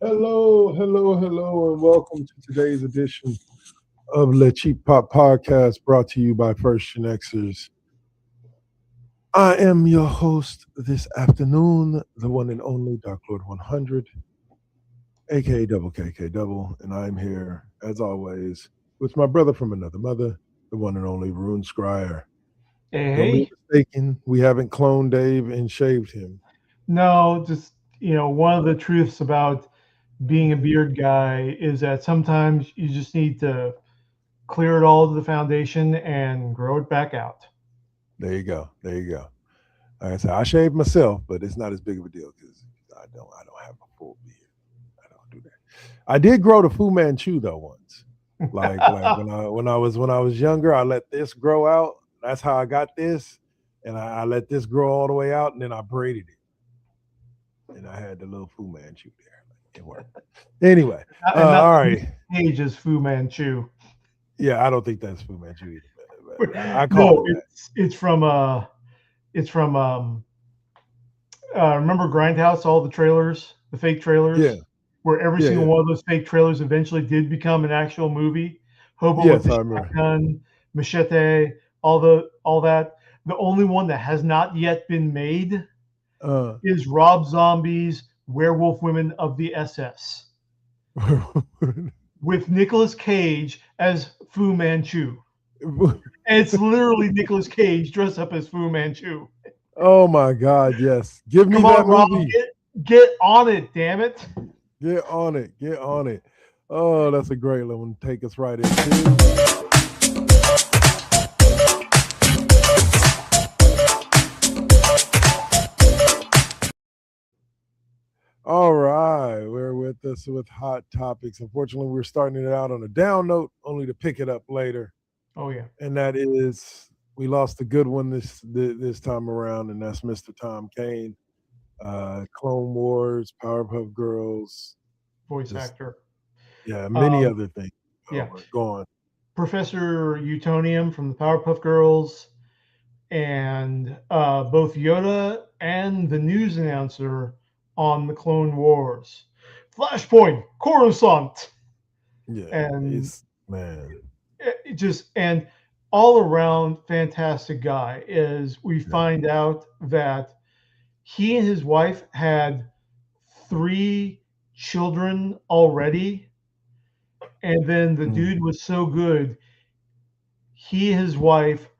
Hello, and welcome to today's edition of Le Cheap Pop Podcast, brought to you by First GenXers. I am your host this afternoon, the one and only Dark Lord 100, aka Double KK Double, and I'm here, as always, with my brother from another mother, the one and only Rune Scryer. Don't be mistaken, we haven't cloned Dave and shaved him. No, just, one of the truths about being a beard guy is that sometimes you just need to clear it all to the foundation and grow it back out. There you go. Like I said, I shaved myself, but it's not as big of a deal because I don't have a full beard. I don't do that. I did grow the Fu Manchu though once. Like when I was younger, I let this grow out. That's how I got this, and I let this grow all the way out, and then I braided it, and I had the little Fu Manchu there. It worked. Anyway, all right. Age is Fu Manchu. Yeah, I don't think that's Fu Manchu either. I call it that. It's from remember Grindhouse, all the trailers, the fake trailers, where every single one of those fake trailers eventually did become an actual movie. Hobo with the shotgun, Machete, all that. The only one that has not yet been made is Rob Zombie's Werewolf Women of the SS with Nicolas Cage as Fu Manchu. And it's literally Nicolas Cage dressed up as Fu Manchu. Oh my God, yes. Give me that movie. Get on it, damn it. Get on it. Oh, that's a great one. Take us right into. All right, we're with us with hot topics. Unfortunately, we're starting it out on a down note, only to pick it up later. Oh yeah, and that is we lost a good one this time around, and that's Mr. Tom Kane, Clone Wars, Powerpuff Girls, voice actor. Yeah, many other things. Go on. Professor Utonium from the Powerpuff Girls, and both Yoda and the news announcer on the Clone Wars. Flashpoint, Coruscant. Yeah, and man, and all around fantastic guy. Is we find out that he and his wife had 3 children already, and then the dude was so good, he and his wife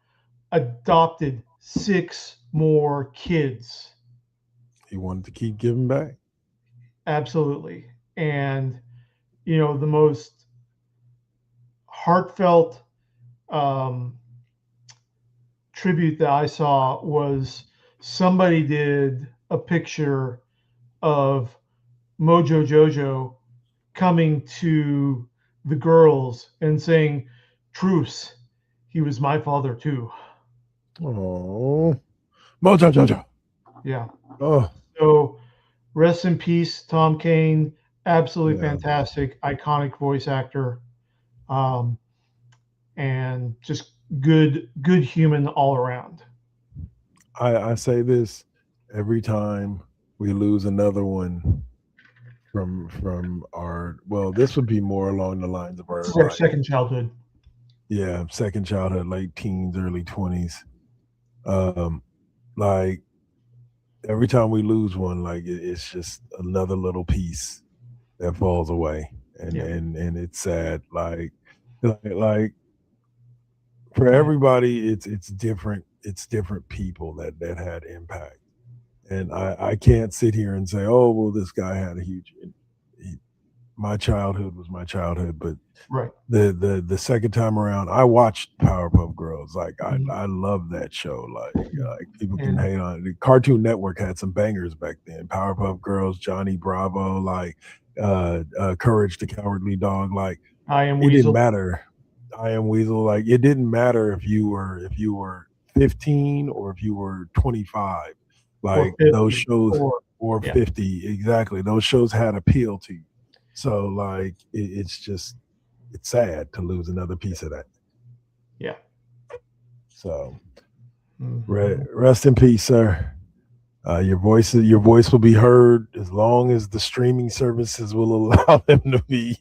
adopted 6 more kids. He wanted to keep giving back. Absolutely. And the most heartfelt tribute that I saw was somebody did a picture of Mojo Jojo coming to the girls and saying, "Truce, he was my father too." Oh, Mojo Jojo. Yeah. Oh, So rest in peace, Tom Kane. Absolutely yeah. fantastic, iconic voice actor, um, and just good human all around. I say this every time we lose another one from our, well, this would be more along the lines of This our is our like, second childhood. yeah, second childhood, late teens, early 20s. Um, like every time we lose one, like it's just another little piece that falls away, and Yeah, it's sad. Like for yeah, everybody, it's different. It's different people that had impact, and I can't sit here and say, oh well, this guy had a huge. He, my childhood was my childhood, but right. the second time around, I watched Powerpuff Girls. Like Mhm. I love that show. Like people can And hate on it. The Cartoon Network had some bangers back then. Powerpuff Girls, Johnny Bravo, Courage the Cowardly Dog. Like I Am it didn't Weasel matter. I Am Weasel. Like it didn't matter if you were 15 or if you were 25. or Like those 50 shows or or yeah, 50 exactly. Those shows had appeal to you. So like it's just it's sad to lose another piece of that. yeah. So Mhm. rest in peace, sir. Your voice will be heard as long as the streaming services will allow them to be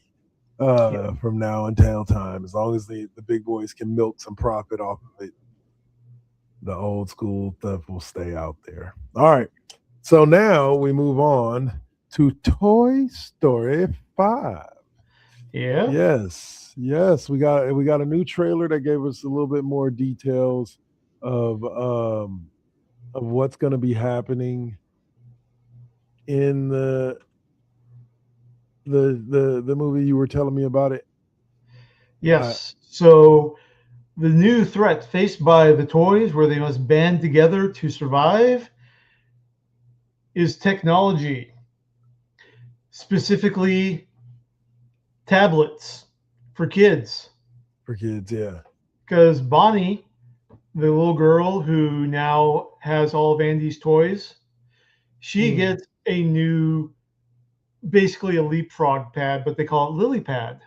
Yeah. from now until time. As long as the big boys can milk some profit off of it, the old school stuff will stay out there. All right. So now we move on to Toy Story 5. Yeah. Yes, we got a new trailer that gave us a little bit more details of what's going to be happening in the movie you were telling me about it. I Yes. So the new threat faced by the toys, where they must band together to survive, is technology, specifically tablets for kids. for kids, yeah. Because Bonnie, the little girl who now has all of Andy's toys, she Mm. gets a new, basically a leapfrog pad, but they call it Lily Pad.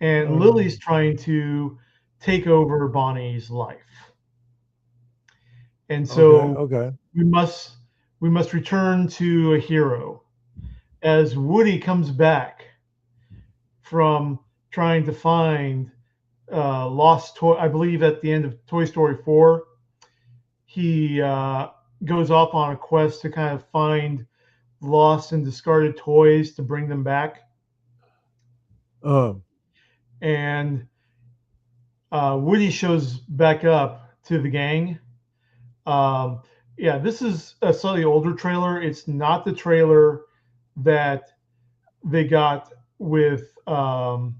And Lily's Um, trying to take over Bonnie's life. And okay, so okay. we must we must return to a hero as Woody comes back from trying to find lost toy. I believe at the end of Toy Story 4, he goes off on a quest to kind of find lost and discarded toys to bring them back. Um, And Woody shows back up to the gang. Um, yeah, this is a slightly older trailer. It's not the trailer that they got with Mandalorian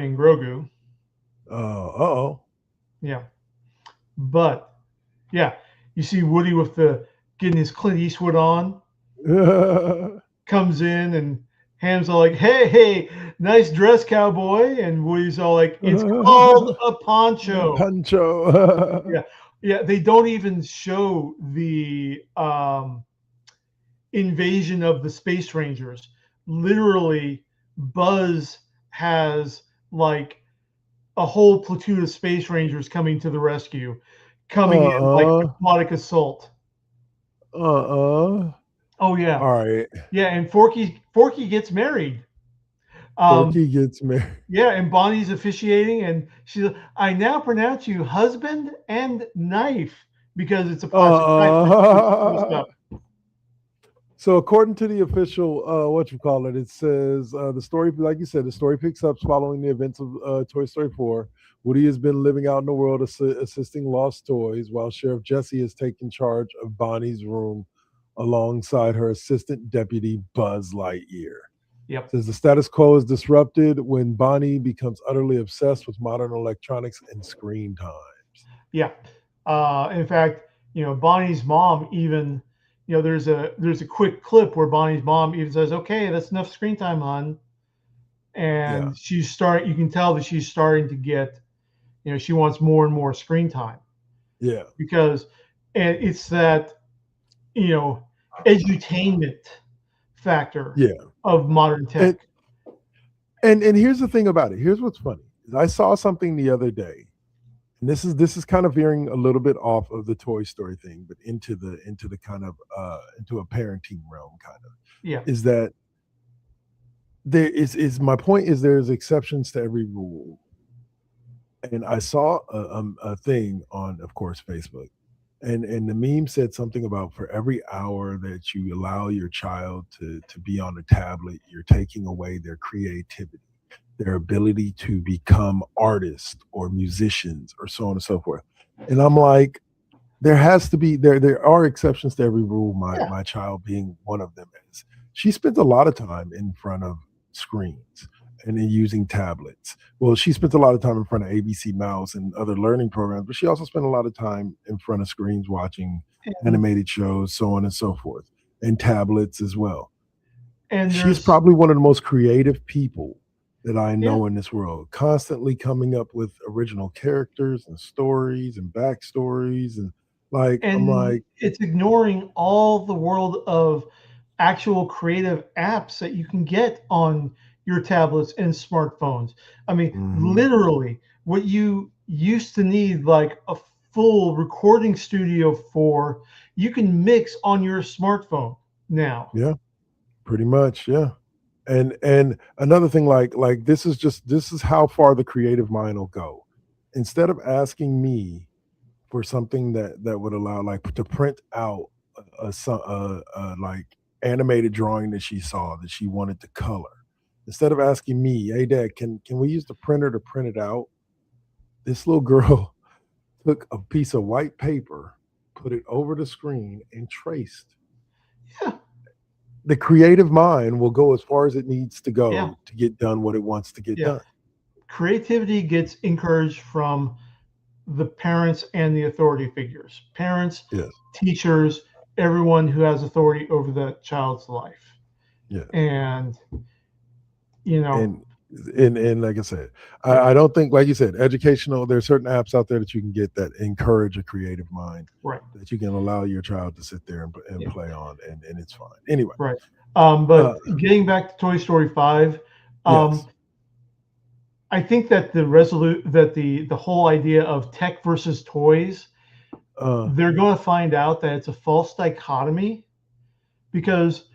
and Grogu. oh. Yeah, but yeah, you see Woody with the getting his Clint Eastwood on, comes in and Ham's all like, "Hey, nice dress, cowboy," and Woody's all like, "It's called a poncho." Pancho. Yeah, yeah. They don't even show the invasion of the Space Rangers. Literally, Buzz has like a whole platoon of Space Rangers coming to the rescue, coming in like Uh-uh. aquatic assault. Uh-uh. Oh yeah, All right. yeah. And Forky gets married. Um, Forky gets married. yeah, and Bonnie's officiating, and she's like, I now pronounce you husband and knife because it's a plastic knife. Uh-uh. So according to the official what you call it, it says the story, like you said, the story picks up following the events of Toy Story 4. Woody has been living out in the world assisting lost toys, while Sheriff Jesse has taken charge of Bonnie's room alongside her assistant deputy Buzz Lightyear. Yep. Says the status quo is disrupted when Bonnie becomes utterly obsessed with modern electronics and screen time. Yeah. In fact, Bonnie's mom even, there's a quick clip where Bonnie's mom even says, "Okay, that's enough screen time, hon," Yeah. and you can tell that she's starting to get, she wants more and more screen time Yeah. because, and it's that, you know, edutainment factor Yeah. of modern And tech. and here's the thing about it. Here's what's funny. I saw something the other day, and this is kind of veering a little bit off of the Toy Story thing, but into the kind of into a parenting realm kind of, Yeah, is that there is my point is there's exceptions to every rule. And I saw a thing on, of course, Facebook, and the meme said something about for every hour that you allow your child to be on a tablet, you're taking away their creativity, their ability to become artists or musicians or so on and so forth. And I'm like, there has to be there are exceptions to every rule. My yeah, my child being one of them is she spends a lot of time in front of screens and in using tablets. Well, she spends a lot of time in front of ABC Mouse and other learning programs, but she also spent a lot of time in front of screens watching and animated shows, so on and so forth, and tablets as well. and She's there's probably one of the most creative people that I yeah, know in this world, constantly coming up with original characters and stories and backstories. And like, I'm and like, it's ignoring all the world of actual creative apps that you can get on your tablets and smartphones. I mean, mhm, literally, what you used to need like a full recording studio for, you can mix on your smartphone now. yeah, pretty much, yeah. And another thing, like this is how far the creative mind will go. Instead of asking me for something that would allow like to print out like animated drawing that she saw that she wanted to color. Instead of asking me, "Hey, Dad, can we use the printer to print it out?" This little girl took a piece of white paper, put it over the screen, and traced. Yeah, The creative mind will go as far as it needs to yeah, go to get done what it wants to get yeah. done. Creativity gets encouraged from the parents and the authority figures, parents, Yes, teachers, everyone who has authority over the child's life. yes. And, you know, And and like I said, yeah, I don't think, like you said, educational. There's certain apps out there that you can get that encourage a creative mind right. that you can allow your child to sit there and Yeah, play on, and it's fine. Anyway, right. uh, But getting back to Toy Story 5, yes, um, I think that the whole idea of tech versus toys, uh, they're going to find out that it's a false dichotomy because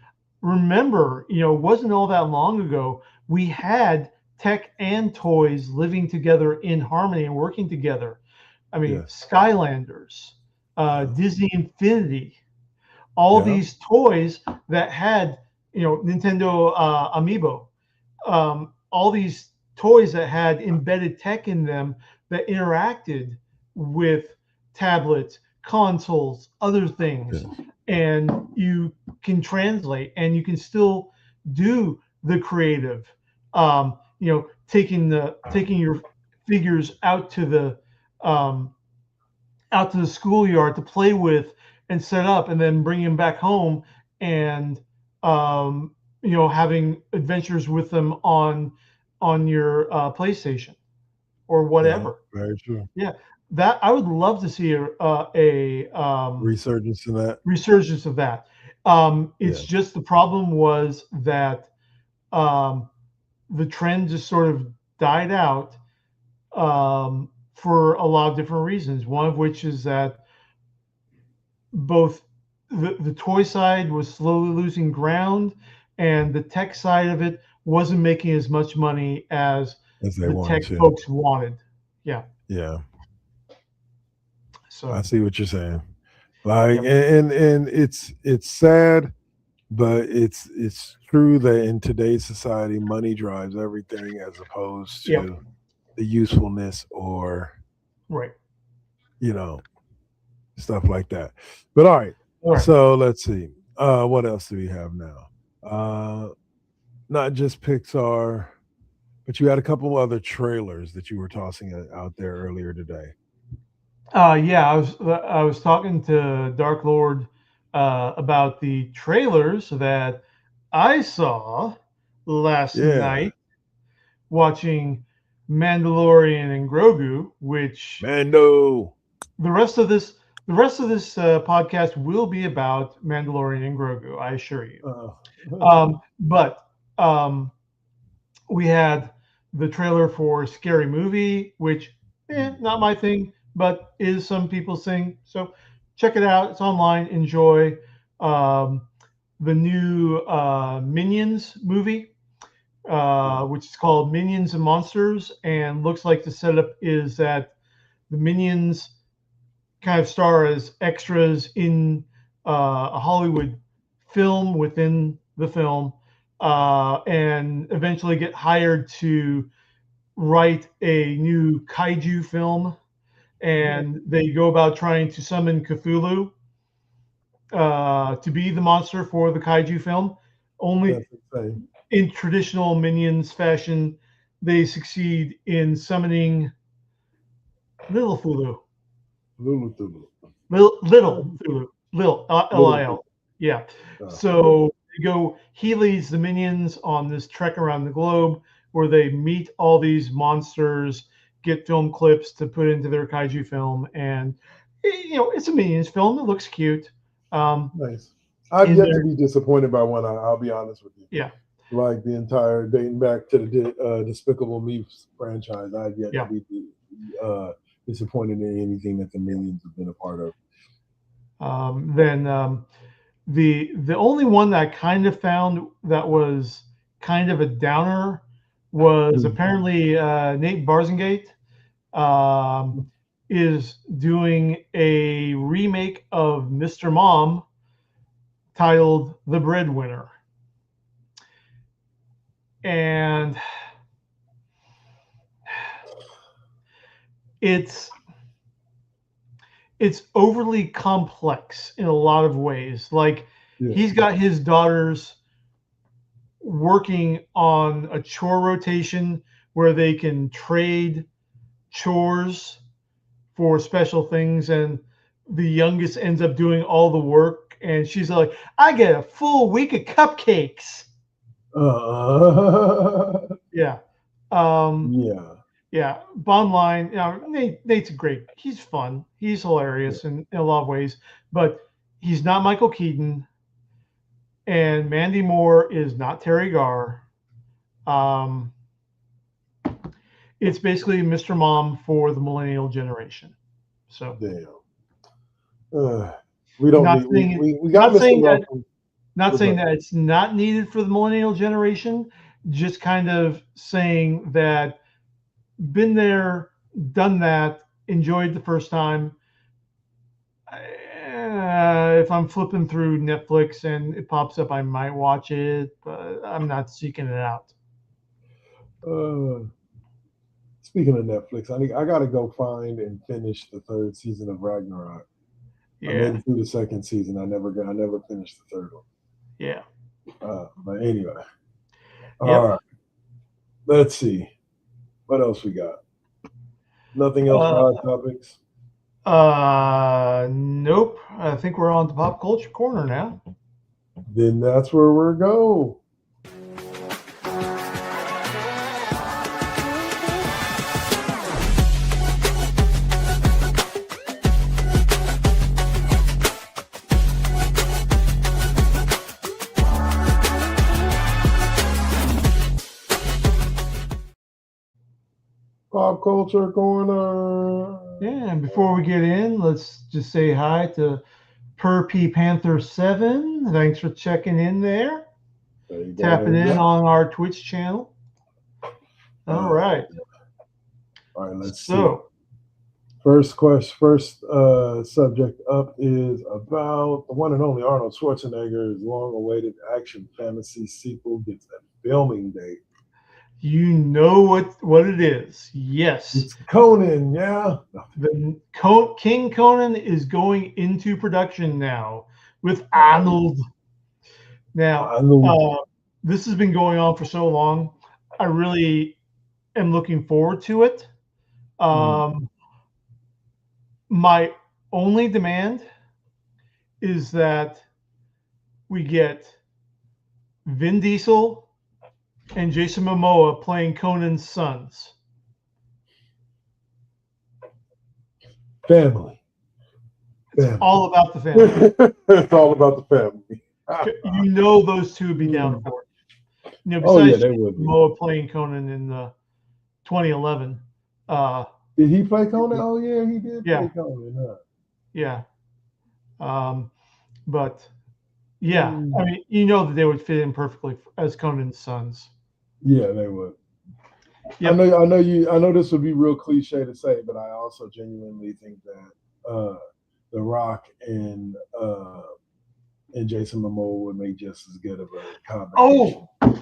remember, it wasn't all that long ago we had tech and toys living together in harmony and working together. I mean, yes, Skylanders, yes, Disney Infinity, all yeah, these toys that had, Nintendo Amiibo, all these toys that had embedded tech in them that interacted with tablets, consoles, other things, yes, and you can translate and you can still do the creative. Taking your figures um, out to the schoolyard to play with and set up, and then bring them back home and having adventures with them on your PlayStation or yeah, whatever. very true. Yeah, that I would love to see a Resurgence in that, resurgence of that. yeah, It's just the problem was that um, the trend just sort of died out for a lot of different reasons. One of which is that both the toy side was slowly losing ground, and the tech side of it wasn't making as much money as as they the tech wanted to. folks wanted. Yeah. Yeah, I So, see what you're saying. Like, yep. and it's sad, but it's true that in today's society, money drives everything as opposed Yep. to the usefulness or Right. you know stuff like that. But all right, All right. so let's see. What else do we have now? Uh, Not just Pixar, but you had a couple other trailers that you were tossing out there earlier today. Yeah, I was talking to Dark Lord about the trailers that I saw last Yeah. night watching Mandalorian and Grogu, which Mando. the rest of this podcast will be about Mandalorian and Grogu, I assure you. Uh, But we had the trailer for Scary Movie, which not my thing, but is some people's thing. So check it out. It's online. Enjoy. Um, the new Minions movie, yeah. which is called Minions and Monsters, and looks like the setup is that the Minions kind of star as extras in a Hollywood film within the film, and eventually get hired to write a new kaiju film. And they go about trying to summon Cthulhu to be the monster for the kaiju film. Only That's insane. in traditional Minions fashion, they succeed in summoning Little Thulu. Lulu Thulu. Little Thulu. Lil, Little Lil. Yeah. Thulu. So he leads the minions on this trek around the globe where they meet all these monsters, get film clips to put into their kaiju film. And, it's a minions film. It looks cute. Nice. I've In yet to there, be disappointed by one. I'll be honest with you. yeah. Like the entire dating back to the Despicable Me franchise, I've yet Yeah. to be disappointed in anything that the Minions have been a part of. Then the only one that I kind of found that was kind of a downer was apparently Nate Barzengate is doing a remake of Mr. Mom titled The Breadwinner. And it's overly complex in a lot of ways. Like he's got his daughters working on a chore rotation where they can trade chores for special things, and the youngest ends up doing all the work, and she's like, I get a full week of cupcakes. Yeah. Yeah. Yeah. Bottom line, Nate's great. He's fun. He's hilarious in a lot of ways, but he's not Michael Keaton, and Mandy Moore is not Terry Garr. It's basically Mr. Mom for the millennial generation. So Damn. We don't not need. saying We got not Mr. saying that Ruffin. not saying that it's not needed for the millennial generation, just kind of saying that been there, done that, enjoyed the first time. If I'm flipping through Netflix and it pops up, I might watch it, but I'm not seeking it out. Speaking of Netflix, I gotta go find and finish the third season of Ragnarok. I made Yeah. it through the second season. I never finished the third one. Yeah. But anyway, all Yep. right. Let's see what else we got. Nothing else for hot topics. Nope. I think we're on to pop culture corner now. Then that's where we're go. Pop culture corner. Yeah, and before we get in, let's just say hi to Per P Panther 7. Thanks for checking in there. Tapping in on our Twitch channel. All right. All right, let's see. First subject up is about the one and only Arnold Schwarzenegger's long-awaited action fantasy sequel gets a filming date. You know what it is. Yes. It's Conan, yeah. The King Conan is going into production now with Arnold. Now, this has been going on for so long. I really am looking forward to it. My only demand is that we get Vin Diesel and Jason Momoa playing Conan's sons. Family. It's all about the family. It's all about the family. You know those two would be down for it. Oh yeah, Besides they Jason would be. Momoa playing Conan in 2011. Did he play Conan? Oh yeah, he did Yeah. play Conan. Huh? Yeah. But yeah, I mean, you know that they would fit in perfectly as Conan's sons. Yeah, they would. Yep. I know this would be real cliche to say, but I also genuinely think that The Rock and Jason Momoa would make just as good of a combination. Oh,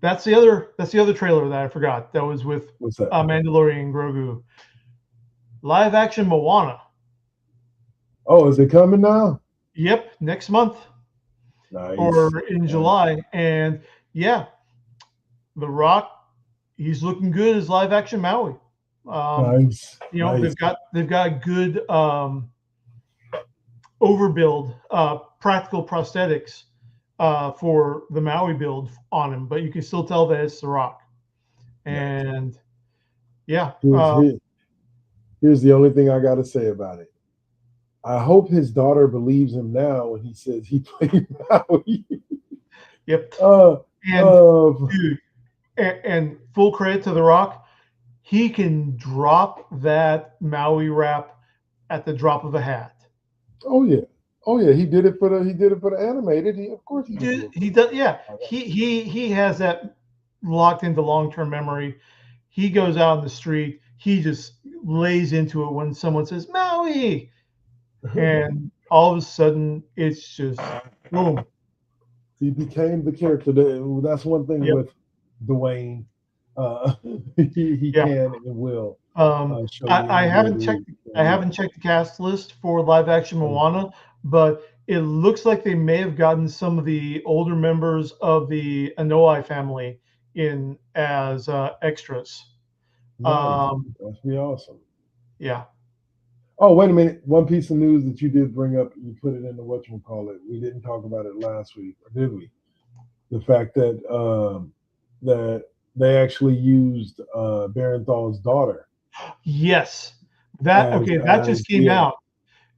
that's the other trailer that I forgot. That was with What's that? Mandalorian and Grogu. Live action Moana. Oh, is it coming now? Yep, next month. Nice. Or in July. And yeah, The Rock, he's looking good as live action Maui. Nice. Nice. They've got good overbuild, practical prosthetics for the Maui build on him, but you can still tell that it's The Rock. And yeah, here's the only thing I got to say about it. I hope his daughter believes him now when he says he played Maui. Yep. And full credit to The Rock, he can drop that Maui rap at the drop of a hat. Oh yeah. He did it for the animated. Of course he does. Yeah. He has that locked into long-term memory. He goes out in the street. He just lays into it when someone says Maui, and all of a sudden it's just boom. He became the character. That's one thing with Dwayne. He can and will. I haven't checked the cast list for live action Moana, but it looks like they may have gotten some of the older members of the Anoi family in as extras. Nice. That'd be awesome. Yeah. Oh, wait a minute. One piece of news that you did bring up, you put it in the whatchamacallit. We didn't talk about it last week, or did we? The fact that that they actually used Barenthal's daughter. Yes. That just came out.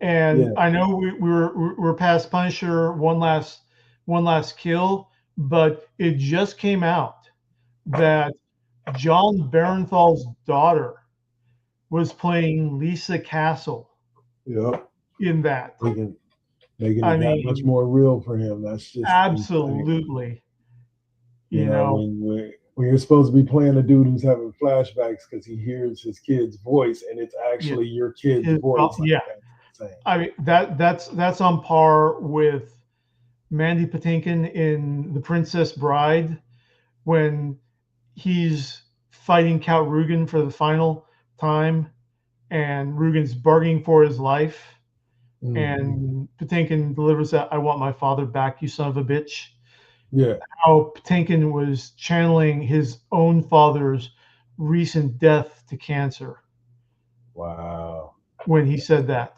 And I know we're past Punisher one last kill, but it just came out that John Barenthal's daughter was playing Lisa Castle. Yep. In that. Making it that much more real for him. That's just absolutely. You know, when you're supposed to be playing a dude who's having flashbacks because he hears his kid's voice and it's actually your kid's voice. I mean that's on par with Mandy Patinkin in The Princess Bride when he's fighting Count Rugen for the final time and Rugen's bargaining for his life. And Patinkin delivers that, "I want my father back, you son of a bitch." Yeah. How Patinkin was channeling his own father's recent death to cancer. Wow. When he said that.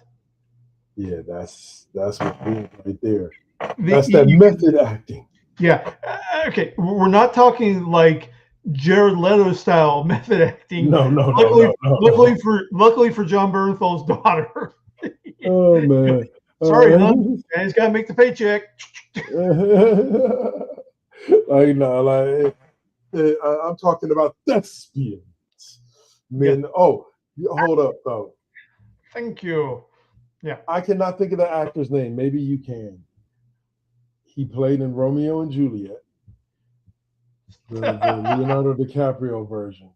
Yeah, that's what right there. That's that method acting. Yeah. Okay. We're not talking like Jared Leto style method acting. No. Luckily for John Bernthal's daughter. Oh man. Sorry, hon. He's got to make the paycheck. I'm talking about thespians. Men. Yeah. Oh, hold up though. Thank you. Yeah. I cannot think of the actor's name. Maybe you can. He played in Romeo and Juliet, the Leonardo DiCaprio version.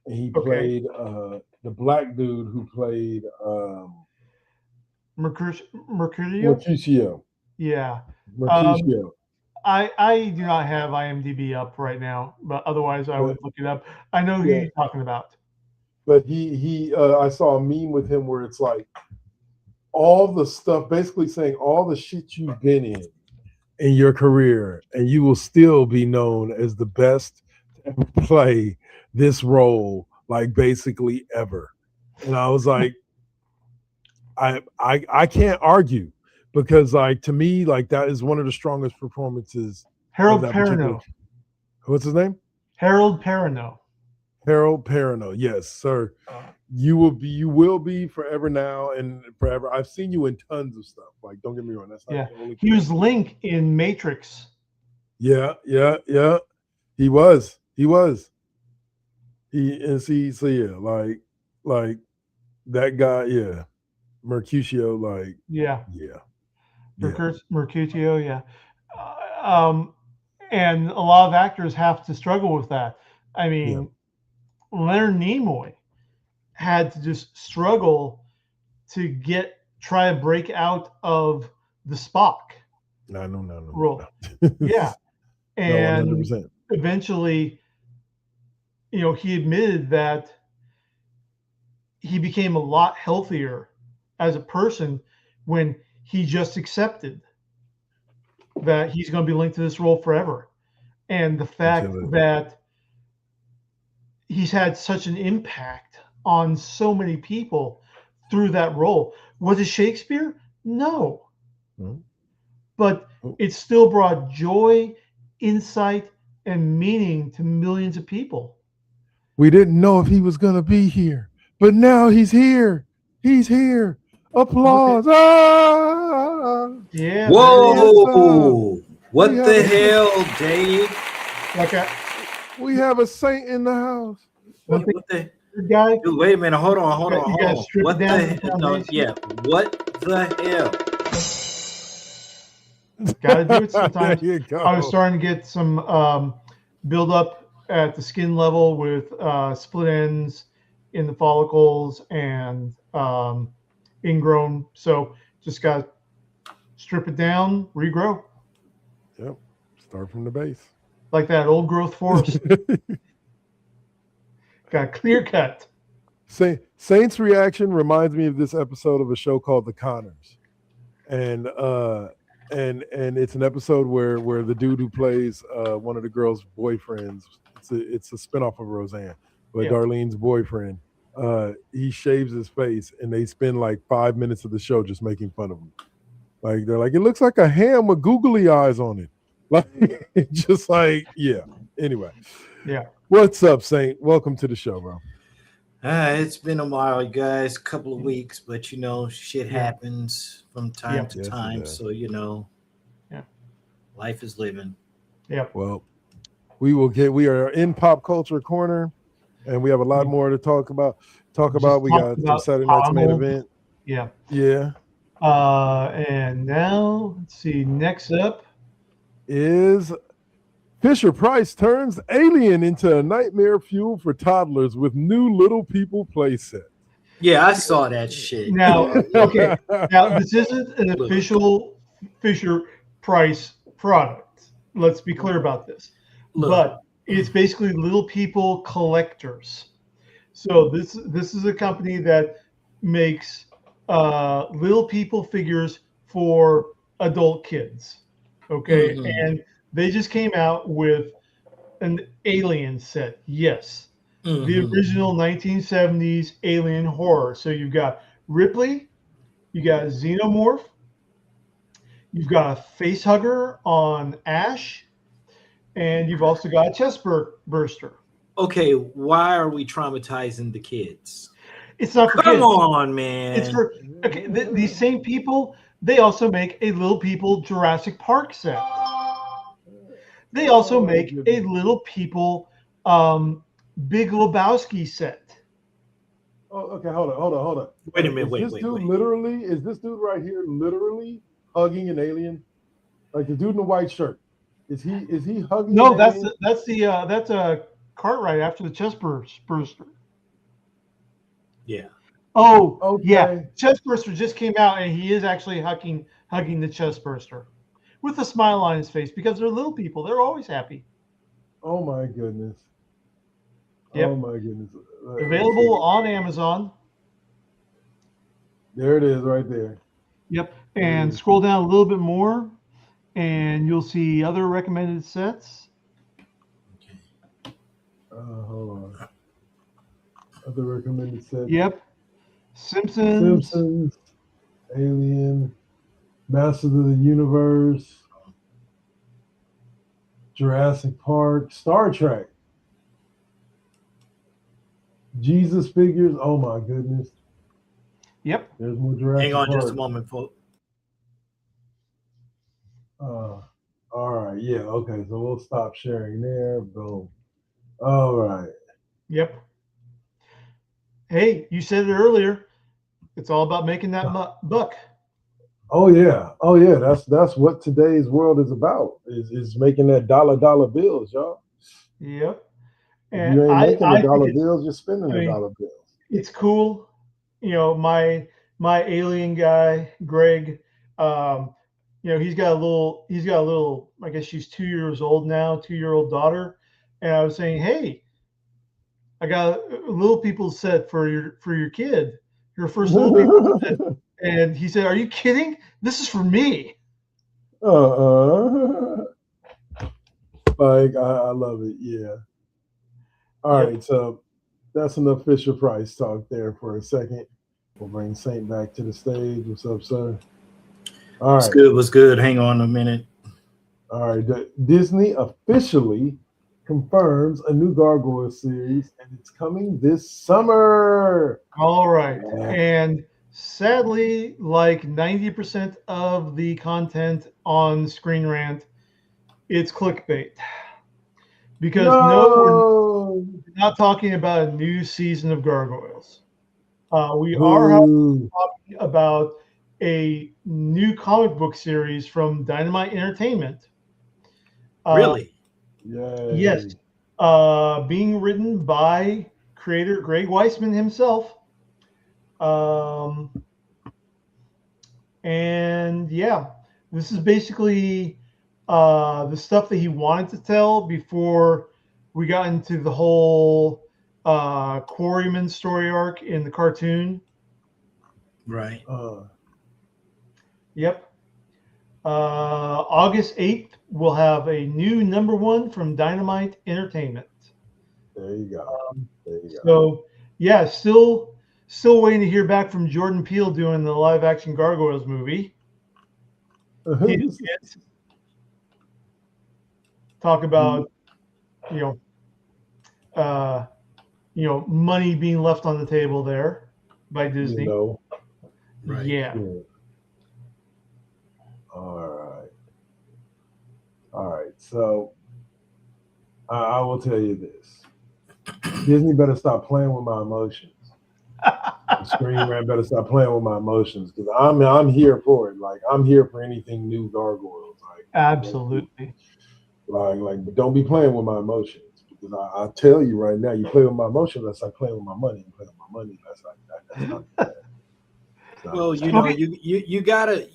And he played the black dude who played Mercutio. Yeah. Mercutio. I do not have IMDb up right now, but otherwise I would look it up. I know who you're talking about. But he I saw a meme with him where it's like all the stuff, basically saying all the shit you've been in your career, and you will still be known as the best to ever play this role, like basically ever. And I was like, I can't argue because like to me, like that is one of the strongest performances of Harold that particular. Perrineau. What's his name? Harold Perrineau. Harold Perrineau. Yes, sir. You will be forever now and forever. I've seen you in tons of stuff. Like, don't get me wrong. That's not Yeah. the only He thing. was Link in Matrix. Yeah. He was. He and see, so yeah, like that guy, yeah. Mercutio, like, Yeah. yeah. Mercutio, yeah. And a lot of actors have to struggle with that. I mean, Leonard Nimoy had to just struggle to try to break out of the Spock No. role. Yeah. No, And 100%. eventually, he admitted that he became a lot healthier as a person when he just accepted that he's going to be linked to this role forever. And the fact that he's had such an impact on so many people through that role. Was it Shakespeare? No. Mhm. But it still brought joy, insight, and meaning to millions of people. We didn't know if he was going to be here, but now he's here. He's here. Applause. Ah! Yeah. Whoa! What We the have hell, Dave? We have a saint in the house. One thing, What the guy, dude? Wait a minute. Hold on. you gotta strip it What down to the the hell? No, foundation. yeah. What the hell? Got to do it sometimes. There you go. I was starting to get some build up at the skin level with split ends in the follicles and ingrown. So just got to strip it down, regrow. Yep. Start from the base. Like that old growth forest. Got clear cut. Saint's reaction reminds me of this episode of a show called The Conners. And it's an episode where the dude who plays one of the girl's boyfriends, it's a spinoff of Roseanne, but Darlene's boyfriend, he shaves his face, and they spend like 5 minutes of the show just making fun of him. Like they're like, it looks like a ham with googly eyes on it. Like just like, yeah. Anyway. Yeah. What's up, Saint? Welcome to the show, bro. It's been a while, guys, couple of weeks, but shit happens from time to time. So life is living. Yeah. Well, we are in Pop Culture Corner, and we have a lot more to talk about. We got some Saturday night's main event. Yeah. Yeah. And now let's see. Next up is Fisher Price turns Alien into a nightmare fuel for toddlers with new Little People playset. Yeah, I saw that shit. Now, okay. Now, this isn't an official Fisher Price product. Let's be clear about this. But it's basically Little People collectors. So this is a company that makes Little People figures for adult kids. Okay. Mm-hmm. And they just came out with an Alien set. Yes. Mm-hmm. The original 1970s Alien horror. So you've got Ripley, you got a Xenomorph, you've got a face hugger on Ash, and you've also got a chest burster. Okay, why are we traumatizing the kids? It's not for kids. Come on, man. It's for these same people. They also make a Little People Jurassic Park set. They also make a Little People Big Lebowski set. Oh, okay. Hold on. Wait a minute. Wait. Literally, is this dude right here literally hugging an alien? Like the dude in the white shirt? Is he hugging? No, that's a Cartwright after the chest burster. Yeah. Oh, okay. Yeah. Chest burster just came out, and he is actually hugging the chest burster with a smile on his face because they're little people. They're always happy. Oh my goodness. Yep. Oh my goodness. Available on Amazon. There it is right there. Yep. And scroll down a little bit more, and you'll see other recommended sets. Hold on. Other recommended sets. Yep. Simpsons. Alien. Masters of the Universe, Jurassic Park, Star Trek, Jesus figures. Oh my goodness. Yep. There's more Jurassic Hang on Park. just a moment, folks. All right. Yeah. Okay. So we'll stop sharing there. Boom. All right. Yep. Hey, you said it earlier. It's all about making that buck. Oh yeah. Oh yeah. That's what today's world is about. Is making that dollar bills, y'all. Yep. If And you ain't making the I think dollar bills, you're spending I the mean, dollar bills. it's cool. You know, my alien guy, Greg, you know, he's got a little, I guess she's 2 years old now, 2-year-old daughter. And I was saying, hey, I got a little people set for your kid, your first little people set. And he said, are you kidding? This is for me. Like I love it. Yeah. All Yep. right. So that's enough Fisher Price talk there for a second. We'll bring Saint back to the stage. What's up, sir? All What's right. good? What's good? Hang on a minute. All right. Disney officially confirms a new Gargoyle series, and it's coming this summer. All right. Yeah. And sadly, like 90% of the content on Screen Rant, it's clickbait. Because no, we're not talking about a new season of Gargoyles. We are talking about a new comic book series from Dynamite Entertainment. Really? Yes. Being written by creator Greg Weisman himself. And yeah, this is basically the stuff that he wanted to tell before we got into the whole Quarryman story arc in the cartoon. Right. Yep. August 8th, we'll have a new #1 from Dynamite Entertainment. There you go. There you go. So yeah, still waiting to hear back from Jordan Peele doing the live action Gargoyles movie. Talk about you know money being left on the table there by Disney. You know. Right. Yeah. All right. So I will tell you this: Disney better stop playing with my emotions. Screen Rant better stop playing with my emotions because I'm here for it. Like I'm here for anything new Gargoyles. Like absolutely. But don't be playing with my emotions because I tell you right now, you play with my emotions, that's like playing with my money. You play with my money, that's not bad. Well, you know, you gotta.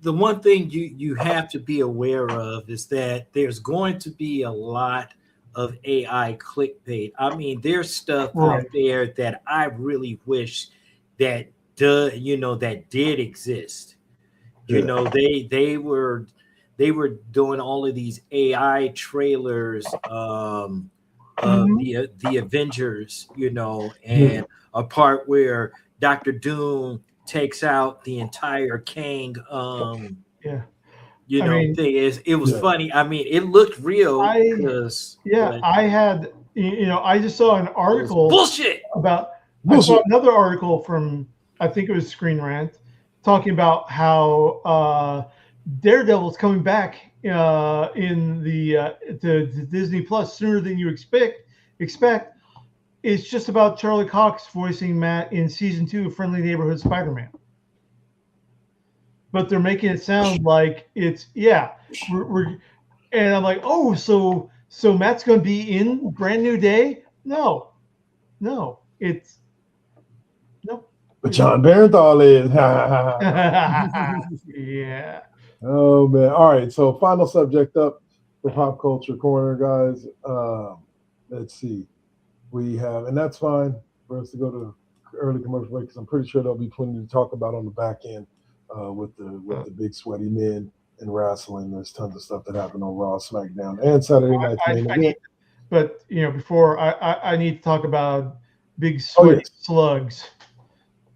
The one thing you have to be aware of is that there's going to be a lot of AI clickbait. I mean, there's stuff out there that I really wish that that did exist. You know, they were doing all of these AI trailers of the Avengers, and a part where Dr. Doom takes out the entire Kang yeah. thing is it was funny. I mean, it looked real because I had I just saw an article bullshit about I saw another article from I think it was Screen Rant talking about how Daredevil's coming back in the Disney Plus sooner than you expect. It's just about Charlie Cox voicing Matt in season 2 of Friendly Neighborhood Spider-Man. But they're making it sound like it's we're and I'm like, oh, so Matt's going to be in Brand New Day? No, it's no. But John Barenthal is. Yeah. Oh man. All right. So final subject up for Pop Culture Corner, guys. Let's see. We have, and that's fine for us to go to early commercial break because I'm pretty sure there'll be plenty to talk about on the back end with the big sweaty men and wrestling. There's tons of stuff that happened on Raw, SmackDown, and Saturday Night's main event. But before I need to talk about big sweaty slugs.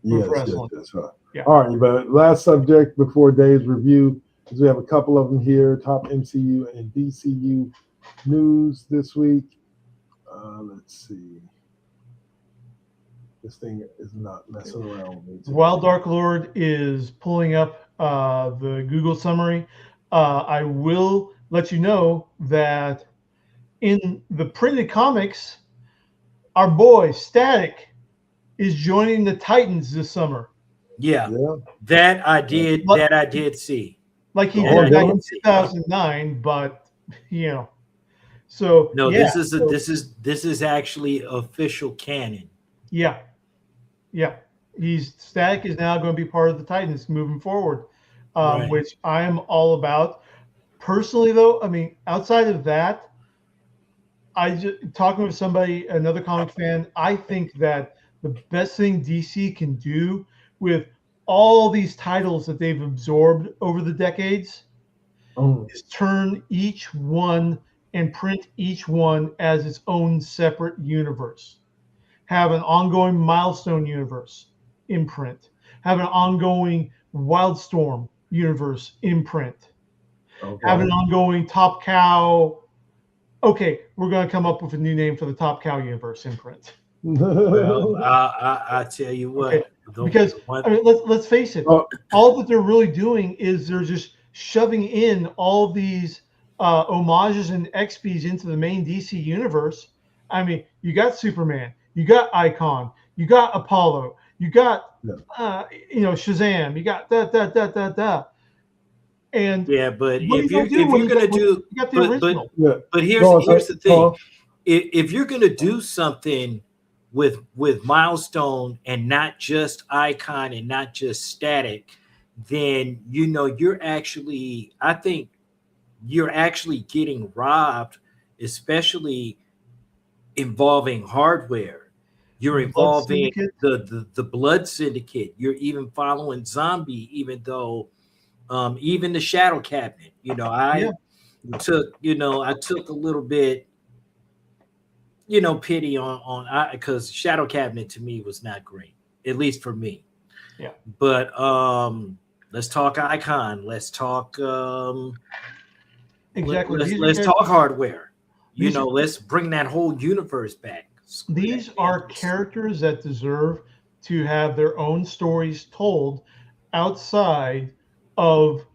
Yes, wrestling. that's right. All right, but last subject before Dave's review is we have a couple of them here. Top MCU and DCU news this week. Let's see. This thing is not messing around with me today. While Dark Lord is pulling up the Google summary, I will let you know that in the printed comics, our boy Static is joining the Titans this summer. Yeah. That I did see. Like he did back in 2009, but so no, this is actually official canon. Yeah. Static is now going to be part of the Titans moving forward, Right. which I am all about. Personally, though, I mean, outside of that, talking with somebody, another comic fan, I think that the best thing DC can do with all these titles that they've absorbed over the decades is turn each one and print each one as its own separate universe. Have an ongoing Milestone universe imprint. Have an ongoing Wildstorm universe imprint. Okay. Have an ongoing Top Cow. Okay, we're going to come up with a new name for the Top Cow universe imprint. Well, I tell you what. Okay. Because I mean, let's face it. All that they're really doing is they're just shoving in all these homages and XPs into the main DC universe. I mean, you got Superman, you got Icon, you got Apollo, you got Shazam, you got that. And yeah, but if you're gonna do, you got the original. But here's the thing: if you're gonna do something with Milestone and not just Icon and not just Static, then I think you're actually getting robbed, especially involving hardware. You're involving the Blood Syndicate. You're even following Zombie, even though even the Shadow Cabinet. I took a little bit pity on because Shadow Cabinet to me was not great, at least for me. Yeah. But let's talk Icon. Let's talk exactly. Let's talk hardware. Let's bring that whole universe back. These are characters that deserve to have their own stories told outside of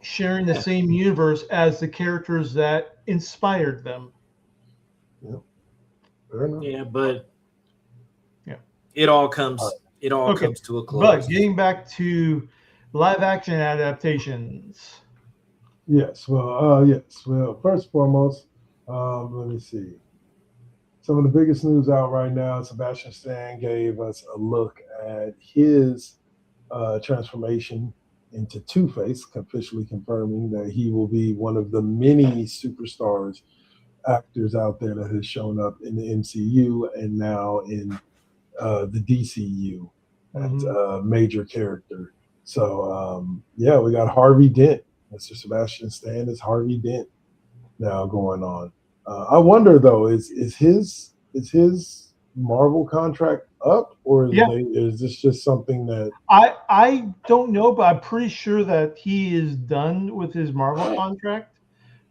sharing the same universe as the characters that inspired them. Yeah, but it all comes comes to a close. But getting back to live action adaptations. Yes. Well, first and foremost, let me see. Some of the biggest news out right now, Sebastian Stan gave us a look at his transformation into Two-Face, officially confirming that he will be one of the many superstars actors out there that has shown up in the MCU and now in the DCU as a major character. So, we got Harvey Dent. Mr. Sebastian Stan is Harvey Dent now going on. I wonder though, is his Marvel contract up, or is this just something that I don't know, but I'm pretty sure that he is done with his Marvel contract.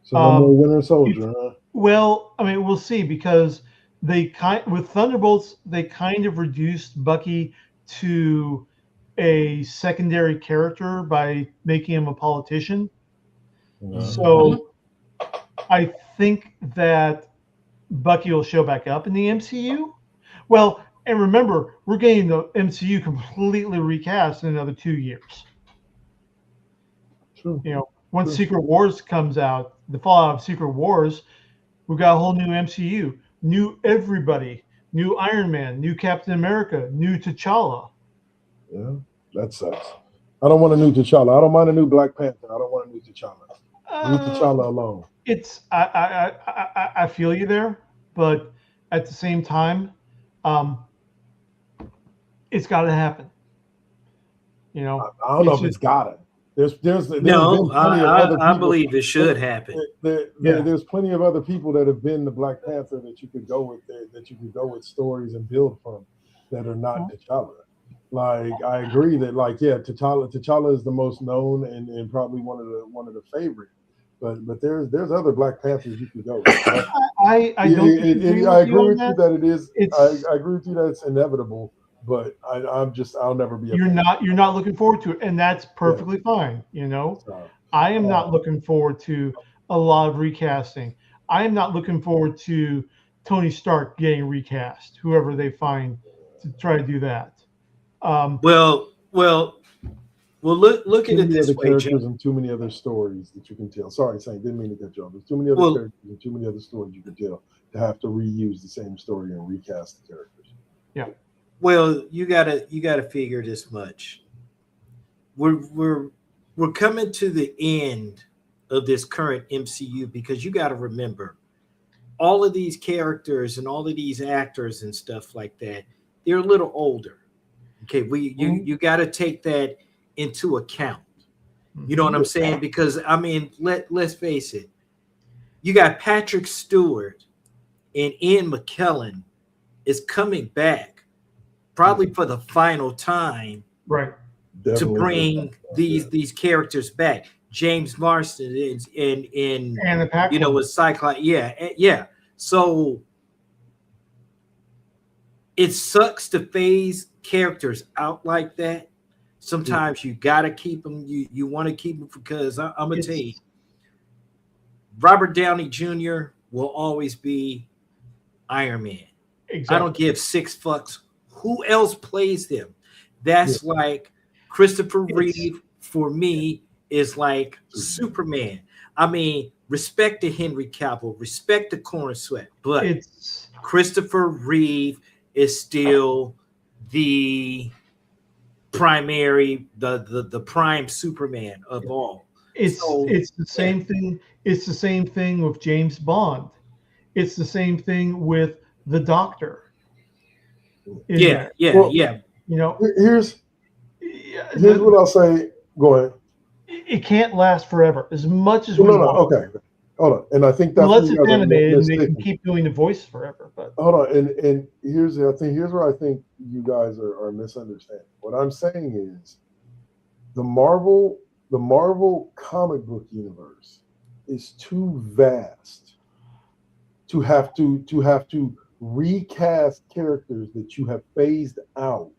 So no more Winter Soldier, huh? Well, I mean, we'll see, because with Thunderbolts they kind of reduced Bucky to a secondary character by making him a politician. So I think that Bucky will show back up in the MCU. Well, and remember, we're getting the MCU completely recast in another 2 years. True. Once Secret Wars comes out, the fallout of Secret Wars, we've got a whole new MCU, new everybody, new Iron Man, new Captain America, new T'Challa. Yeah, that sucks. I don't want a new T'Challa. I don't mind a new Black Panther. I don't want a new T'Challa. Leave T'Challa alone. I feel you there, but at the same time, it's got to happen. I don't know if it's gotta. There's I believe it should happen. There's plenty of other people that have been the Black Panther that you could go with, that you could go with stories and build from that are not T'Challa. Like I agree that T'Challa is the most known and probably one of the favorite. But there's other Black Panthers you can go with. I don't disagree I with you agree on with you that. that it is. It's I agree with you that it's inevitable. But I'll never be a you're fan. not looking forward to it, and that's Yeah. perfectly fine. You know, So, I am not looking forward to a lot of recasting. I am not looking forward to Tony Stark getting recast, whoever they find to try to do that. Well, look too at it many this other way, Jim. characters and too many other stories that you can tell. Sorry, Saint, didn't mean to cut you off. There's too many other Well, characters and too many other stories you can tell to have to reuse the same story and recast the characters. Yeah. well, you gotta figure this much. We're coming to the end of this current MCU because you got to remember all of these characters and all of these actors and stuff like that. They're a little older. Okay, you got to take that into account. You know what I'm saying? Because I mean, let's face it. You got Patrick Stewart and Ian McKellen is coming back probably for the final time, Right. to Definitely. bring these characters back. James Marsden in And the Pac with Cyclops. Yeah. So it sucks to phase characters out like that. Sometimes you gotta keep them. You want to keep them because I'm gonna tell you, Robert Downey Jr. will always be Iron Man. Exactly. I don't give 6 fucks who else plays them. That's like Christopher Reeve for me is like Superman. I mean, respect to Henry Cavill, respect to Corn Sweat, but Christopher Reeve is still the primary, the prime Superman of all. It's the same thing. It's the same thing with James Bond. It's the same thing with the Doctor. Yeah. You know, here's what I'll say. Go ahead. It can't last forever as much as we want. Okay, hold on. And I think that's unless it's animated and they can keep doing the voice forever. But hold on, and here's where I think you guys are misunderstanding. What I'm saying is the Marvel comic book universe is too vast to have to recast characters that you have phased out.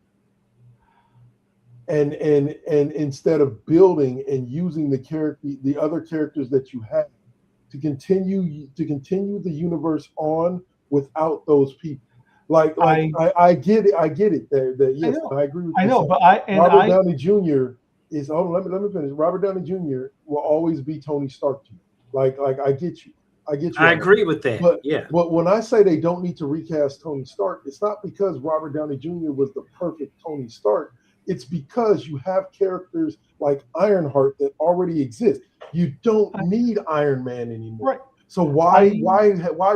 And instead of building and using the other characters that you have to continue the universe on without those people, I get it. That yes, I agree with you. I know, but Robert Downey Jr. is. Hold on, let me finish. Robert Downey Jr. will always be Tony Stark to me. Like I get you. I agree with that. But when I say they don't need to recast Tony Stark, it's not because Robert Downey Jr. was the perfect Tony Stark. It's because you have characters like Ironheart that already exist. You don't need Iron Man anymore. Right. So why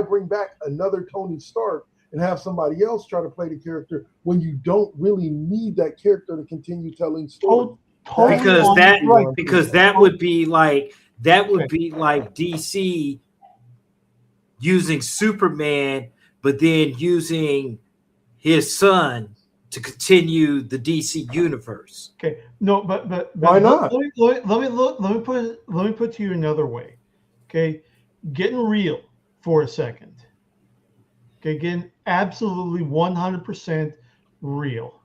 bring back another Tony Stark and have somebody else try to play the character when you don't really need that character to continue telling stories? Because that would be like DC using Superman, but then using his son to continue the DC universe. Okay, no, but why not? Let me put to you another way. Okay, getting real for a second. Okay, getting absolutely 100% real.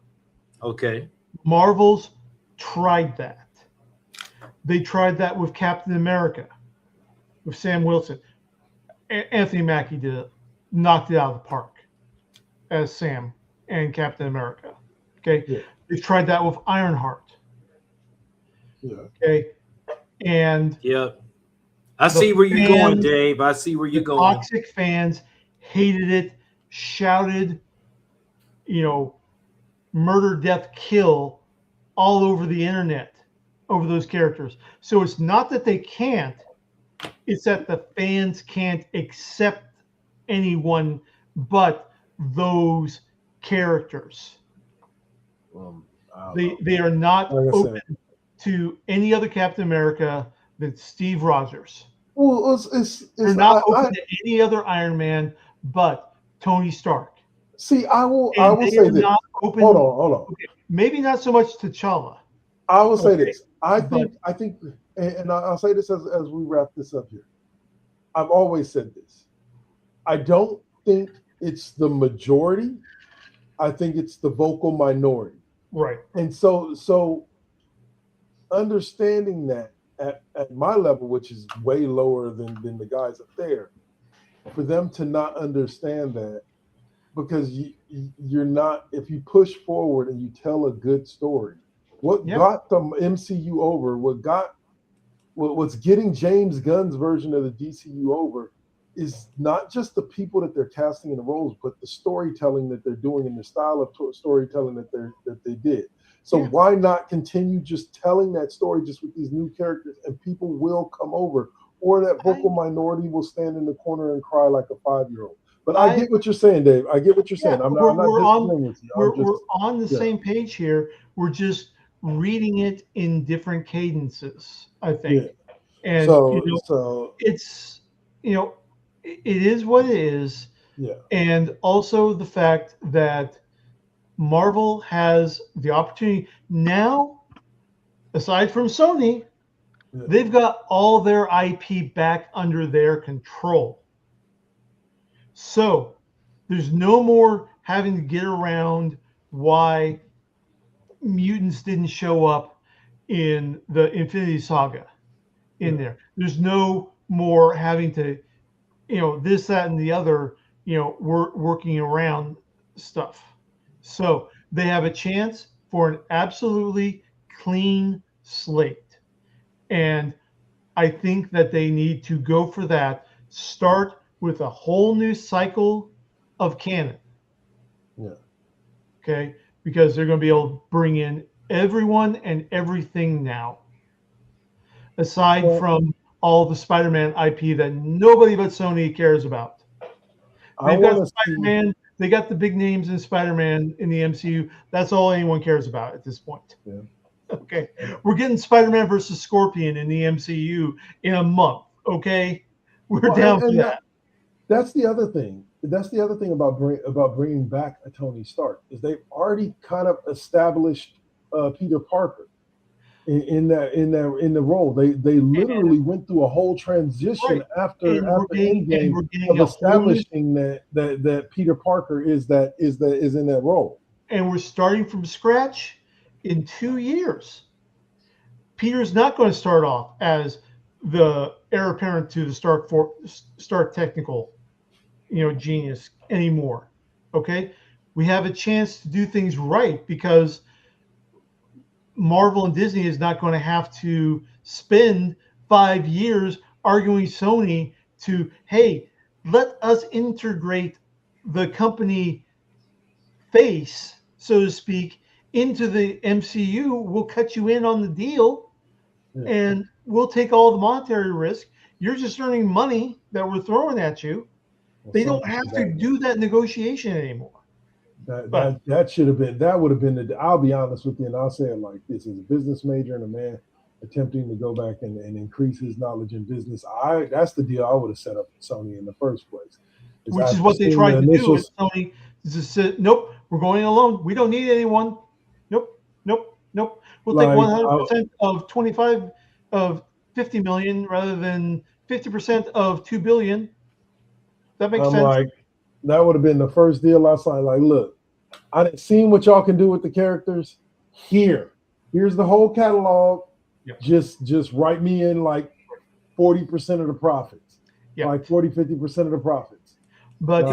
Okay. Marvel's tried that. They tried that with Captain America, with Sam Wilson. Anthony Mackie did it, knocked it out of the park as Sam and Captain America. Okay, they tried that with Ironheart. Okay, and I see where you're going, Dave. I see where you're going. Toxic fans hated it, shouted, murder, death, kill all over the internet over those characters. So it's not that they can't, it's that the fans can't accept anyone but those characters. They are not open to any other Captain America than Steve Rogers. Well, they're not open to any other Iron Man but Tony Stark. See, I will say this. Hold on. maybe not so much T'Challa. I will say Okay, this. I think, and I'll say this as we wrap this up here. I've always said this. I don't think it's the majority. I think it's the vocal minority. right. And so understanding that at my level, which is way lower than the guys up there, for them to not understand that, because you're not, if you push forward and you tell a good story, what Yeah. got the MCU over, what's getting James Gunn's version of the DCU over is not just the people that they're casting in the roles, but the storytelling that they're doing and the style of storytelling that they did. So Yeah. why not continue just telling that story just with these new characters, and people will come over, or that vocal minority will stand in the corner and cry like a 5-year-old. But I get what you're saying, Dave. I get what you're saying. I'm not disagreeing with you. We're on the same page here. We're just reading it in different cadences, I think. Yeah. And So it's it is what it is. yeah. And also the fact that Marvel has the opportunity now, aside from Sony, they've got all their IP back under their control. So there's no more having to get around why mutants didn't show up in the Infinity Saga in there. There's no more having to, this, that, and the other, working around stuff. So they have a chance for an absolutely clean slate. And I think that they need to go for that. Start with a whole new cycle of canon. Yeah. Okay. Because they're going to be able to bring in everyone and everything now. Aside from all the Spider-Man IP that nobody but Sony cares about. They've got Spider-Man. They got the big names in Spider-Man in the MCU. That's all anyone cares about at this point. Yeah. Okay. We're getting Spider-Man versus Scorpion in the MCU in a month. Okay. We're down for that. That's the other thing. That's the other thing about bringing back a Tony Stark, is they've already kind of established Peter Parker in the role. They literally went through a whole transition after Endgame of establishing that Peter Parker is in that role. And we're starting from scratch in 2 years. Peter's not going to start off as the heir apparent to the Stark technical, genius anymore. Okay, we have a chance to do things right because Marvel and Disney is not going to have to spend 5 years arguing Sony to, hey, let us integrate the company face, so to speak, into the MCU. We'll cut you in on the deal and we'll take all the monetary risk. You're just earning money that we're throwing at you. They don't have to do that negotiation anymore. That should have been, that would have been I'll be honest with you, and I'll say it like this: as a business major and a man attempting to go back and increase his knowledge in business, that's the deal I would have set up for Sony in the first place. Which is what they tried to do with Sony. Just said, nope, we're going alone. We don't need anyone. Nope. We'll take 100% of 25 of 50 million rather than 50% of 2 billion. That makes sense. Like, that would have been the first deal I signed. Like, look, I didn't see what y'all can do with the characters. Here's the whole catalog. Yep. Just write me in like 40% of the profits. Yep. Like 40-50% of the profits. But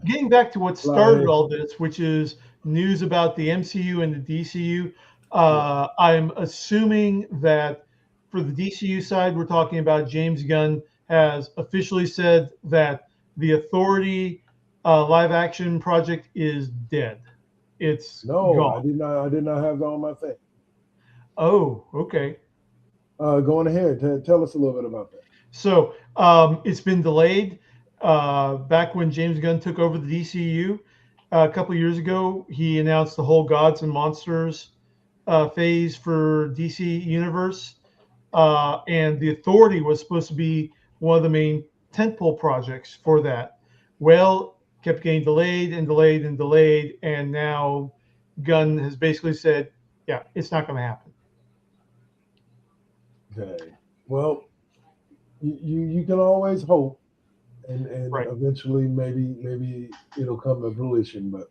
getting back to what started all this, which is news about the MCU and the DCU, I'm assuming that for the DCU side, we're talking about James Gunn has officially said that the Authority live action project is dead. It's gone. I did not have that on my thing. Oh, okay. Going ahead, tell us a little bit about that. So it's been delayed. Back when James Gunn took over the DCU a couple of years ago, he announced the whole Gods and Monsters phase for DC Universe, and the Authority was supposed to be one of the main tentpole projects for that. Well, kept getting delayed, and now Gunn has basically said, yeah, it's not going to happen. Okay. Well, you can always hope, and Right. eventually maybe it'll come to fruition. But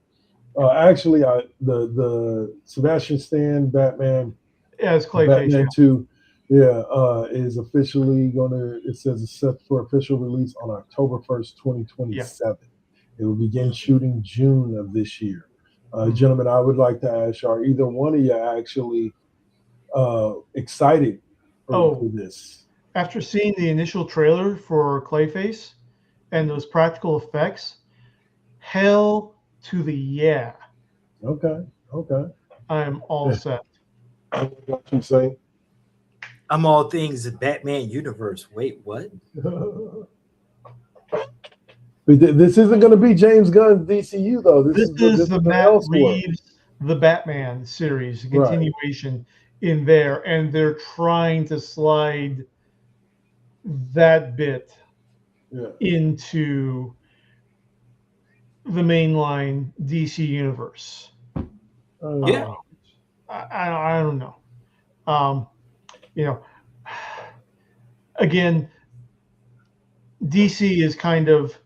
actually, the Sebastian Stan Batman As Clayface, Batman 2, yeah, is officially gonna. It says it's set for official release on October 1st, 2027. It will begin shooting June of this year. Gentlemen, I would like to ask, are either one of you actually excited for this? After seeing the initial trailer for Clayface and those practical effects, hell to the yeah. Okay. I am all set. What you say? I'm all things the Batman universe. Wait, what? This isn't going to be James Gunn's DCU though. This is the Matt Reeves, the Batman series, a continuation in there, and they're trying to slide that bit into the mainline DC universe. Yeah. I don't know. Again, DC is kind of,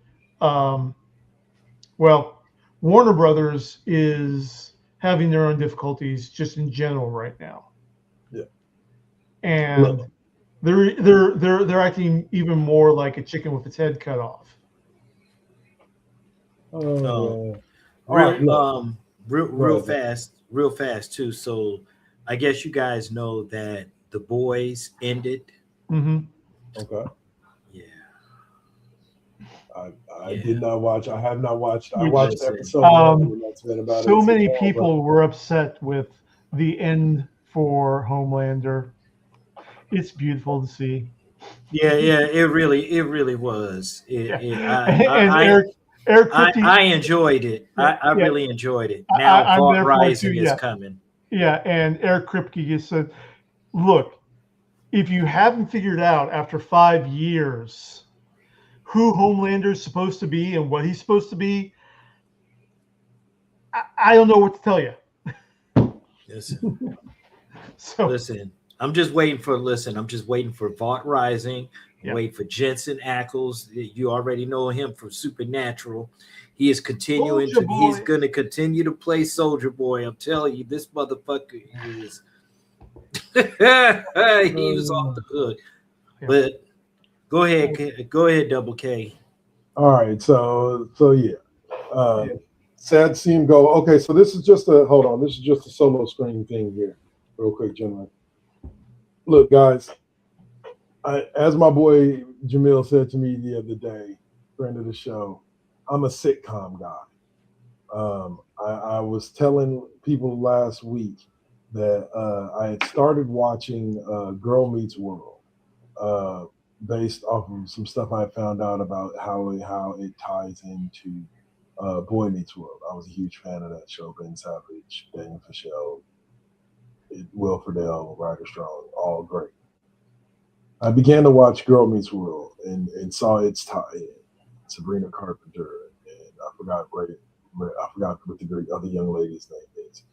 Warner Brothers is having their own difficulties just in general right now. Yeah. And they're acting even more like a chicken with its head cut off. Real fast too. So I guess you guys know that The Boys ended. Mm-hmm. Okay. Yeah. I did not watch. I have not watched. I watched episode one. That's been about so many people were upset with the end for Homelander. It's beautiful to see. Yeah, it really was. I enjoyed it. I really enjoyed it. Now Vault Rising is coming. Yeah, and Eric Kripke said, "Look, if you haven't figured out after 5 years who Homelander's supposed to be and what he's supposed to be, I don't know what to tell you." Listen, I'm just waiting for Vault Rising. Wait for Jensen Ackles. You already know him from Supernatural. He is continuing he's going to continue to play Soldier Boy. I'm telling you, this motherfucker is he was off the hook. But go ahead, Double K. All right, so yeah. Sad to see him go. Okay, so this is just a solo screen thing here, real quick, gentlemen. Look, guys, as my boy Jamil said to me the other day, friend of the show, I'm a sitcom guy. I was telling people last week that I had started watching Girl Meets World, based off of some stuff I found out about how it ties into Boy Meets World. I was a huge fan of that show. Ben Savage, Daniel Fishel, Will Friedle, Ryder Strong, all great. I began to watch Girl Meets World and saw its tie-in, Sabrina Carpenter, and I forgot what the other young lady's name is.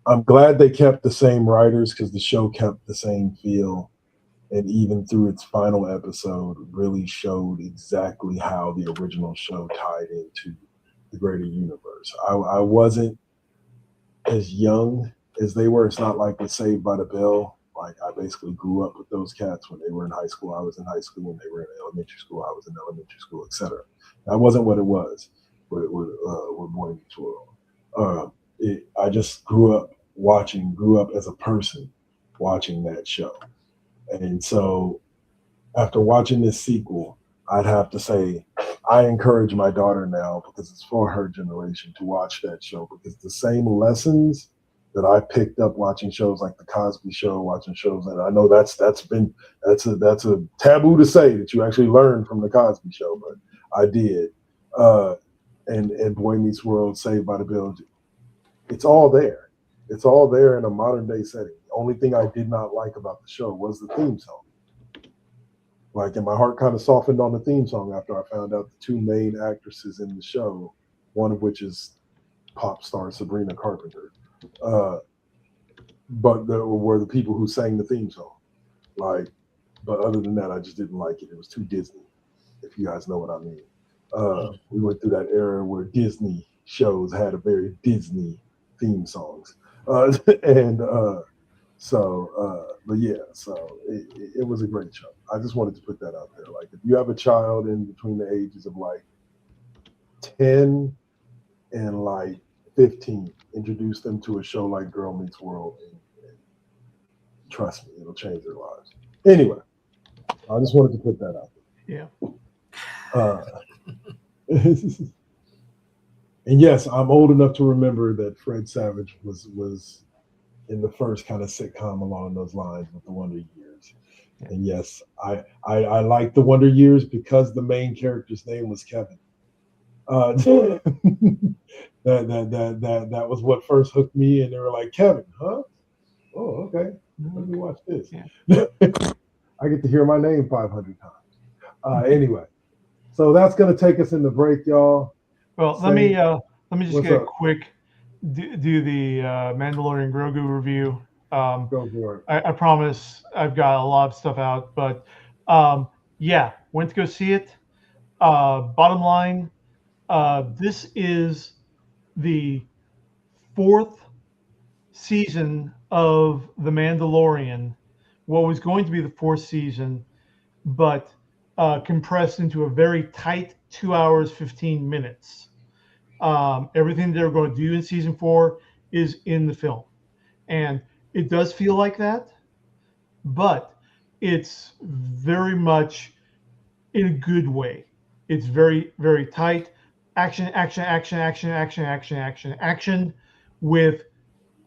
I'm glad they kept the same writers because the show kept the same feel, and even through its final episode, really showed exactly how the original show tied into the greater universe. I wasn't as young as they were. It's not like with Saved by the Bell. Like, I basically grew up with those cats when they were in high school. I was in high school. When they were in elementary school, I was in elementary school, etc. That wasn't what it was with Boy Meets World. I just grew up as a person watching that show. And so after watching this sequel, I'd have to say I encourage my daughter now, because it's for her generation, to watch that show, because the same lessons that I picked up watching shows like The Cosby Show, watching shows that I know that's a taboo to say that you actually learned from The Cosby Show, but I did. And Boy Meets World, Saved by the Bell, it's all there. It's all there in a modern day setting. The only thing I did not like about the show was the theme song. Like, and my heart kind of softened on the theme song after I found out the two main actresses in the show, one of which is pop star Sabrina Carpenter, but were the people who sang the theme song. Like, but other than that, I just didn't like it. It was too Disney, if you guys know what I mean. We went through that era where Disney shows had a very Disney theme songs, and but yeah, so it was a great show. I just wanted to put that out there. Like, if you have a child in between the ages of like 10 and like 15, introduce them to a show like Girl Meets World, and trust me, it'll change their lives. Anyway, I just wanted to put that out Yeah. And yes, I'm old enough to remember that Fred Savage was in the first kind of sitcom along those lines with the Wonder Years. And yes, I like the Wonder Years because the main character's name was Kevin. That was what first hooked me, and they were like, Kevin, huh? Oh, okay. Let me watch this. Yeah. I get to hear my name 500 times. Anyway, so that's gonna take us in the break, y'all. Well, let me just get a quick do the Mandalorian Grogu review. Go for it. I promise I've got a lot of stuff out, but yeah, went to go see it. Bottom line, this is the 4th season of The Mandalorian. What was going to be the 4th season, but compressed into a very tight 2 hours 15 minutes. Everything they're going to do in season 4 is in the film, and it does feel like that, but it's very much in a good way. It's very, very tight. Action, with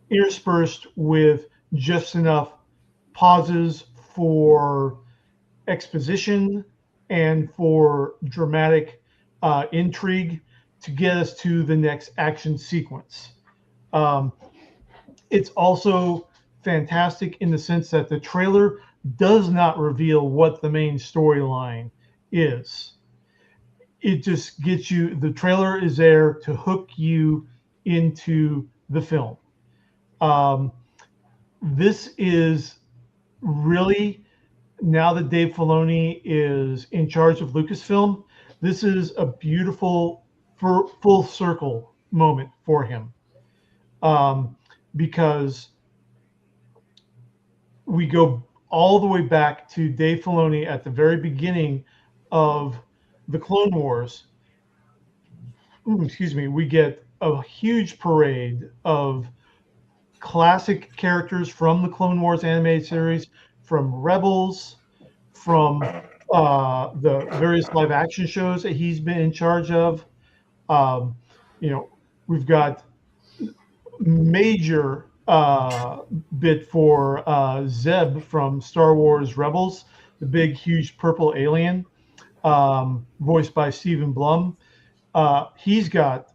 interspersed with just enough pauses for exposition and for dramatic intrigue to get us to the next action sequence. It's also fantastic in the sense that the trailer does not reveal what the main storyline is. It just gets you, the trailer is there to hook you into the film. This is really, now that Dave Filoni is in charge of Lucasfilm, this is a beautiful full circle moment for him, because we go all the way back to Dave Filoni at the very beginning of the Clone Wars. We get a huge parade of classic characters from the Clone Wars animated series, from Rebels, from the various live action shows that he's been in charge of. We've got major bit for Zeb from Star Wars Rebels, the big, huge purple alien, voiced by Stephen Blum. He's got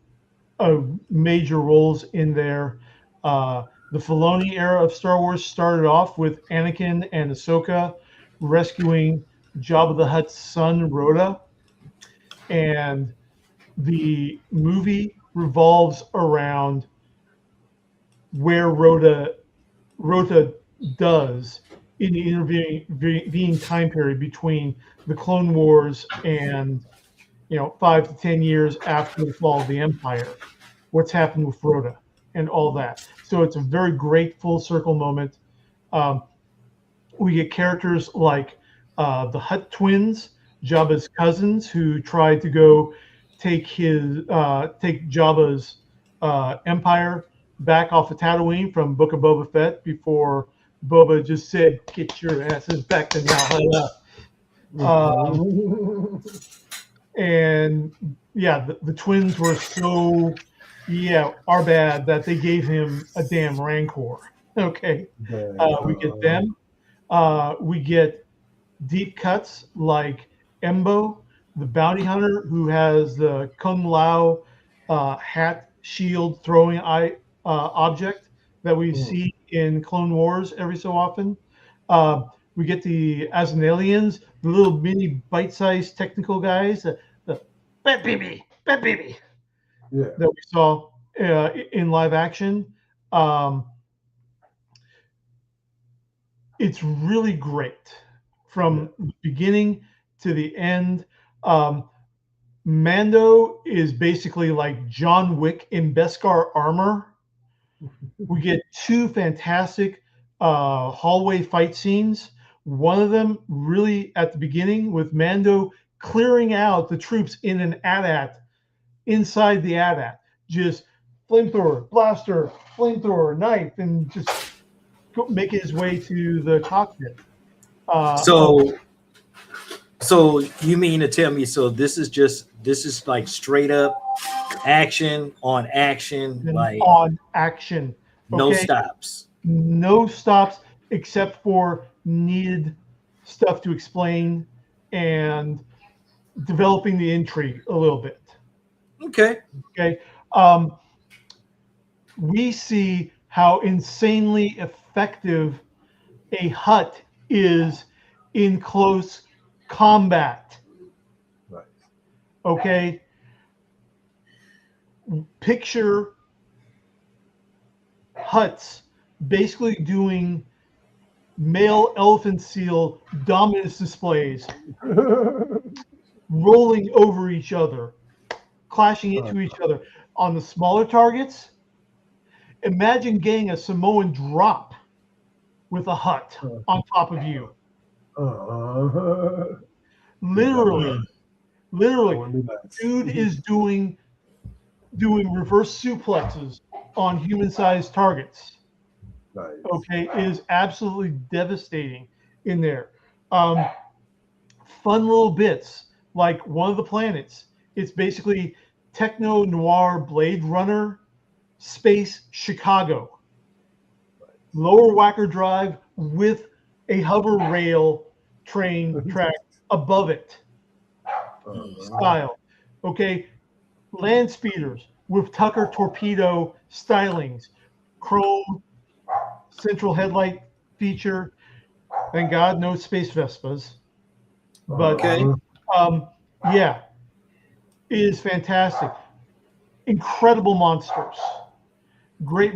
major roles in there. The Filoni era of Star Wars started off with Anakin and Ahsoka rescuing Jabba the Hutt's son, Rhoda. And the movie revolves around where Rhoda does in the intervening time period between the Clone Wars and 5 to 10 years after the fall of the Empire, what's happened with Rhoda and all that. So it's a very great full circle moment. We get characters like the Hutt twins, Jabba's cousins, who tried to go take Jabba's empire back off of Tatooine from Book of Boba Fett before Boba just said, "Get your asses back to Valhalla." And yeah, the twins were so our bad that they gave him a damn Rancor. Okay, we get them. We get deep cuts like Embo, the bounty hunter who has the Kung Lao hat shield throwing object that we see in Clone Wars every so often. We get the Aznalians, the little mini bite-sized technical guys, the Bat Baby, yeah, that we saw. in live action. It's really great from the beginning to the end. Mando is basically like John Wick in Beskar armor. We get two fantastic hallway fight scenes. One of them really at the beginning with Mando clearing out the troops in an AT-AT inside the AT-AT. Just flamethrower, blaster, flamethrower, knife, and just making his way to the cockpit. So you mean to tell me, so this is like straight up action on action, like on action. no stops. No stops except for needed stuff to explain and developing the intrigue a little bit. Okay. We see how insanely effective a hut is in close combat. Right. Okay. Picture huts basically doing male elephant seal dominance displays, rolling over each other, clashing into each other. On the smaller targets, imagine getting a Samoan drop with a hut on top of you. Literally, dude is doing reverse suplexes on human-sized targets. Nice. Okay, it is absolutely devastating in there. Fun little bits, like one of the planets. It's basically techno noir Blade Runner space Chicago. Lower Wacker drive with a hover rail train track above it. Style. Okay, land speeders with Tucker torpedo stylings, chrome central headlight feature. Thank God, no space Vespas. But yeah, it is fantastic. Incredible monsters, great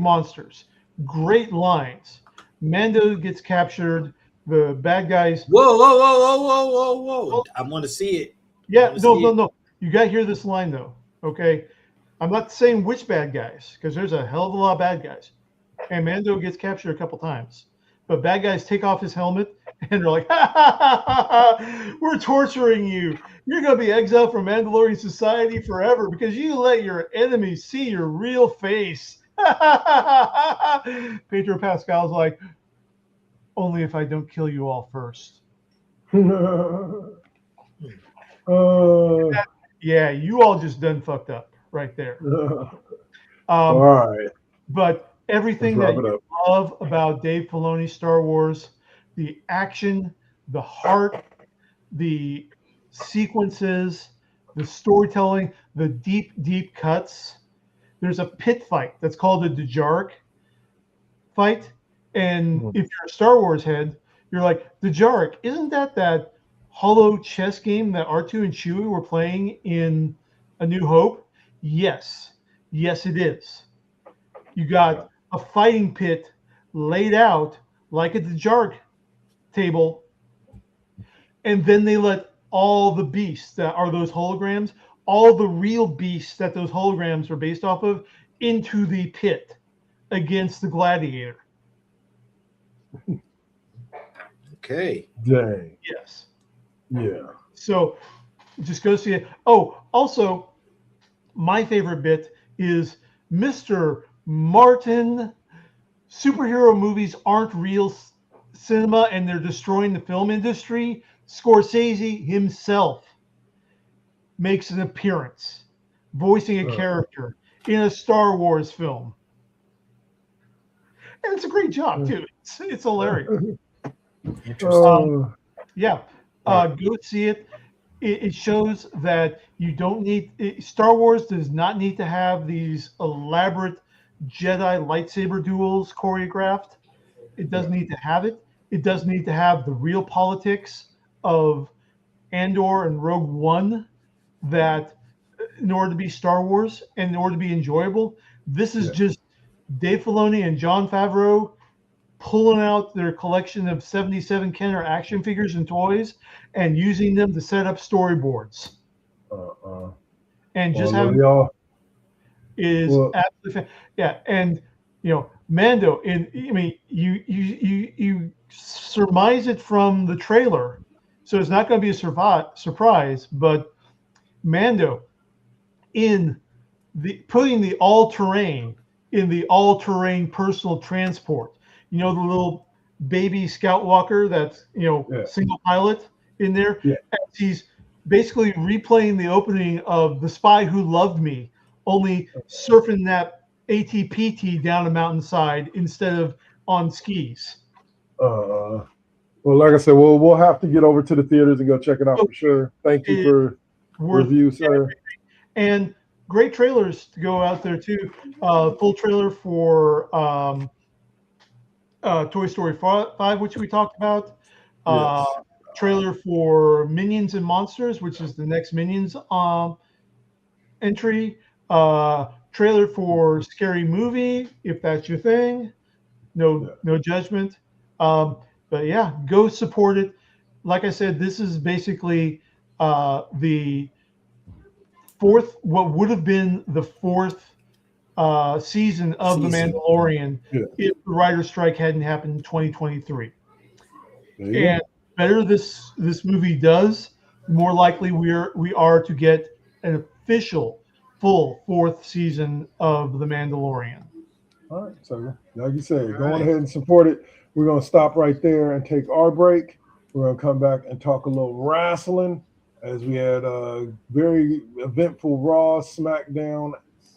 lines. Mando gets captured. The bad guys. Whoa! I want to see it. Yeah, no. You got to hear this line though. Okay, I'm not saying which bad guys because there's a hell of a lot of bad guys, and Mando gets captured a couple times. But bad guys take off his helmet and they're like, "We're torturing you. You're gonna be exiled from Mandalorian society forever because you let your enemies see your real face." Pedro Pascal's like, "Only if I don't kill you all first." Yeah, you all just done fucked up right there. All right. But everything that you love about Dave Filoni's Star Wars, the action, the heart, the sequences, the storytelling, the deep cuts. There's a pit fight that's called the Dejarik fight. And if you're a Star Wars head, you're like, Dejarik, isn't that hollow chess game that R2 and Chewie were playing in A New Hope? Yes, it is. You got a fighting pit laid out like a Dejarik table, and then they let all the beasts that are those holograms, all the real beasts that those holograms are based off of, into the pit against the gladiator. Okay. Dang. Yes. Yeah. So just go see it. Oh, also, my favorite bit is Mr. Martin. Superhero movies aren't real cinema and they're destroying the film industry. Scorsese himself makes an appearance voicing a character in a Star Wars film. And it's a great job, too. It's hilarious. Interesting. Yeah. Go see it. It shows that you don't need Star Wars does not need to have these elaborate Jedi lightsaber duels choreographed. It doesn't need to have it. It does need to have the real politics of Andor and Rogue One that in order to be Star Wars and in order to be enjoyable, This is just Dave Filoni and Jon Favreau pulling out their collection of 77 Kenner action figures and toys and using them to set up storyboards. And just having is absolutely and Mando you surmise it from the trailer, so it's not going to be a surprise, but Mando in putting the all-terrain in the all-terrain personal transport, the little baby Scout Walker that's single pilot in there. He's basically replaying the opening of The Spy Who Loved Me, only surfing that ATPT down a mountainside instead of on skis. Well, like I said, we'll have to get over to the theaters and go check it out for sure. Thank you for review, sir. And great trailers to go out there too. Full trailer for Toy Story 5, which we talked about. Trailer for Minions and Monsters, which is the next Minions entry. Trailer for Scary Movie, if that's your thing. No judgment. But yeah, go support it. Like I said, this is basically the fourth, what would have been the fourth season of The Mandalorian if the writer's strike hadn't happened in 2023. And better this movie does, the more likely we are to get an official full fourth season of The Mandalorian. All right, so like you said, go on ahead and support it. We're going to stop right there and take our break. We're going to come back and talk a little wrestling, as we had a very eventful Raw, SmackDown,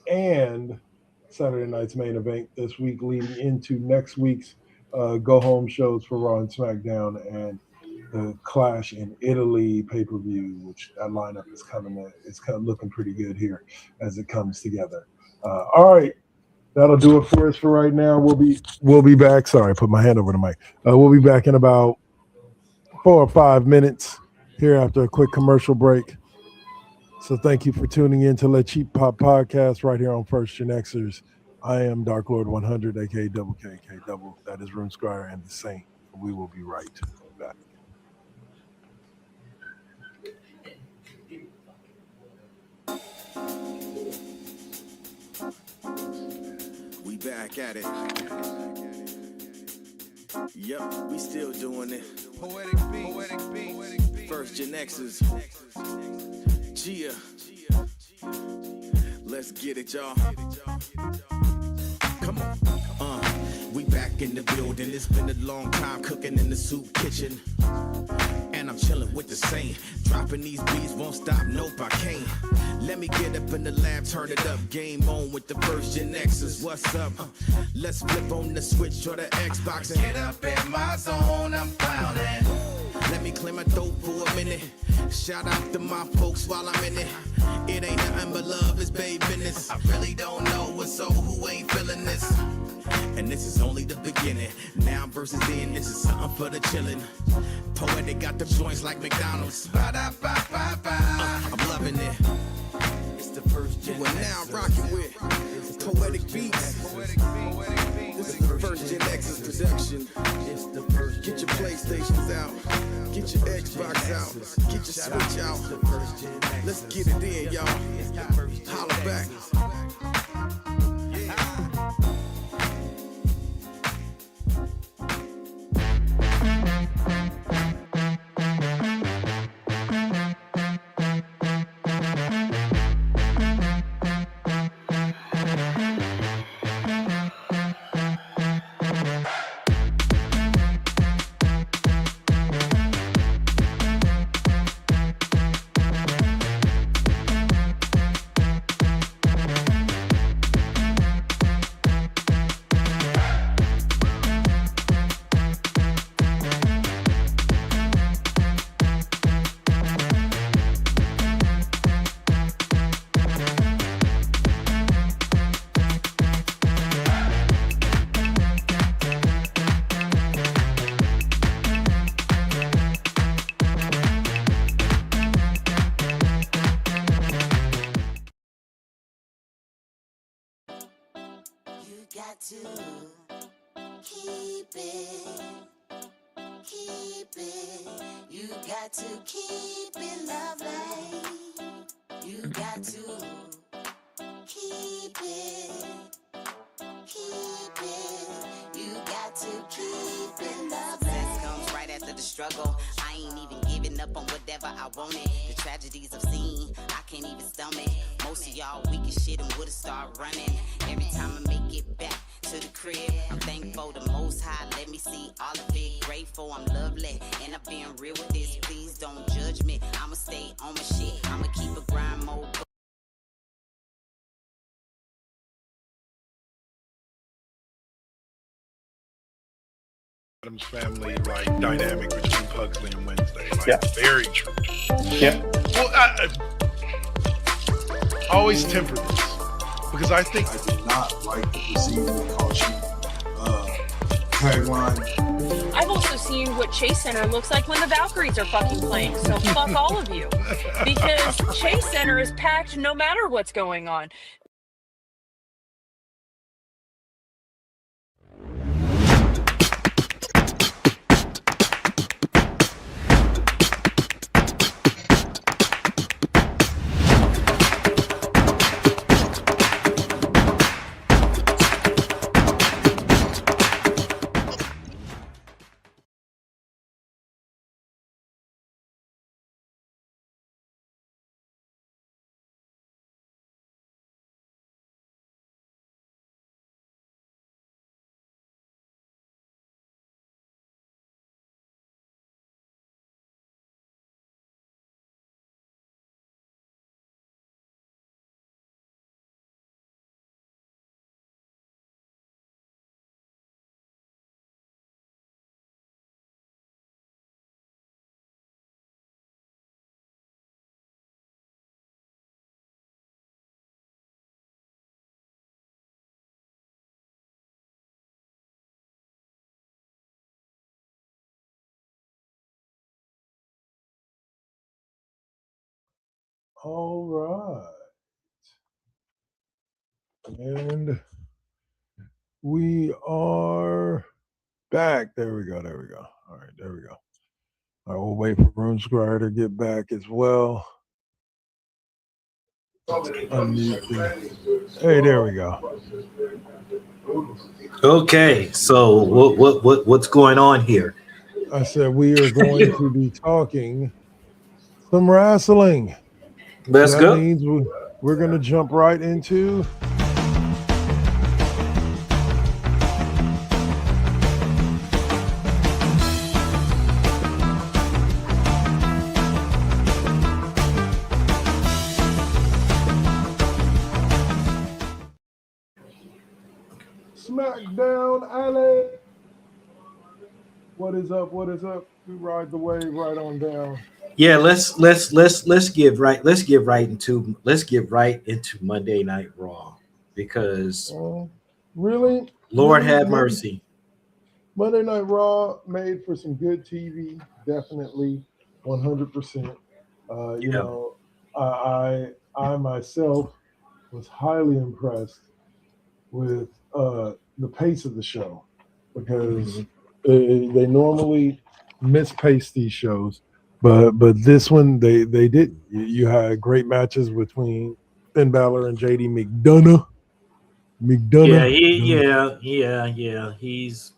and Saturday night's main event this week, leading into next week's go-home shows for Raw and SmackDown, and the Clash in Italy pay-per-view, which that lineup is it's kind of looking pretty good here as it comes together. All right, that'll do it for us for right now. We'll be back. Sorry, I put my hand over the mic. We'll be back in about 4 or 5 minutes here after a quick commercial break. So thank you for tuning in to Let Cheap Pop Podcast right here on First GenXers. I am Dark Lord 100, aka Double KK Double. That is Room Squire and the Saint. We will be right back. We back at it. Yep, we still doing it. Poetic beat. First GenXers. Gia. Let's get it, y'all. Come on. We back in the building. It's been a long time cooking in the soup kitchen. And I'm chilling with the Saint. Dropping these beats, won't stop, nope, I can't. Let me get up in the lab, turn it up. Game on with the first GenXers. What's up? Let's flip on the Switch or the Xbox and get up in my zone, I'm clowning. Let me clear my throat for a minute. Shout out to my folks while I'm in it. It ain't nothing but love, it's babe business. I really don't know what's so who ain't feeling this. And this is only the beginning. Now versus then, this is something for the chillin'. Poetic got the joints like McDonald's. I'm loving it. It's the first GenXers. We're now rocking with Poetic Beats. This is the first GenXers production. Get your PlayStations out. Get your Xbox out. Get your Switch out. Let's get it in, y'all. Holla back. got to keep it. Keep it. You got to keep it lovely. You got to keep it. Keep it. You got to keep it lovely. Success comes right after the struggle. I ain't even giving up on whatever I wanted. The tragedies I've seen, I can't even stomach. Most of y'all weak as shit and would've started running. Every time I make it back to the crib, I'm thankful the Most High let me see all of it. Grateful I'm lovely, and I've been real with this. Please don't judge me. I'ma stay on my shit. I'ma keep a grind mode. Adam's family like dynamic between Pugsley and Wednesday, like very true. Yeah. Well, I always temper this because I think I did not like the receiving caution tagline. I've also seen what Chase Center looks like when the Valkyries are fucking playing, so fuck all of you. Because Chase Center is packed no matter what's going on. all right. And we are back. There we go. All right, there we go. I will wait for RuneScribe to get back as well. Hey, there we go. Okay, so what's going on here? I said we are going to be talking some wrestling. Let's that go. Means we're going to jump right into SmackDown Alley. What is up? We ride the wave right on down. Yeah, let's get right into Monday Night Raw because really, Lord have mercy. Monday Night Raw made for some good TV, definitely, 100%. You know, I myself was highly impressed with the pace of the show because they normally mispace these shows, but this one they did. You had great matches between Finn Balor and JD McDonough. He's.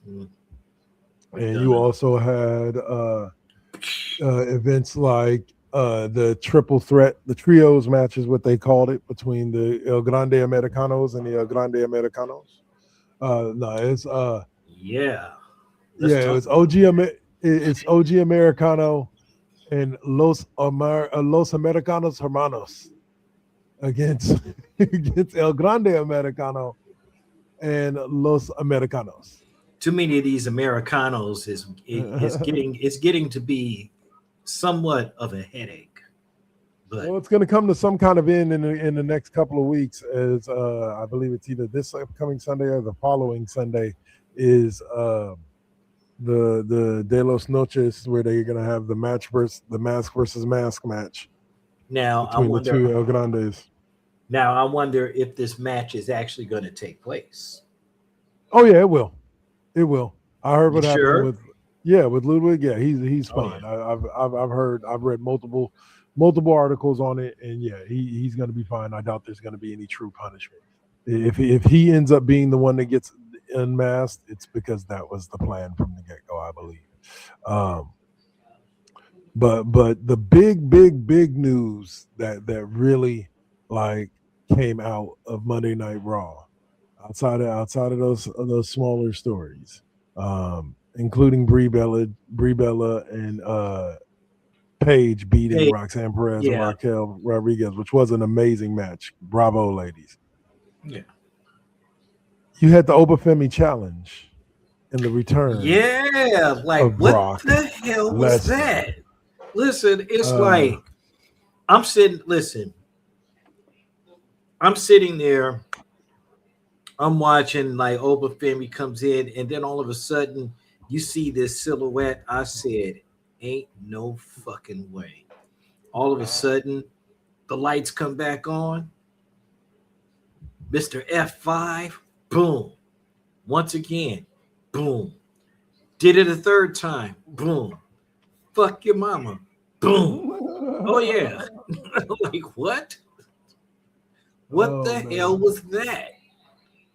And you also had events like the triple threat, the trios matches, what they called it, between the El Grande Americanos and the El Grande Americanos. It's OG Americano and Los Americanos Hermanos against El Grande Americano and Los Americanos. Too many of these Americanos is getting to be somewhat of a headache. But well, it's going to come to some kind of end in the next couple of weeks, as I believe it's either this upcoming Sunday or the following Sunday is the De Los Noches, where they're going to have the mask versus mask match. Now between the two El Grandes. Now I wonder if this match is actually going to take place. Oh yeah, it will. It will. I heard You what happened sure? with with Ludwig. Yeah, he's Oh fine. yeah. I've read multiple articles on it, and yeah, he's going to be fine. I doubt there's going to be any true punishment. If he ends up being the one that gets unmasked, it's because that was the plan from the get go, I believe. Um, but the big news that really like came out of Monday Night Raw, outside of those smaller stories, including Brie Bella and Paige beating Hey, Roxanne Perez and yeah, Raquel Rodriguez, which was an amazing match. Bravo, ladies! yeah, You had the Obafemi challenge and the return yeah. Like, of what Brock the hell was Lesnar. that? Listen, it's Uh, like I'm sitting. Listen, I'm sitting there. I'm watching like Obafemi comes in, and then all of a sudden you see this silhouette. I said, "Ain't no fucking way." All of a sudden, the lights come back on. Mr. F5, boom. Once again, boom. Did it a third time, boom. Fuck your mama, boom. Oh yeah. Like what? What oh the hell man. was that?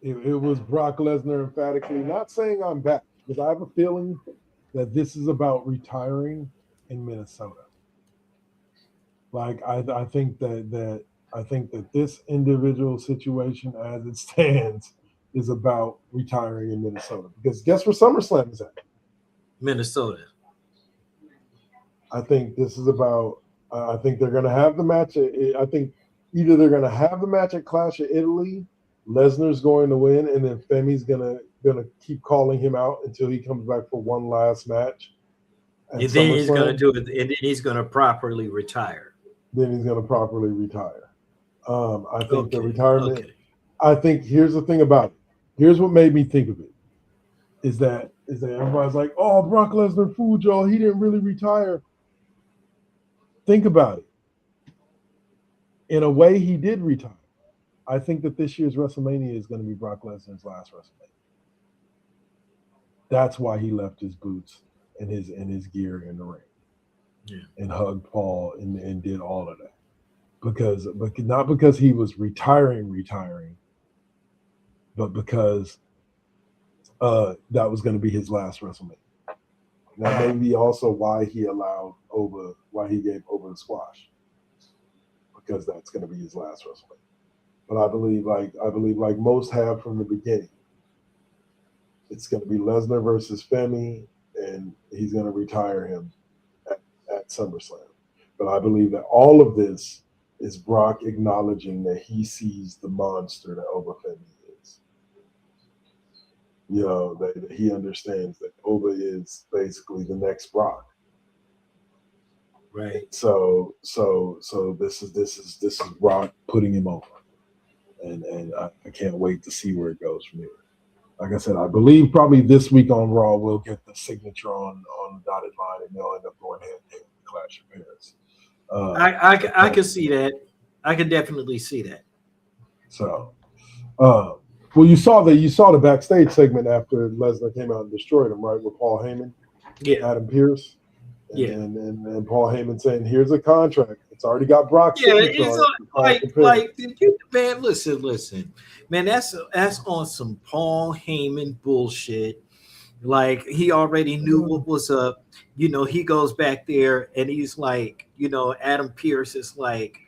It was Brock Lesnar emphatically not saying I'm back, because I have a feeling that this is about retiring in Minnesota. Like I think that this individual situation as it stands is about retiring in Minnesota. Because guess where SummerSlam is at? Minnesota. I think this is about. I think they're going to have the match. I think either they're going to have the match at Clash of Italy. Lesnar's going to win, and then Femi's gonna keep calling him out until he comes back for one last match at And then he's gonna SummerSlam. do it, and then he's gonna properly retire. Then he's gonna properly retire. I think the Okay, retirement. okay. I think here's the thing about it. Here's what made me think of it. Is that everybody's like, oh, Brock Lesnar fooled y'all. He didn't really retire. Think about it. In a way, he did retire. I think that this year's WrestleMania is going to be Brock Lesnar's last WrestleMania. That's why he left his boots and his gear in the ring, and hugged Paul and did all of that, but not because he was retiring, but because that was going to be his last WrestleMania. That may be also why he gave over the squash, because that's going to be his last WrestleMania. But I believe like most have from the beginning, it's going to be Lesnar versus Femi, and he's going to retire him at SummerSlam. But I believe that all of this is Brock acknowledging that he sees the monster that Obafemi is. That he understands that Oba is basically the next Brock. Right. So this is Brock putting him over, and I can't wait to see where it goes from here. Like I said, I believe probably this week on Raw we'll get the signature on the dotted line, and they'll end up going hand in hand with Clash of Paris. I can see that. I can definitely see that. So, well, you saw the backstage segment after Lesnar came out and destroyed him, right, with Paul Heyman, Adam Pearce, and Paul Heyman saying, "Here's a contract. It's already got Brock's signature on it." Man, listen, man. That's on some Paul Heyman bullshit. Like he already knew what was up. He goes back there and he's like, Adam Pearce is like,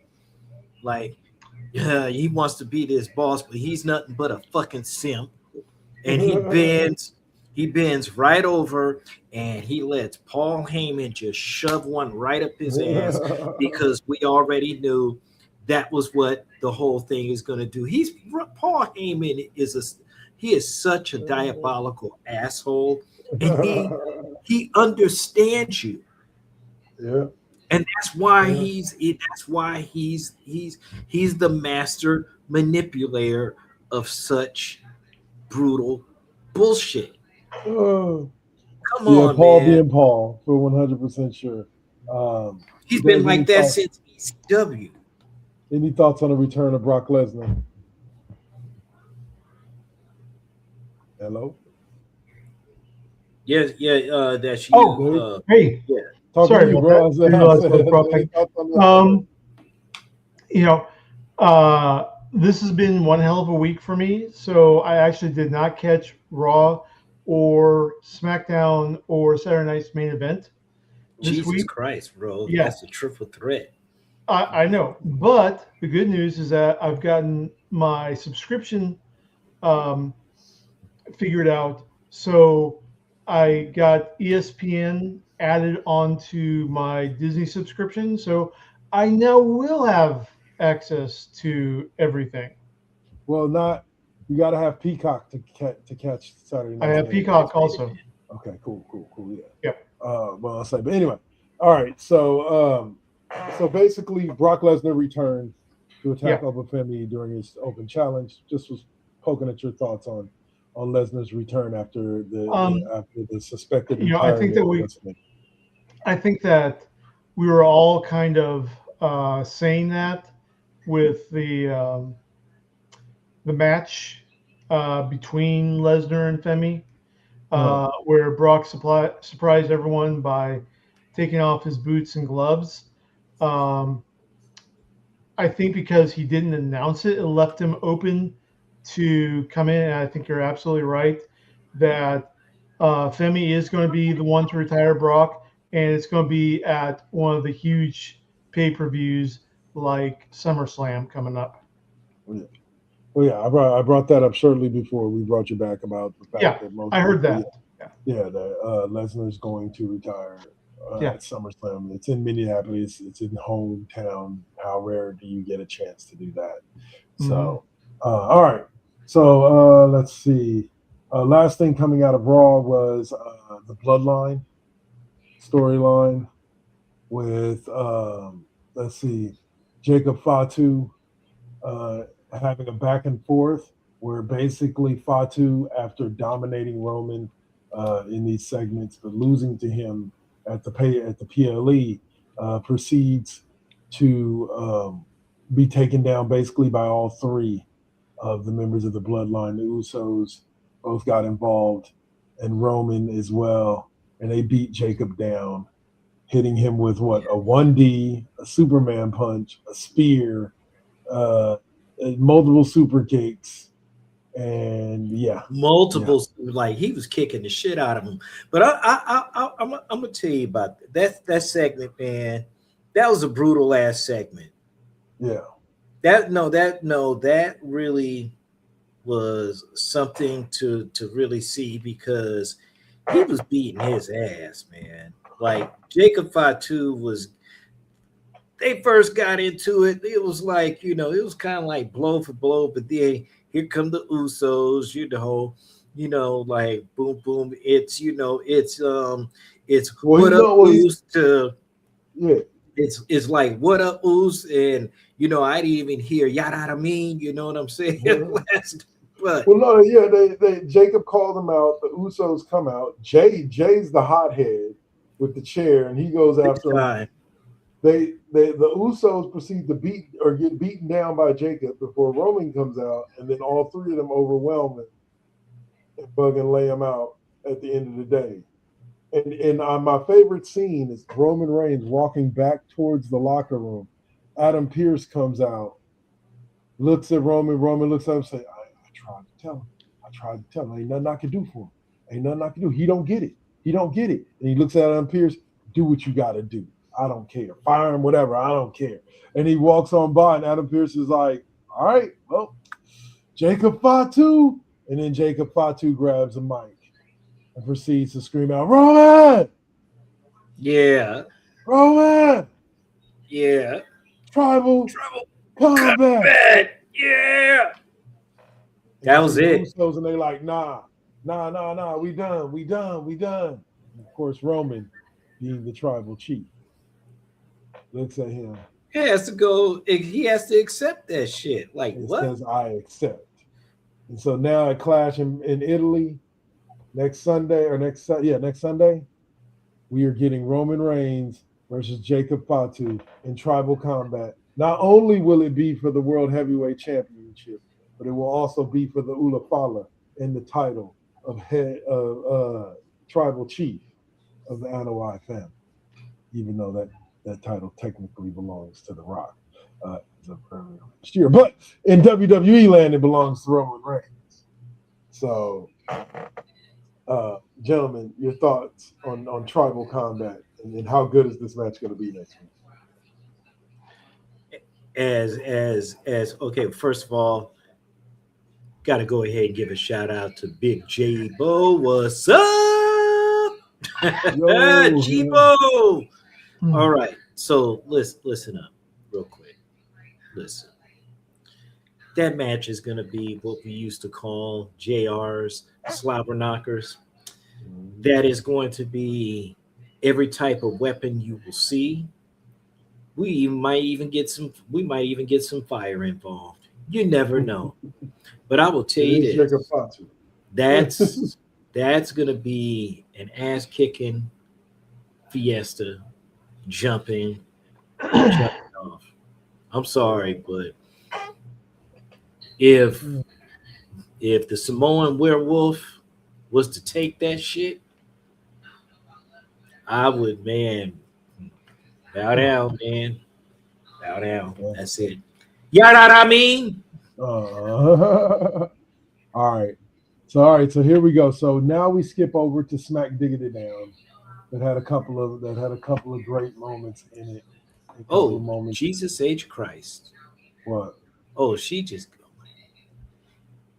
he wants to be this boss, but he's nothing but a fucking simp. And he bends right over and he lets Paul Heyman just shove one right up his ass, because we already knew that was what the whole thing is going to do. Paul Heyman is such a diabolical asshole, and he understands you. Yeah. And that's why he's the master manipulator of such brutal bullshit. Come on, Paul man. being Paul, for 100% sure. He's been like that since ECW. Any thoughts on the return of Brock Lesnar? Hello. Yeah, that's you. Oh, hey, Yeah. Talking to sorry you, about bro. that. Didn't realize I was Any broadcasting. thoughts on this? You know, this has been one hell of a week for me. So I actually did not catch Raw or SmackDown or Saturday Night's main event this Jesus week. Christ, bro. Yeah, That's a triple threat. I know. But the good news is that I've gotten my subscription um, figured out. So I got ESPN added onto my Disney subscription. So I now will have access to everything. Well, not. You got to have Peacock to catch Saturday I Night's have Main Peacock Event. also. Okay, cool. Yeah. Yep. Well, I'll say, but anyway, all right. So basically, Brock Lesnar returned to attack Yeah. Obafemi during his open challenge. Just was poking at your thoughts on Lesnar's return after the suspected I think that retirement. I think that we were all kind of saying that with the match between Lesnar and Femi, where Brock surprised everyone by taking off his boots and gloves. Um, I think because he didn't announce it, it left him open to come in. And I think you're absolutely right that Femi is going to be the one to retire Brock, and it's going to be at one of the huge pay-per-views like SummerSlam coming up. Well, yeah, I brought that up shortly before we brought you back about the fact Yeah, that most I heard people, that. that Lesnar's going to retire at SummerSlam. It's in Minneapolis. It's in hometown. How rare do you get a chance to do that? So, all right. So let's see. Last thing coming out of Raw was the Bloodline storyline with let's see, Jacob Fatu having a back and forth where basically Fatu, after dominating Roman in these segments but losing to him at the PLE, proceeds to be taken down basically by all three of the members of the bloodline. The Usos both got involved, and Roman as well, and they beat Jacob down, hitting him with what, a 1D, a Superman punch, a spear, multiple super kicks, and multiple. Like he was kicking the shit out of him. But I'm gonna tell you about that segment, man. That was a brutal ass segment. Yeah. That really was something to really see, because he was beating his ass, man. Like Jacob Fatu was. They first got into it. It was like, it was kind of like blow for blow, but then here come the Usos, like boom, boom. It's what up, Us to it's like what up, Us, and I didn't even hear yada mean. You know what I'm saying? They Jacob called them out. The Usos come out. Jay's the hothead with the chair, and he goes after him. The Usos proceed to get beaten down by Jacob before Roman comes out, and then all three of them overwhelm him and bug and lay him out at the end of the day. And my favorite scene is Roman Reigns walking back towards the locker room. Adam Pearce comes out, looks at Roman. Roman looks at him and says, I tried to tell him. Ain't nothing I can do for him. He don't get it. And he looks at Adam Pearce, do what you got to do. I don't care. Fire him, whatever. I don't care. And he walks on by, and Adam Pearce is like, all right, well, Jacob Fatu. And then Jacob Fatu grabs a mic and proceeds to scream out, Roman! Yeah. Roman! Yeah. Tribal combat! Yeah. That was it. And they like, nah, we done. And of course, Roman, being the tribal chief, looks at him. He has to go. He has to accept that shit. Like what? Says I accept. And so now a clash in Italy next Sunday. We are getting Roman Reigns versus Jacob Fatu in tribal combat. Not only will it be for the World Heavyweight Championship, but it will also be for the Ula Fala in the title of head tribal chief of the Anoa'i family, even though that title technically belongs to The Rock as of earlier last year. But in WWE land, it belongs to Roman Reigns. So, gentlemen, your thoughts on tribal combat and how good is this match going to be next week? As okay, first of all, got to go ahead and give a shout out to Big J Bo. What's up, G-Bo? All right, so listen up real quick. Listen, that match is going to be what we used to call JR's slobber knockers. That is going to be every type of weapon you will see. We might even get some fire involved. You never know. But I will tell you this. That's gonna be an ass kicking fiesta, jumping off. I'm sorry, but if the Samoan werewolf was to take that shit, I would, man, bow down, man. Bow down. That's it. You know what I mean? All right. So here we go. So now we skip over to Smack Diggity Down. That had a couple of great moments in it. Jesus H. Christ. What? Oh, she just.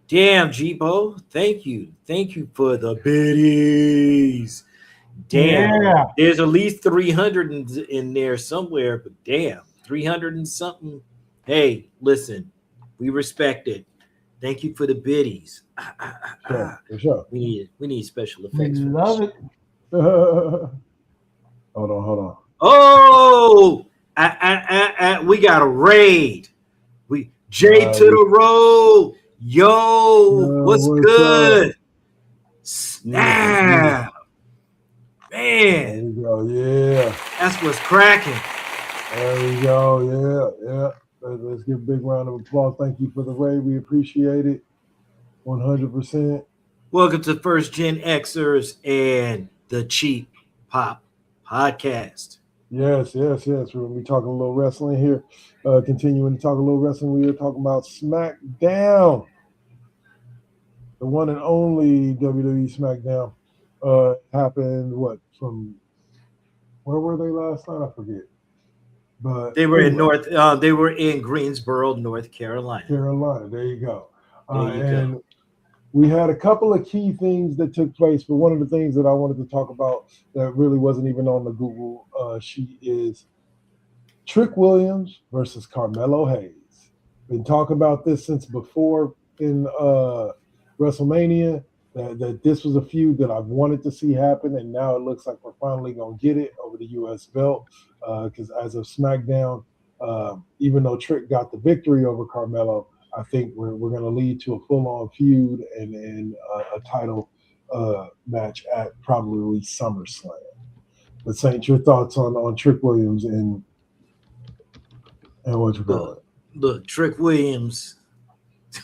Damn, G-Bo. Thank you for the biddies. Damn. Yeah. There's at least 300 in there somewhere, but damn, 300 and something. Hey, listen, we respect it. Thank you for the biddies. For sure. We need special effects. We love it. Hold on. Oh, we got a raid. J to the road. Yo, what's good? Snap. Man. There we go. Yeah. That's what's cracking. There we go. Yeah. Let's give a big round of applause. Thank you for the raid. We appreciate it. 100%. Welcome to First GenXers and the Cheap Pop Podcast. Yes. We're going to be talking a little wrestling here. Continuing to talk a little wrestling, we are talking about SmackDown. The one and only WWE SmackDown happened, where were they last night? I forget. But they were they were in Greensboro, North Carolina. There you go. And we had a couple of key things that took place, but one of the things that I wanted to talk about that really wasn't even on the Google sheet is Trick Williams versus Carmelo Hayes. Been talking about this since before in WrestleMania, that this was a feud that I've wanted to see happen, and now it looks like we're finally going to get it over the U.S. belt, because as of SmackDown, even though Trick got the victory over Carmelo, I think we're going to lead to a full-on feud and a title match at probably SummerSlam. But Saint, your thoughts on Trick Williams and what you call it? Look, Trick Williams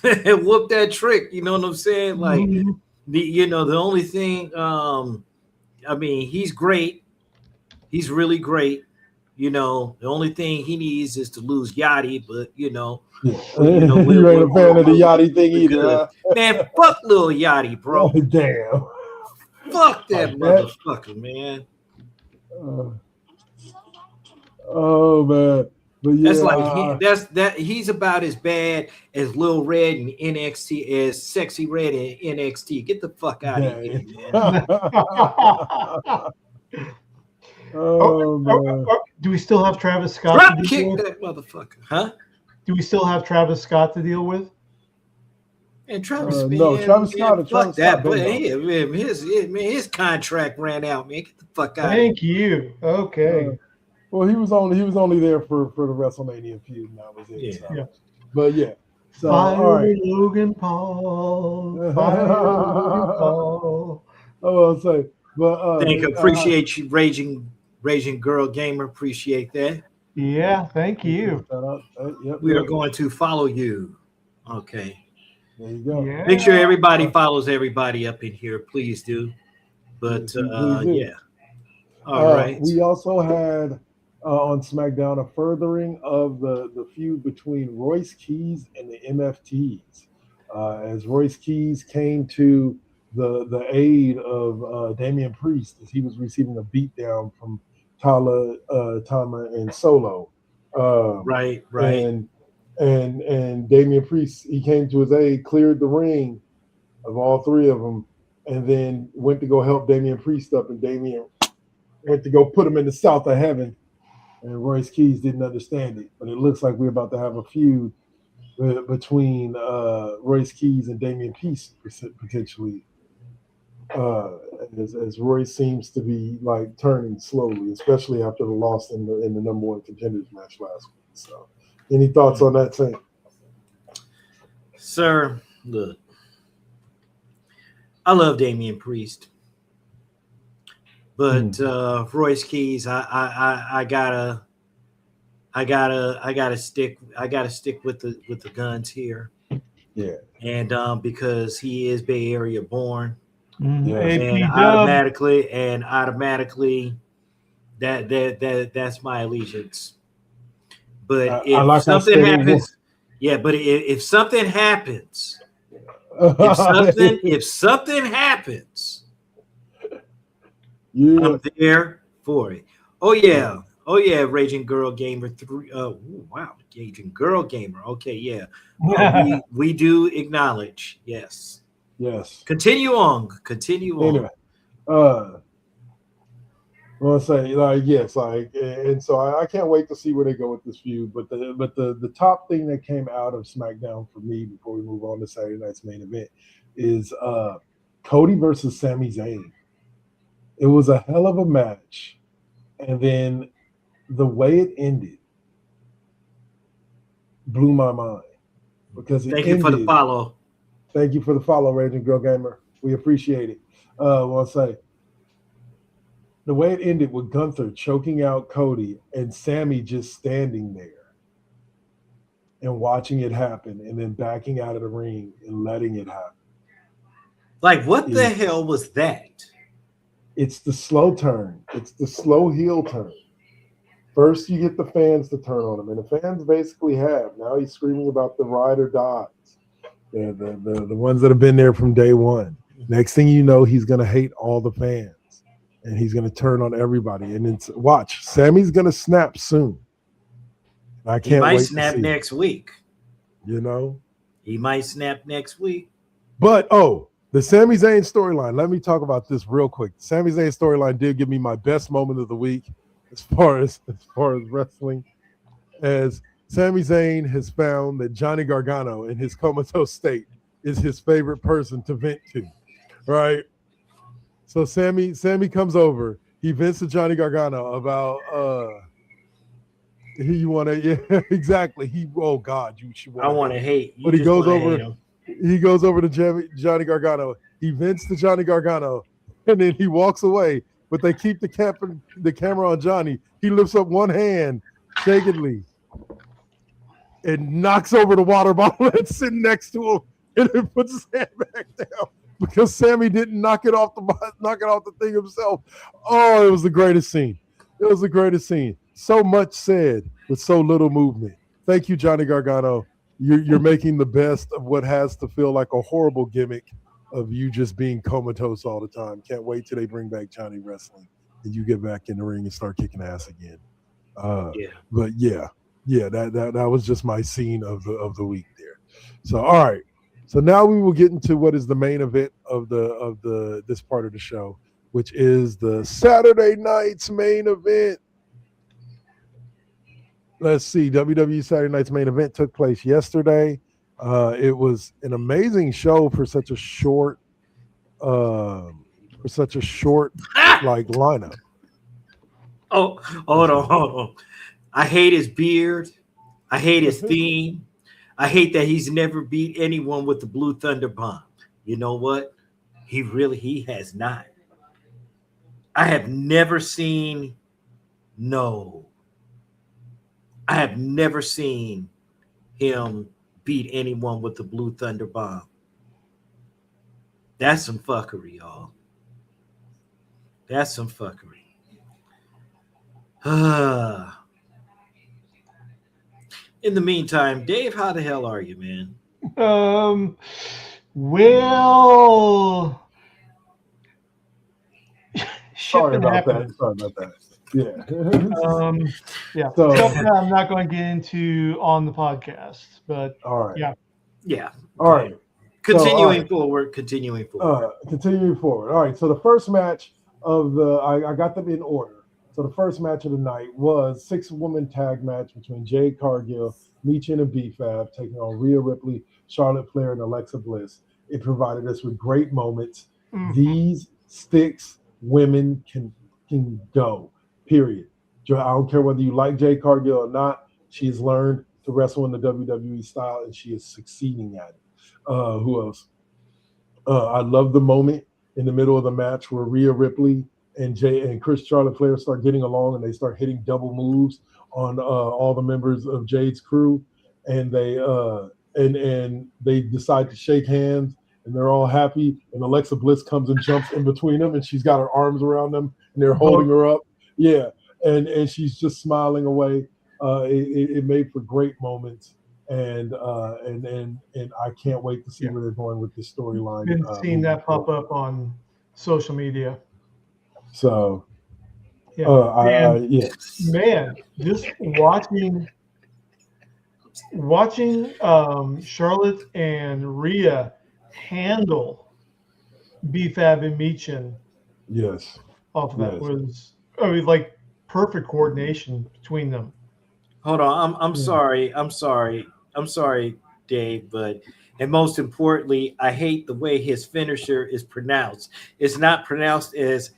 whoop that Trick. You know what I'm saying? Like, the only thing, he's great. He's really great. The only thing he needs is to lose Yachty, but you ain't a fan of the Yachty thing either. Man, fuck Lil Yachty, bro. Oh, damn. Fuck that motherfucker, man. Oh man. But yeah, that's like he's about as bad as Lil Red in NXT, as Sexy Red in NXT. Get the fuck out of here, man. Man. Do we still have Travis Scott? Drop kick that motherfucker, huh? Do we still have Travis Scott to deal with? And Travis, Travis Scott. Fuck that, but his contract ran out, man. Get the fuck out. Thank you. Okay. Well, he was only there for the WrestleMania feud, and that was it. Yeah. So. But yeah. So Fire all right. Logan Paul. Fire Logan Paul. I'll say. But appreciate you, Raging Girl Gamer. Appreciate that. Yeah, thank you. We are going to follow you. Okay. There you go. Yeah. Make sure everybody follows everybody up in here, please do. But Yes, please do. yeah. All right. We also had on SmackDown a furthering of the feud between Royce Keys and the MFTs, as Royce Keys came to the aid of Damian Priest as he was receiving a beatdown from Tama and Solo. Right. And Damian Priest, he came to his aid, cleared the ring of all three of them, and then went to go help Damian Priest up, and Damian went to go put him in the south of heaven, and Royce Keys didn't understand it. But it looks like we're about to have a feud between Royce Keys and Damian Priest potentially, as Royce seems to be like turning slowly, especially after the loss in the number one contenders match last week. So, any thoughts on that, Saint? Sir, look, I love Damian Priest, but Royce Keys, I gotta stick with the guns here. Yeah, and because he is Bay Area born, yeah, and automatically that's my allegiance. But if something happens, if something happens, if something happens, I'm there for it. Oh yeah, Raging Girl Gamer 3. Wow, Raging Girl Gamer. Okay, yeah. We do acknowledge. Yes. Continue on. Anyway, I want to say yes, and so I can't wait to see where they go with this feud. But the top thing that came out of SmackDown for me before we move on to Saturday night's main event is Cody versus Sami Zayn. It was a hell of a match, and then the way it ended blew my mind because Thank you for the follow. Thank you for the follow, Raging Girl Gamer. We appreciate it. I want to say the way it ended with Gunther choking out Cody and Sammy just standing there and watching it happen and then backing out of the ring and letting it happen. Like, what the hell was that? It's the slow turn. It's the slow heel turn. First, you get the fans to turn on him, and the fans basically have. Now he's screaming about the ride or dies, the ones that have been there from day one. Next thing you know, he's going to hate all the fans, and he's going to turn on everybody. And it's watch, Sammy's going to snap soon. I can't wait. He might snap next week. You know, he might snap next week. But the Sami Zayn storyline. Let me talk about this real quick. The Sami Zayn storyline did give me my best moment of the week as far as wrestling, as Sami Zayn has found that Johnny Gargano in his comatose state is his favorite person to vent to, right? So Sammy comes over. He vents to Johnny Gargano about you want to, yeah, exactly. Oh God, you should. I want to hate. But he goes over. He goes over to Johnny Gargano. He vents to Johnny Gargano, and then he walks away. But they keep the camera on Johnny. He lifts up one hand, shakingly, and knocks over the water bottle that's sitting next to him, and then puts his hand back down because Sammy didn't knock it off the thing himself. Oh, it was the greatest scene. It was the greatest scene. So much said with so little movement. Thank you, Johnny Gargano. You're making the best of what has to feel like a horrible gimmick of you just being comatose all the time. Can't wait till they bring back Johnny Wrestling and you get back in the ring and start kicking ass again. But that was just my scene of the week there. So all right, so now we will get into what is the main event of this part of the show, which is the Saturday night's main event. Let's see. WWE Saturday night's main event took place yesterday. It was an amazing show for such a short like lineup. Oh, hold on. I hate his beard. I hate his theme. I hate that he's never beat anyone with the Blue Thunder Bomb. You know what? He has not. I have never seen him beat anyone with the Blue Thunder Bomb. That's some fuckery, y'all. That's some fuckery. In the meantime, Dave, how the hell are you, man? Well, Sorry shipping about happening. that. Sorry about that. Yeah. Yeah. So- Stuff that I'm not going to get into on the podcast, but All right. yeah. Yeah. All right. Continuing forward. Continuing forward. Continuing forward. All right. So the first match of the I got them in order. So the first match of the night was 6-woman tag match between Jade Cargill, Michin, and B-Fab taking on Rhea Ripley, Charlotte Flair, and Alexa Bliss. It provided us with great moments. Mhm. These 6 women can go. Period. I don't care whether you like Jade Cargill or not. She's learned to wrestle in the WWE style, and she is succeeding at it. Who else? I love the moment in the middle of the match where Rhea Ripley and Charlotte Flair start getting along, and they start hitting double moves on all the members of Jade's crew, and they they decide to shake hands, and they're all happy. And Alexa Bliss comes and jumps in between them, and she's got her arms around them, and they're holding her up. Yeah, and she's just smiling away. It made for great moments. And I can't wait to see where they're going with this storyline. Been seeing that pop up on social media. So, yeah, yeah, man, just watching Charlotte and Rhea handle B-Fab and Michin yes, off of that yes. was, I mean, like perfect coordination between them. Hold on. I'm sorry. I'm sorry, Dave, but and most importantly, I hate the way his finisher is pronounced. It's not pronounced as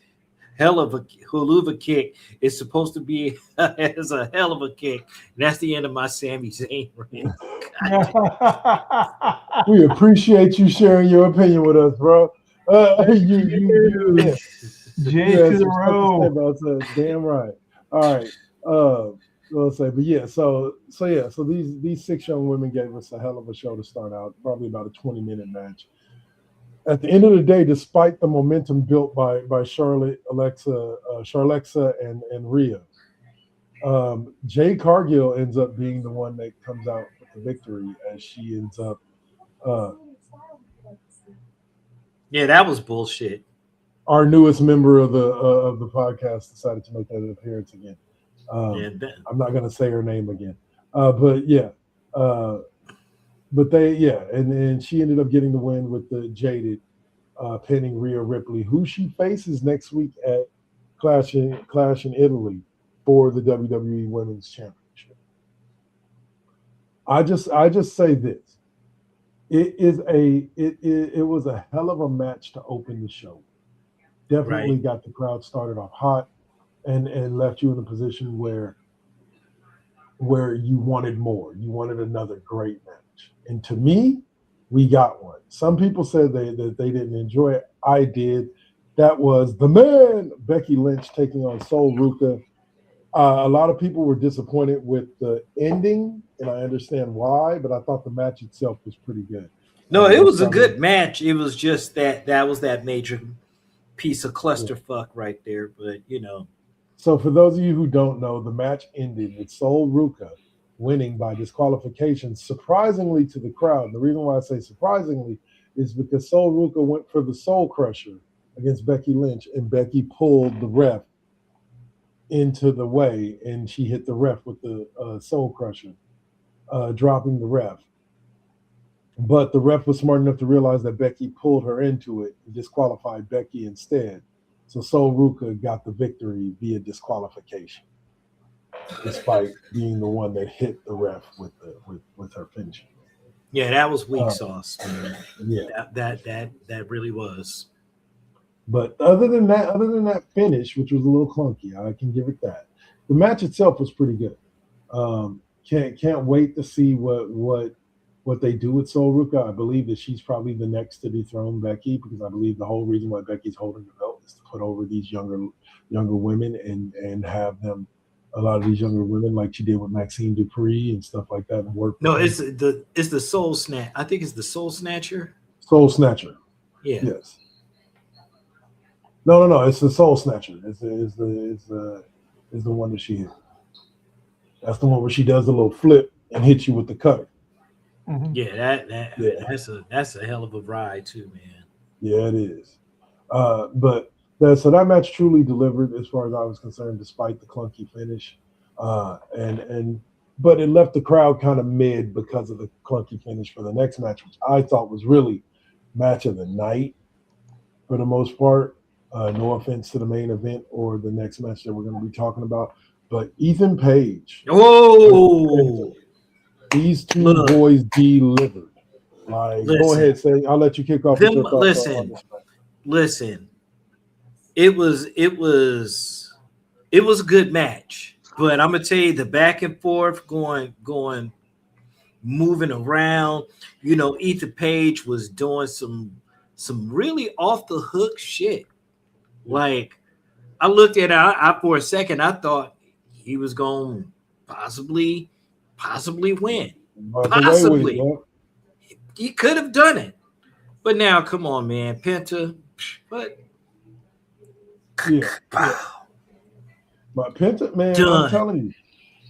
hell of a huluva kick. It's supposed to be as a hell of a kick. And that's the end of my Sami Zayn rant. We appreciate you sharing your opinion with us, bro. J to the row. Damn right. All right. Let's say, but yeah. So these 6 young women gave us a hell of a show to start out. Probably about a 20-minute match. At the end of the day, despite the momentum built by Charlotte, Charlexa, and Rhea, Jade Cargill ends up being the one that comes out with the victory, as she ends up. Yeah, that was bullshit. Our newest member of the podcast decided to make that appearance again. I'm not going to say her name again, but yeah. But and she ended up getting the win with the Jaded pinning Rhea Ripley, who she faces next week at Clash in Italy for the WWE Women's Championship. I just say this: it was a hell of a match to open the show. Definitely got the crowd started off hot, and left you in a position where you wanted more. You wanted another great match. And to me, we got one. Some people said that they didn't enjoy it. I did. That was the man, Becky Lynch, taking on Sol Ruca. A lot of people were disappointed with the ending, and I understand why, but I thought the match itself was pretty good. No, it was a good match. It was just that was that major piece of clusterfuck right there. But, So for those of you who don't know, the match ended with Sol Ruca winning by disqualification, surprisingly to the crowd. And the reason why I say surprisingly is because Sol Ruca went for the Soul Crusher against Becky Lynch, and Becky pulled the ref into the way, and she hit the ref with the Soul Crusher, dropping the ref. But the ref was smart enough to realize that Becky pulled her into it and disqualified Becky instead. So Sol Ruca got the victory via disqualification, despite being the one that hit the ref with her finish. Yeah, that was weak sauce, man. Yeah, that really was. But other than that finish, which was a little clunky, I can give it that. The match itself was pretty good. Can't wait to see what they do with Sol Ruca. I believe that she's probably the next to dethrone Becky, because I believe the whole reason why Becky's holding the belt is to put over these younger women and have them a lot of these younger women, like she did with Maxine Dupree and stuff like that, and work. No, it's the Soul Snatch. I think it's the Soul Snatcher. Soul Snatcher. Yeah. Yes. No. It's the Soul Snatcher. Is the one that she hit. That's the one where she does the little flip and hits you with the cutter. Mhm. Yeah, that's a hell of a ride too, man. Yeah, it is. But that match truly delivered as far as I was concerned, despite the clunky finish. But it left the crowd kind of mid because of the clunky finish for the next match, which I thought was really match of the night for the most part. No offense to the main event or the next match that we're going to be talking about, but Ethan Page. Oh, these two boys delivered. Like, go ahead, say. I'll let you kick off. Listen. It was a good match, but I'm gonna tell you the back and forth, going, moving around. You know, Ethan Page was doing some really off the hook shit. Like, I looked at I for a second, I thought he was going to possibly win. Possibly. He could have done it. But now, come on, man. Penta, but yeah. But Penta, man, done. I'm telling you,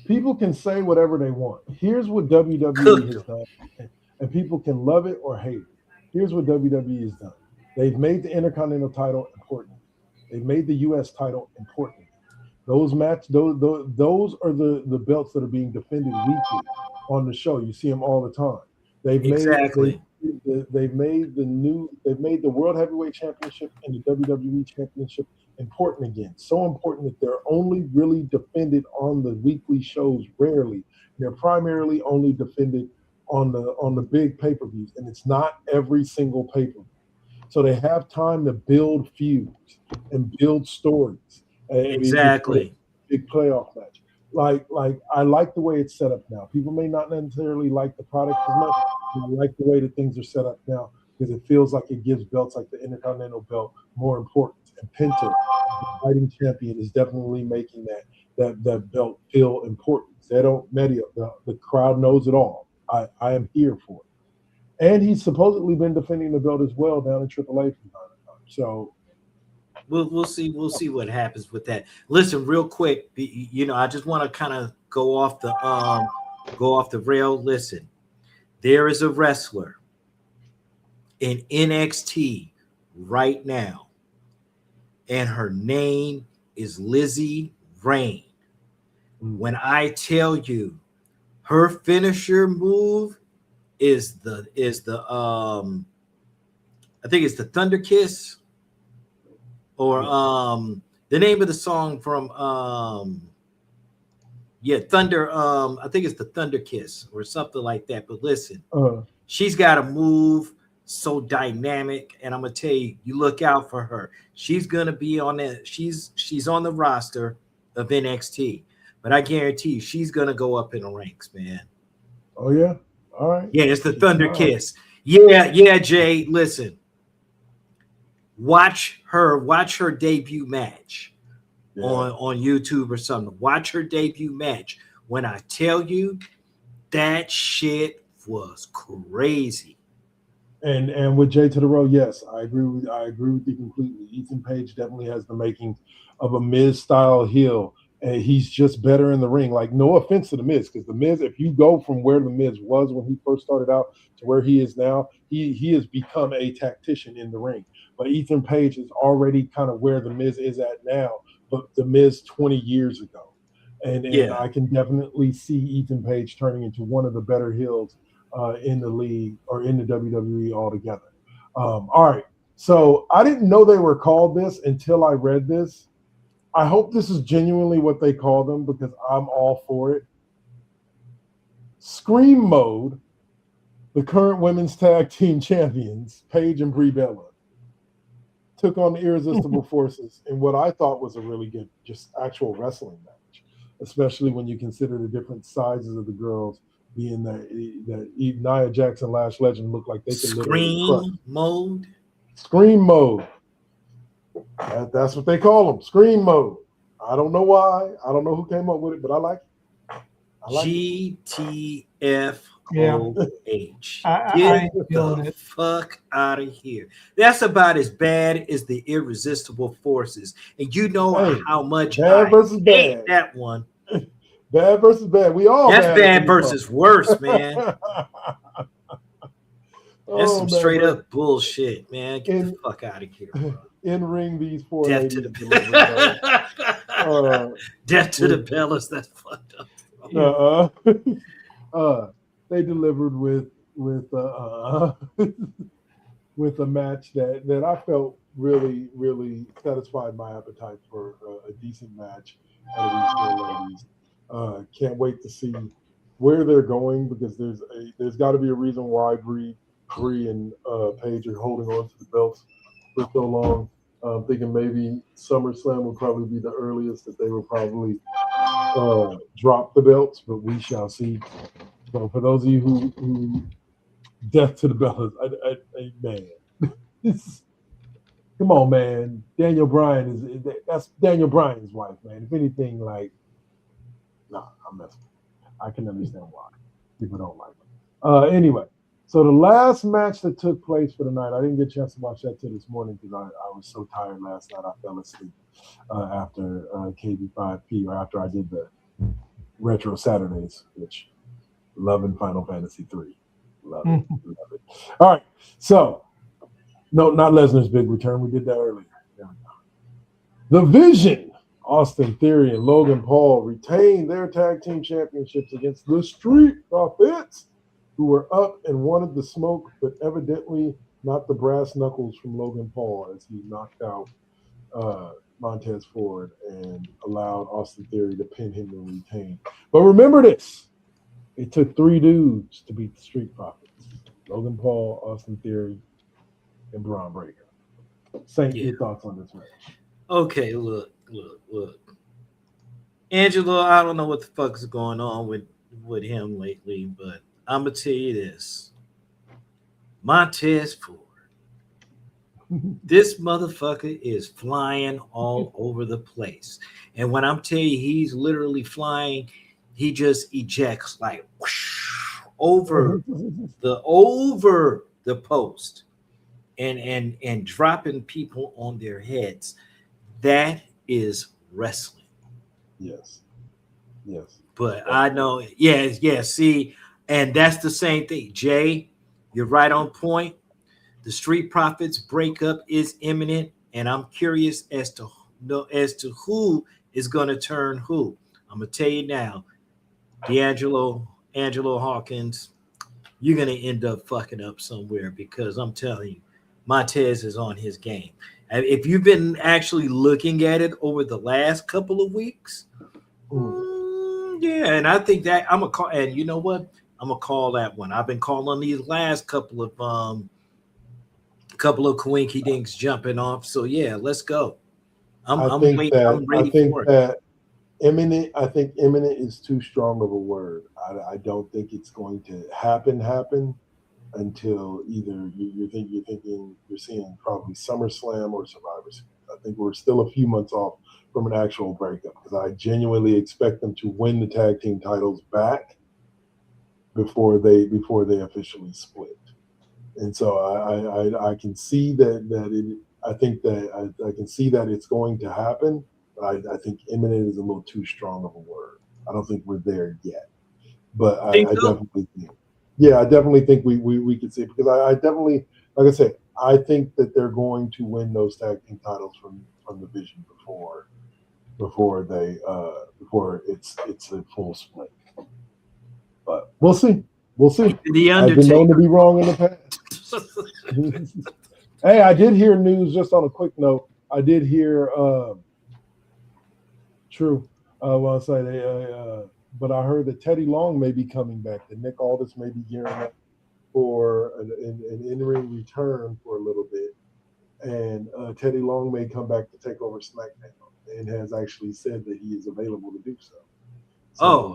people can say whatever they want. Here's what WWE has done. And people can love it or hate it. Here's what WWE has done. They've made the Intercontinental title important. They've made the U.S. title important. Those are the belts that are being defended weekly on the show. You see them all the time. They've made the World Heavyweight Championship and the WWE Championship important again. So important that they're only really defended on the weekly shows rarely. They're primarily only defended on the big pay-per-views, and it's not every single pay-per-view. So they have time to build feuds and build stories. Exactly. Big playoff match. Like I like the way it's set up now. People may not necessarily like the product as much, but I like the way that things are set up now because it feels like it gives belts like the Intercontinental belt more importance. And Penta, the fighting champion, is definitely making that belt feel important. They don't the crowd knows it all. I am here for it. And he's supposedly been defending the belt as well down in AAA from time to time. So we'll see what happens with that. Listen, real quick, I just want to kind of go off the rail. Listen, there is a wrestler in NXT right now, and her name is Lizzie Rain. When I tell you, her finisher move is the I think it's the Thunder Kiss, or the name of the song from Thunder, I think it's the Thunder Kiss or something like that. But listen, she's got a move so dynamic, and I'm gonna tell you, you look out for her. She's gonna be on that. She's on the roster of NXT, but I guarantee you, she's gonna go up in the ranks, man. Oh yeah. All right. Yeah, it's the Thunder Kiss. Yeah, Jay. Listen, watch her debut match on YouTube or something. Watch her debut match. When I tell you, that shit was crazy. And with Jay to the road, yes, I agree with you completely. Ethan Page definitely has the making of a Miz style heel. And he's just better in the ring. Like, no offense to the Miz, because the Miz, if you go from where the Miz was when he first started out to where he is now, he has become a tactician in the ring. But Ethan Page is already kind of where the Miz is at now, but the Miz 20 years ago. And I can definitely see Ethan Page turning into one of the better heels in the league or in the WWE altogether. All right. So I didn't know they were called this until I read this. I hope this is genuinely what they call them because I'm all for it. Scream Mode, the current women's tag team champions, Paige and Brie Bella, took on the Irresistible Forces in what I thought was a really good, just actual wrestling match, especially when you consider the different sizes of the girls, being that Nia Jax and Lash Legend look like they could literally crush. Scream Mode. That's what they call them, Scream Mode. I don't know why. I don't know who came up with it, but I like it. I like GTFOH. I Get ain't feeling the it. fuck out of here. That's about as bad as the irresistible forces. And you know Hey, how much bad I versus hate bad. that one. Bad versus bad. We all That's bad bad until we versus worse, man. That's Oh some man, straight but up bullshit, man. Get the in fuck out of here, bro. in ring, these four Death to ladies delivered. Death to the with- Bellas. That's fucked up. They delivered with with a match that I felt really satisfied my appetite for a decent match out of these four ladies. Can't wait to see where they're going because there's got to be a reason why Bree and Paige are holding on to the belts for so long. I'm thinking maybe SummerSlam would probably be the earliest that they would probably drop the belts, but we shall see. So for those of you who death to the bellas, man, come on, man. Daniel Bryan that's Daniel Bryan's wife, man. If anything, like, nah, I'm messing. I can understand why people don't like him. Anyway, so the last match that took place for the night, I didn't get a chance to watch that till this morning because I was so tired last night. I fell asleep after KB5P or after I did the Retro Saturdays, which loving Final Fantasy 3. Love it. Love it. All right. So, no, not Lesnar's big return. We did that earlier. There we go. The Vision, Austin Theory and Logan Paul retained their tag team championships against the Street Profits, who were up and wanted the smoke, but evidently not the brass knuckles from Logan Paul as he knocked out Montez Ford and allowed Austin Theory to pin him and retain. But remember this. It took 3 dudes to beat the Street Profits. Logan Paul, Austin Theory, and Braun Breaker. Saint, your thoughts on this match? Okay, look. Angelo, I don't know what the fuck is going on with him lately, but I'm going to tell you this. Montez Ford. This motherfucker is flying all over the place. And when I'm telling you he's literally flying, he just ejects like whoosh, over the post and dropping people on their heads. That is wrestling. Yes. But I know, see, and that's the same thing. Jay, you're right on point. The Street Profits breakup is imminent, and I'm curious as to who is going to turn who. I'm going to tell you now, Angelo Hawkins, you're going to end up fucking up somewhere because I'm telling you, Montez is on his game. If you've been actually looking at it over the last couple of weeks, yeah, and I think that I'm going to call, and you know what? I'm going to call that one. I've been calling these last couple of coinky dinks jumping off. So yeah, let's go. I'm ready for it. I think imminent is too strong of a word. I don't think it's going to happen until either you're seeing probably SummerSlam or Survivor Series. I think we're still a few months off from an actual breakup because I genuinely expect them to win the tag team titles back before they officially split. And so I can see I can see that it's going to happen. But I think imminent is a little too strong of a word. I don't think we're there yet. But I definitely think. Yeah, I definitely think we could see it because I definitely, like I said, I think that they're going to win those tag team titles from the Vision before it's a full split. But we'll see. The I've been known to Undertaker. be wrong in the past. Hey, I did hear news just on a quick note. I did hear true. Well, I say but I heard that Teddy Long may be coming back. That Nick Aldis may be gearing up for an in-ring return for a little bit, and Teddy Long may come back to take over SmackDown, and has actually said that he is available to do so.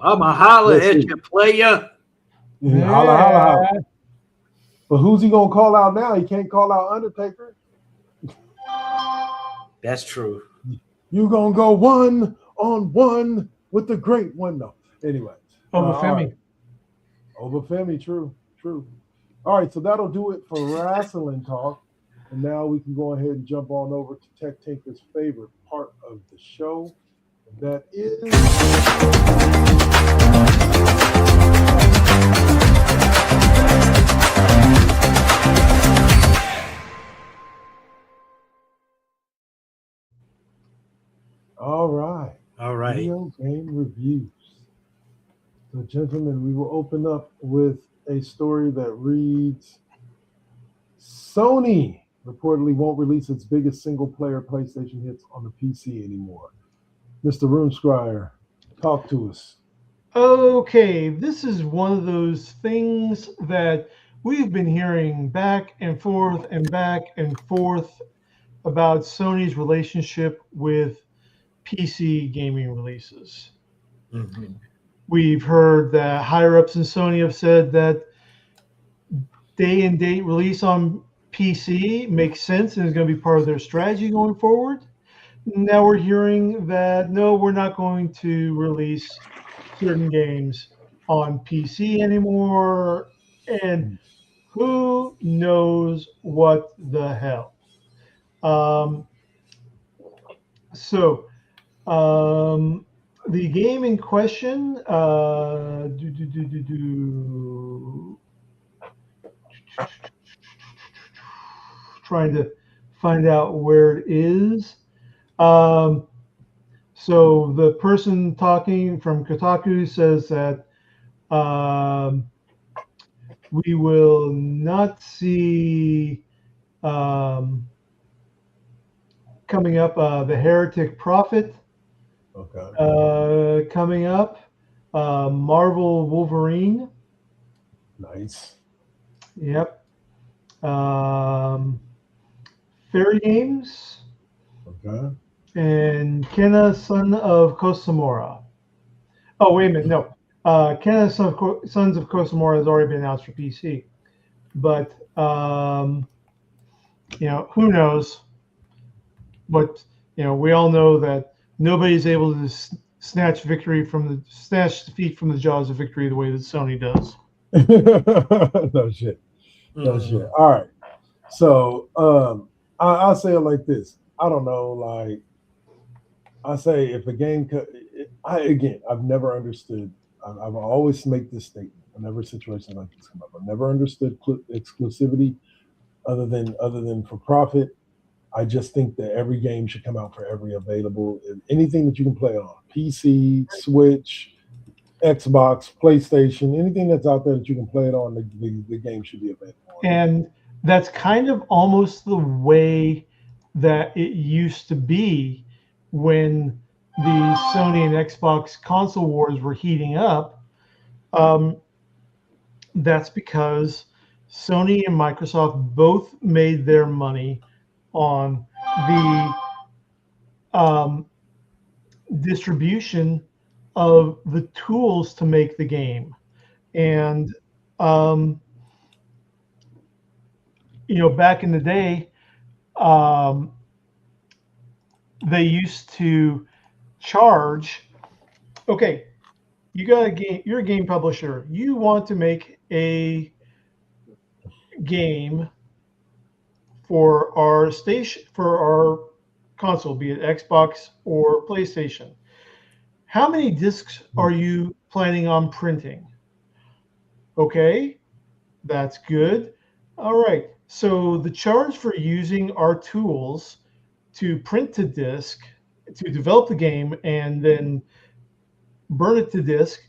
I'm a holler at you, player. Yeah. Holla. But who's he gonna call out now? He can't call out Undertaker. That's true. You gonna go 1 on one with the great one. No, anyway. All right. Obafemi. Obafemi, true. All right, so that'll do it for wrestling talk. And now we can go ahead and jump on over to Tech Tinker's favorite part of the show. And that is all right. Video game reviews. So, gentlemen, we will open up with a story that reads Sony reportedly won't release its biggest single-player PlayStation hits on the PC anymore. Mr. Roomscrier, talk to us. Okay, this is one of those things that we've been hearing back and forth about Sony's relationship with PC gaming releases. Mm-hmm. We've heard that higher ups in Sony have said that day and date release on PC makes sense and is going to be part of their strategy going forward. Now we're hearing that no, we're not going to release certain games on PC anymore, and who knows what the hell. The game in question, trying to find out where it is. So the person talking from Kotaku says that we will not see coming up the Heretic Prophet. Okay. Coming up, Marvel Wolverine. Nice. Yep. Fairy Games. Okay. And Kenna, Son of Kosamura. Oh, wait a minute. No. Kenna, Sons of Kosamura has already been announced for PC. But, who knows? But, we all know that nobody's able to snatch defeat from the jaws of victory the way that Sony does. No shit. All right. So I'll say it like this. I don't know. Like I say, if a game, I've never understood. I've always make this statement whenever a situation like this come up. I've never understood exclusivity, other than for profit. I just think that every game should come out for every available anything that you can play on PC, Switch, Xbox, PlayStation, anything that's out there that you can play it on. The game should be available. And that's kind of almost the way that it used to be when the Sony and Xbox console wars were heating up. That's because Sony and Microsoft both made their money on the distribution of the tools to make the game. And, back in the day, they used to charge, okay, you got a game, you're a game publisher, you want to make a game for our station, for our console, be it Xbox or PlayStation. How many discs are you planning on printing? Okay, that's good. All right, so the charge for using our tools to print to disk, to develop the game and then burn it to disk,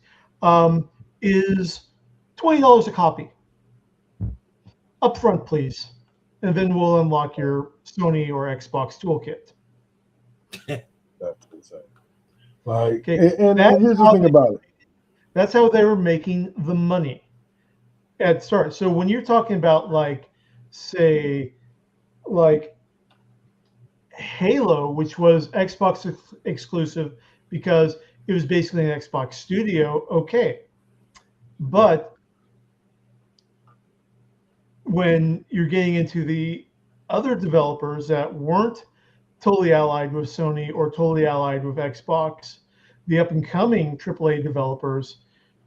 is $20 a copy. Upfront, please. And then we'll unlock your Sony or Xbox toolkit. That's insane. Like, okay. and here's the thing about it. That's how they were making the money at start. So when you're talking about, like, say, like Halo, which was Xbox exclusive because it was basically an Xbox studio, okay. But when you're getting into the other developers that weren't totally allied with Sony or totally allied with Xbox, the up and coming AAA developers,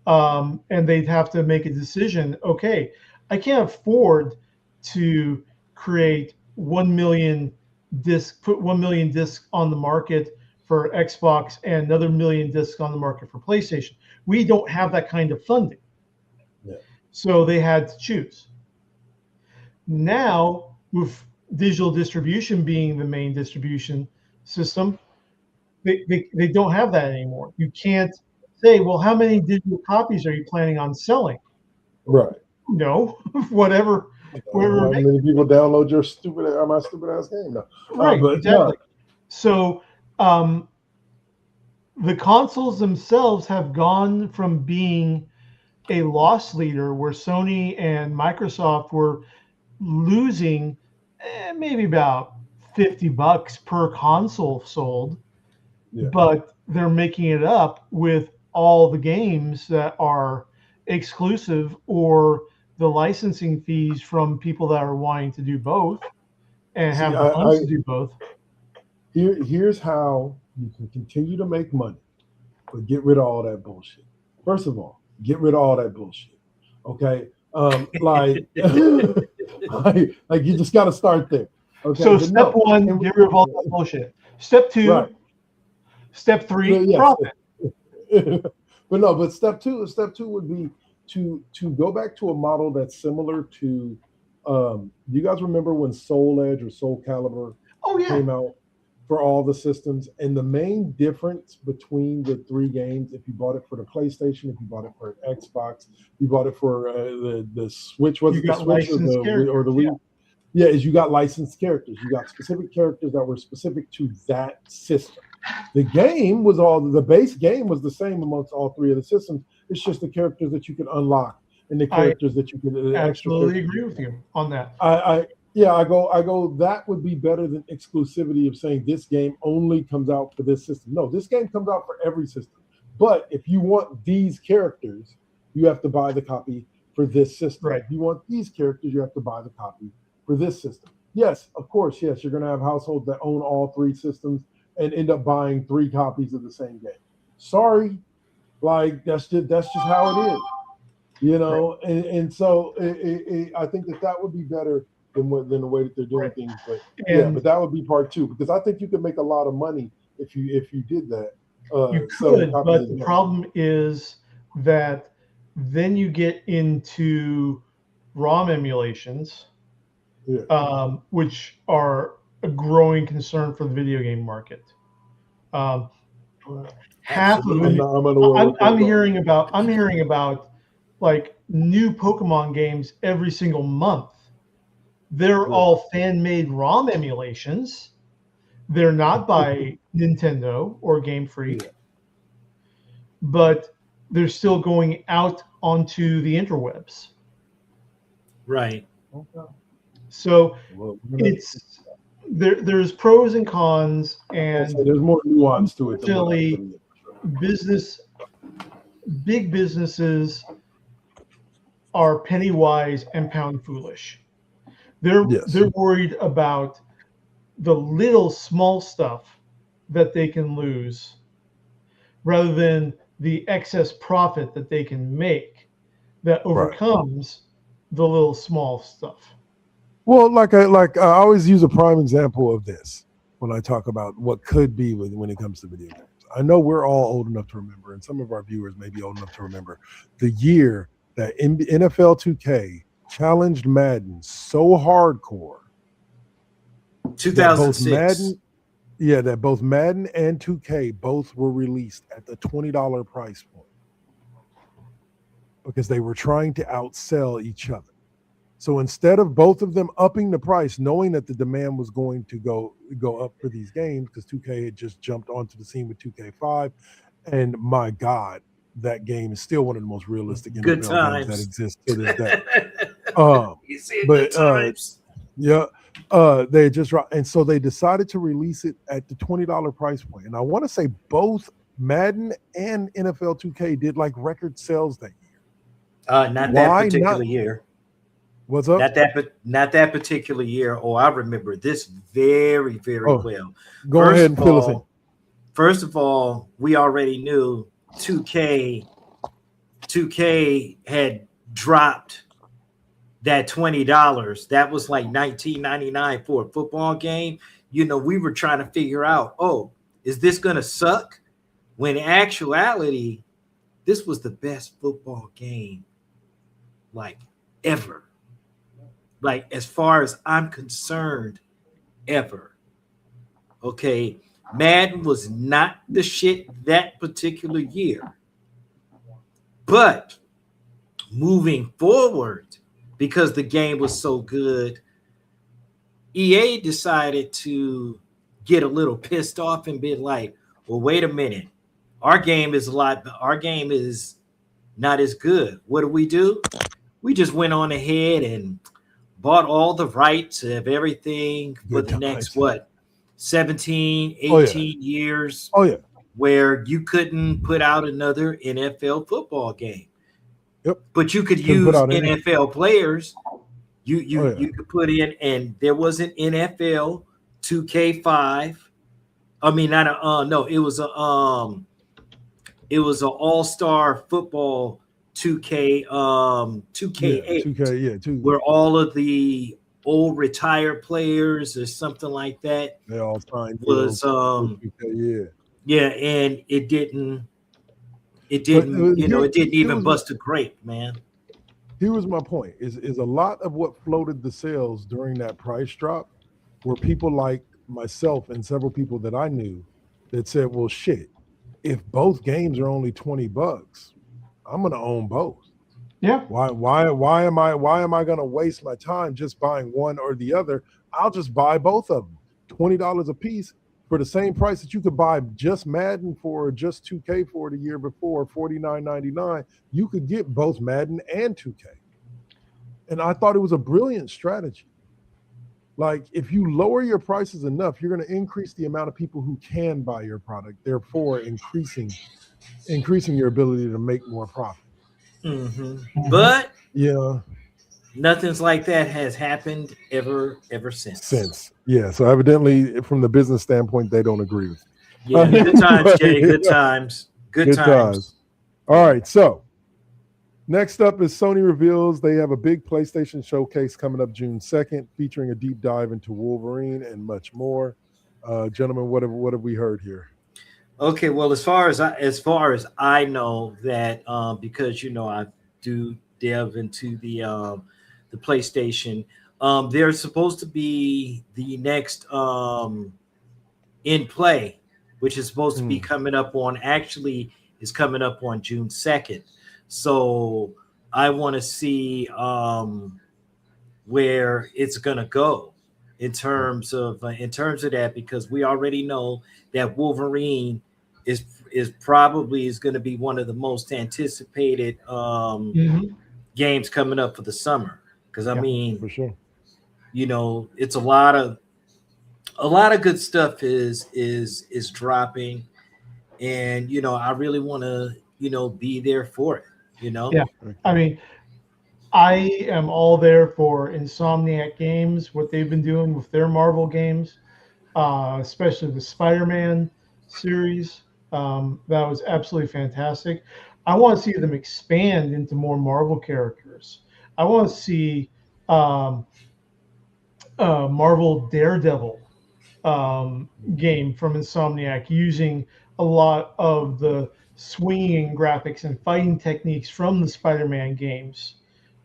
and they'd have to make a decision. Okay, I can't afford to create 1 million disc, put 1 million discs on the market for Xbox and another million discs on the market for PlayStation. We don't have that kind of funding. Yeah. So they had to choose. Now, with digital distribution being the main distribution system, they don't have that anymore. You can't say, well, how many digital copies are you planning on selling? Right. No, whatever. How many people download my stupid ass game? No. Right, But exactly. no. So the consoles themselves have gone from being a loss leader where Sony and Microsoft were losing maybe about $50 per console sold, Yeah. but they're making it up with all the games that are exclusive or the licensing fees from people that are wanting to do both and have the funds to do both. Here's how you can continue to make money, but get rid of all that bullshit. First of all, get rid of all that bullshit. Okay, like you just got to start there. Okay. So step one, get rid of all that bullshit. Step two, right. Step three, yes. profit. But step two would be to go back to a model that's similar to. Do you guys remember when Soul Edge or Soul Calibur came out for all the systems? And the main difference between the three games, if you bought it for the PlayStation, if you bought it for Xbox, you bought it for the Switch, was it the Switch or the Wii? Yeah, is you got licensed characters. You got specific characters that were specific to that system. The game was the base game was the same amongst all three of the systems. It's just the characters that you can unlock and the characters that you can. Absolutely agree with you on that. I go. That would be better than exclusivity of saying this game only comes out for this system. No, this game comes out for every system. But if you want these characters, you have to buy the copy for this system. Right. If you want these characters, you have to buy the copy for this system. Yes, of course. Yes, you're going to have households that own all three systems and end up buying 3 copies of the same game. Sorry, like that's just how it is, you know. Right. And so I think that would be better than the way that they're doing things. But but that would be part 2 because I think you could make a lot of money if you did that. You could, but the problem is that then you get into ROM emulations, which are a growing concern for the video game market. Half of it, I'm hearing about like new Pokemon games every single month. They're all fan-made ROM emulations. They're not by Nintendo or Game Freak, but they're still going out onto the interwebs. Right. So it's there's pros and cons, and there's more nuance to it. Unfortunately, big businesses are penny wise and pound foolish. They're worried about the little small stuff that they can lose rather than the excess profit that they can make that overcomes the little small stuff. Well, like I always use a prime example of this when I talk about what could be when it comes to video games. I know we're all old enough to remember, and some of our viewers may be old enough to remember the year that NFL 2K challenged Madden so hardcore. 2006. That both Madden and 2K both were released at the $20 price point because they were trying to outsell each other. So instead of both of them upping the price, knowing that the demand was going to go up for these games, because 2K had just jumped onto the scene with 2K5, and my God, that game is still one of the most realistic NFL games that exists to this day. They just and so they decided to release it at the $20 price point. And I want to say both Madden and NFL 2K did like record sales that year. Not that particular year. What's up? Not that particular year. Oh, I remember this very, very well. Go ahead and fill us in. First of all, we already knew 2K had dropped that $20. That was like $19.99 for a football game. You know, we were trying to figure out, oh, is this gonna suck? When in actuality, this was the best football game like ever. Like, as far as I'm concerned, ever. Okay, Madden was not the shit that particular year. But moving forward, because the game was so good, EA decided to get a little pissed off and be like, well, wait a minute. Our game is not as good. What do? We just went on ahead and bought all the rights of everything for the next 17, 18 years. Oh yeah. Where you couldn't put out another NFL football game. Yep. But you could use NFL players. You could put in, and there was an NFL 2K5. I mean, it was an all-star football 2K 2K8 where all of the old retired players or something like that they all signed was yeah, and it didn't even bust a grape, man. Here was my point: is a lot of what floated the sales during that price drop were people like myself and several people that I knew that said, well, shit, if both games are only $20, I'm gonna own both. Yeah. Why am I gonna waste my time just buying one or the other? I'll just buy both of them. $20 a piece for the same price that you could buy just Madden for, just 2K for the year before, $49.99. You could get both Madden and 2K. And I thought it was a brilliant strategy. Like, if you lower your prices enough, you're going to increase the amount of people who can buy your product, therefore increasing your ability to make more profit. Mm-hmm. But yeah, nothing's like that has happened ever since. Yeah, so evidently from the business standpoint, they don't agree with you. Yeah, good times, Jay. Good times. Good times. All right, so next up is Sony reveals they have a big PlayStation showcase coming up June 2nd, featuring a deep dive into Wolverine and much more. Gentlemen, what have we heard here? Okay, well, as far as I know that because I do delve into the PlayStation, they're supposed to be the next in play, which is supposed to be coming up on June 2nd. So I want to see where it's gonna go in terms of that, because we already know that Wolverine is probably going to be one of the most anticipated games coming up for the summer. Because I mean, for sure, it's a lot of good stuff is dropping, and I really want to be there for it. Yeah, I mean, I am all there for Insomniac Games, what they've been doing with their Marvel games, especially the Spider-Man series. That was absolutely fantastic. I want to see them expand into more Marvel characters. I want to see Marvel Daredevil game from Insomniac using a lot of the swinging graphics and fighting techniques from the Spider-Man games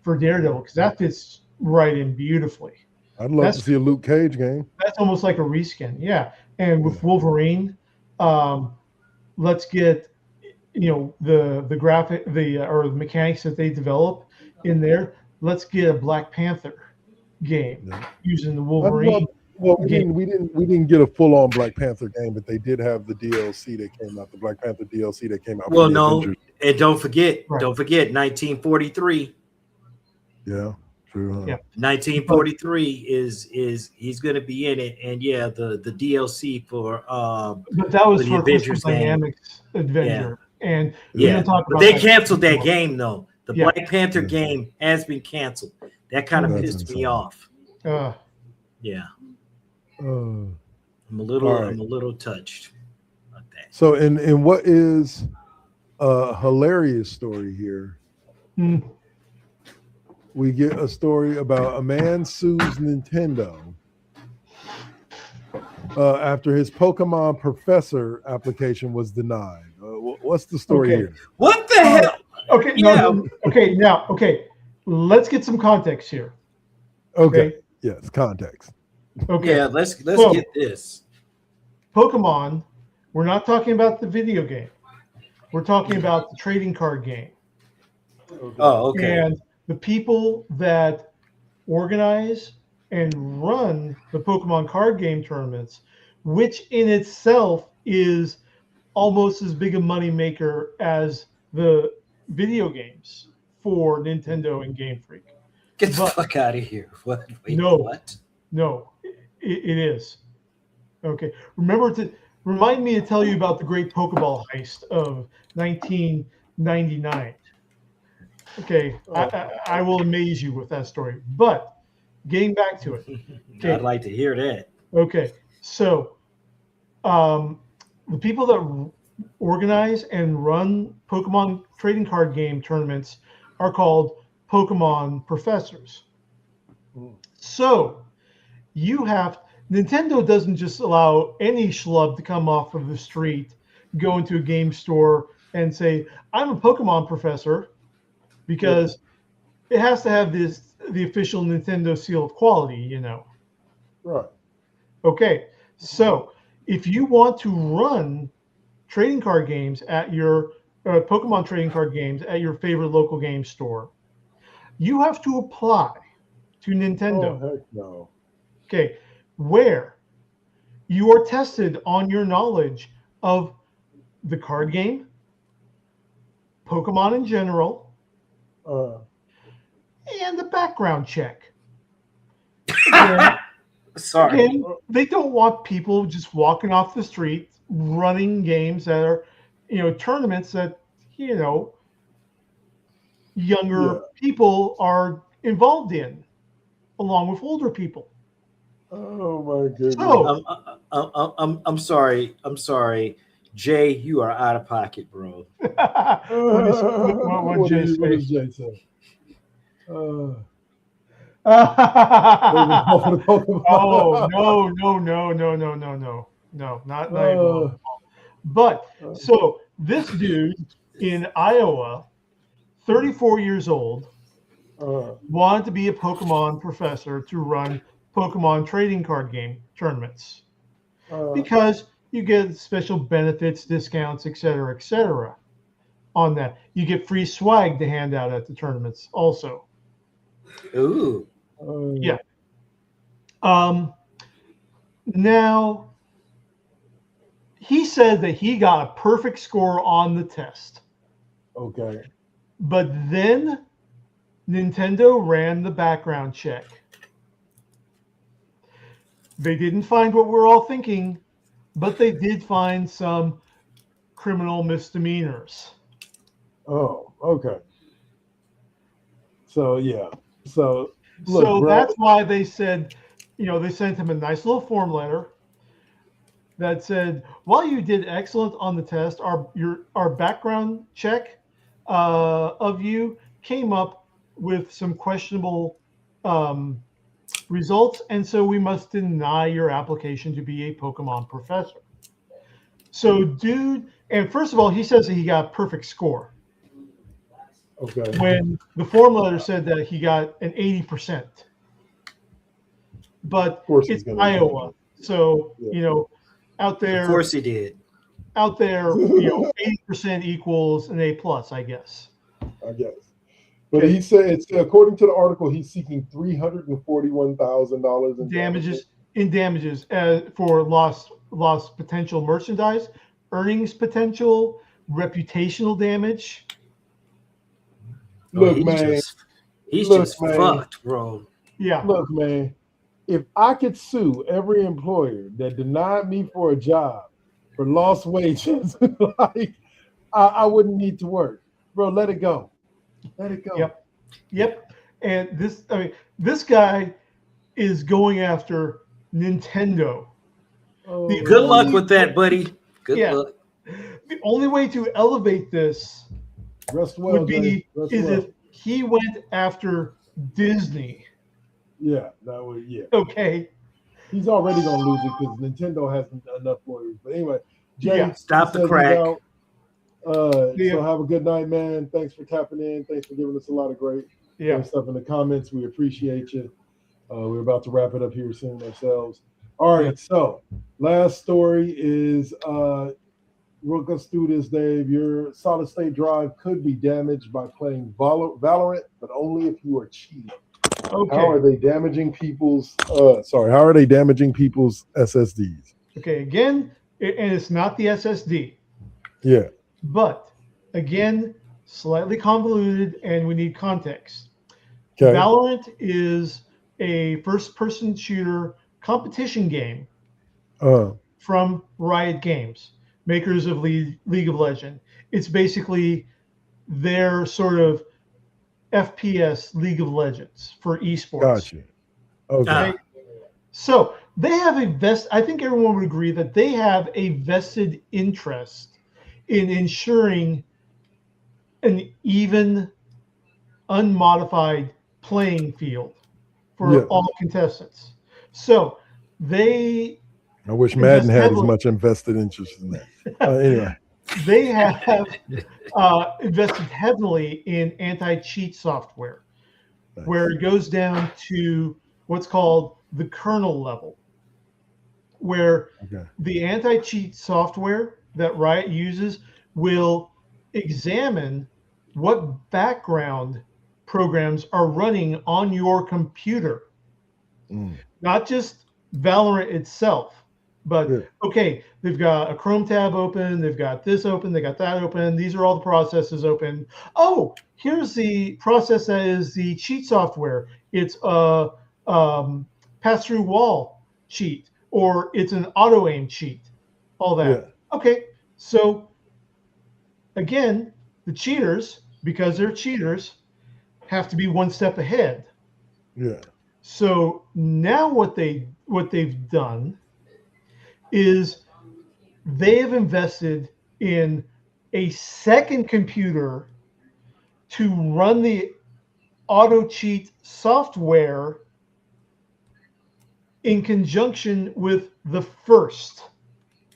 for Daredevil, because that fits right in beautifully. I'd love to see a Luke Cage game. That's almost like a reskin, yeah. And with Wolverine, let's get the graphic or the mechanics that they develop in there. Let's get a Black Panther game using the Wolverine. We didn't get a full-on Black Panther game, but they did have the DLC that came out, the Black Panther DLC that came out. Well, no, Avengers. And don't forget 1943. Yeah, true. Huh? Yeah, 1943 is he's going to be in it, and the DLC for but that was the for Avengers Dynamics Adventure, but they canceled that game though. The Black Panther game has been canceled. That kind of That's pissed me insane. off. Uh, Yeah, Uh, I'm a right. little touched about that. so, in what is a hilarious story here, mm, we get a story about a man sues Nintendo after his Pokemon Professor application was denied. What's the story Okay. here? What the hell? okay. Yeah. No. Okay. Now. Okay. Let's get some context here. Okay. Yes, context. Okay. Yeah, let's So- get this. Pokemon. We're not talking about the video game. We're talking about the trading card game. Oh, okay. And the people that organize and run the Pokemon card game tournaments, which in itself is almost as big a moneymaker as the video games for Nintendo and Game Freak. Get the But- fuck out of here. What? Wait, No. what? No, it is. Okay. Remind me to tell you about the great Pokeball heist of 1999. Okay, I will amaze you with that story. But getting back to it. Okay. I'd like to hear that. Okay, so the people that organize and run Pokemon trading card game tournaments are called Pokemon professors. So Nintendo doesn't just allow any schlub to come off of the street, go into a game store and say, I'm a Pokemon professor, because it has to have the official Nintendo seal of quality, you know. Right. Okay, so if you want to run trading card games at your Pokemon trading card games at your favorite local game store, you have to apply to Nintendo. Oh, heck no. Okay, where you are tested on your knowledge of the card game, Pokemon in general, and the background check. Again, Sorry. Again, they don't want people just walking off the street running games that are, tournaments that, younger people are involved in, along with older people. Oh my goodness. So, I'm sorry. I'm sorry. Jay, you are out of pocket, bro. what Jay say? does Jay say? Oh no, not even. But so this dude in Iowa, 34 years old, wanted to be a Pokemon professor to run Pokemon trading card game tournaments because you get special benefits, discounts, etc., on that. You get free swag to hand out at the tournaments also. Ooh. Yeah. Now, he said that he got a perfect score on the test. Okay. But then Nintendo ran the background check. They didn't find what we're all thinking, but they did find some criminal misdemeanors. Oh, okay. So yeah. So look, So bro, that's why they said, they sent him a nice little form letter that said, while you did excellent on the test, our background check of you came up with some questionable results, and so we must deny your application to be a Pokemon professor. So, dude, and first of all, he says that he got a perfect score. okay. When the form letter said that he got an 80%. But course he's it's gonna Iowa, so out there, Of course he did. out there, 80% equals an A+, I guess. I guess. But he said, according to the article, he's seeking $341,000 in damages for lost potential merchandise, earnings potential, reputational damage. Look, he's man. He's Look, just man. fucked, bro. Yeah. Look, man. If I could sue every employer that denied me for a job for lost wages, like I wouldn't need to work, bro. Let it go. Let it go. Yep. And this guy is going after Nintendo. The Good luck only- with that, buddy. Good Yeah. luck. The only way to elevate this Rest well, would be Dave. Rest is well. if he went after Disney. Yeah, that would. Yeah, Okay. he's already gonna lose it because Nintendo has enough lawyers. But anyway, Jay, Yeah. Stop the says he's crack. out. Yeah. So have a good night, man. Thanks for tapping in. Thanks for giving us a lot of great stuff in the comments. We appreciate you. We're about to wrap it up here soon ourselves. All right, so last story is let's do this, Dave. Your solid state drive could be damaged by playing Valorant, but only if you are cheating. Okay. How are they damaging people's how are they damaging people's SSDs? Okay, again, and it's not the SSD. Yeah. But again, slightly convoluted, and we need context. Okay. Valorant is a first-person shooter competition game from Riot Games, makers of League of Legends. It's basically their sort of FPS League of Legends for esports. Gotcha. Okay. So they have I think everyone would agree that they have a vested interest in ensuring an even, unmodified playing field for all contestants. So I wish Madden had as much invested interest in that. Anyway. They have invested heavily in anti-cheat software, where it goes down to what's called the kernel level, where the anti-cheat software that Riot uses will examine what background programs are running on your computer. Not just Valorant itself, but they've got a Chrome tab open, they've got this open, they got that open, these are all the processes open. Oh, here's the process that is the cheat software. It's a pass-through wall cheat, or it's an auto-aim cheat, all that. Okay, so again, the cheaters, because they're cheaters, have to be one step ahead. Yeah. So now what they've done is they have invested in a second computer to run the auto cheat software in conjunction with the first.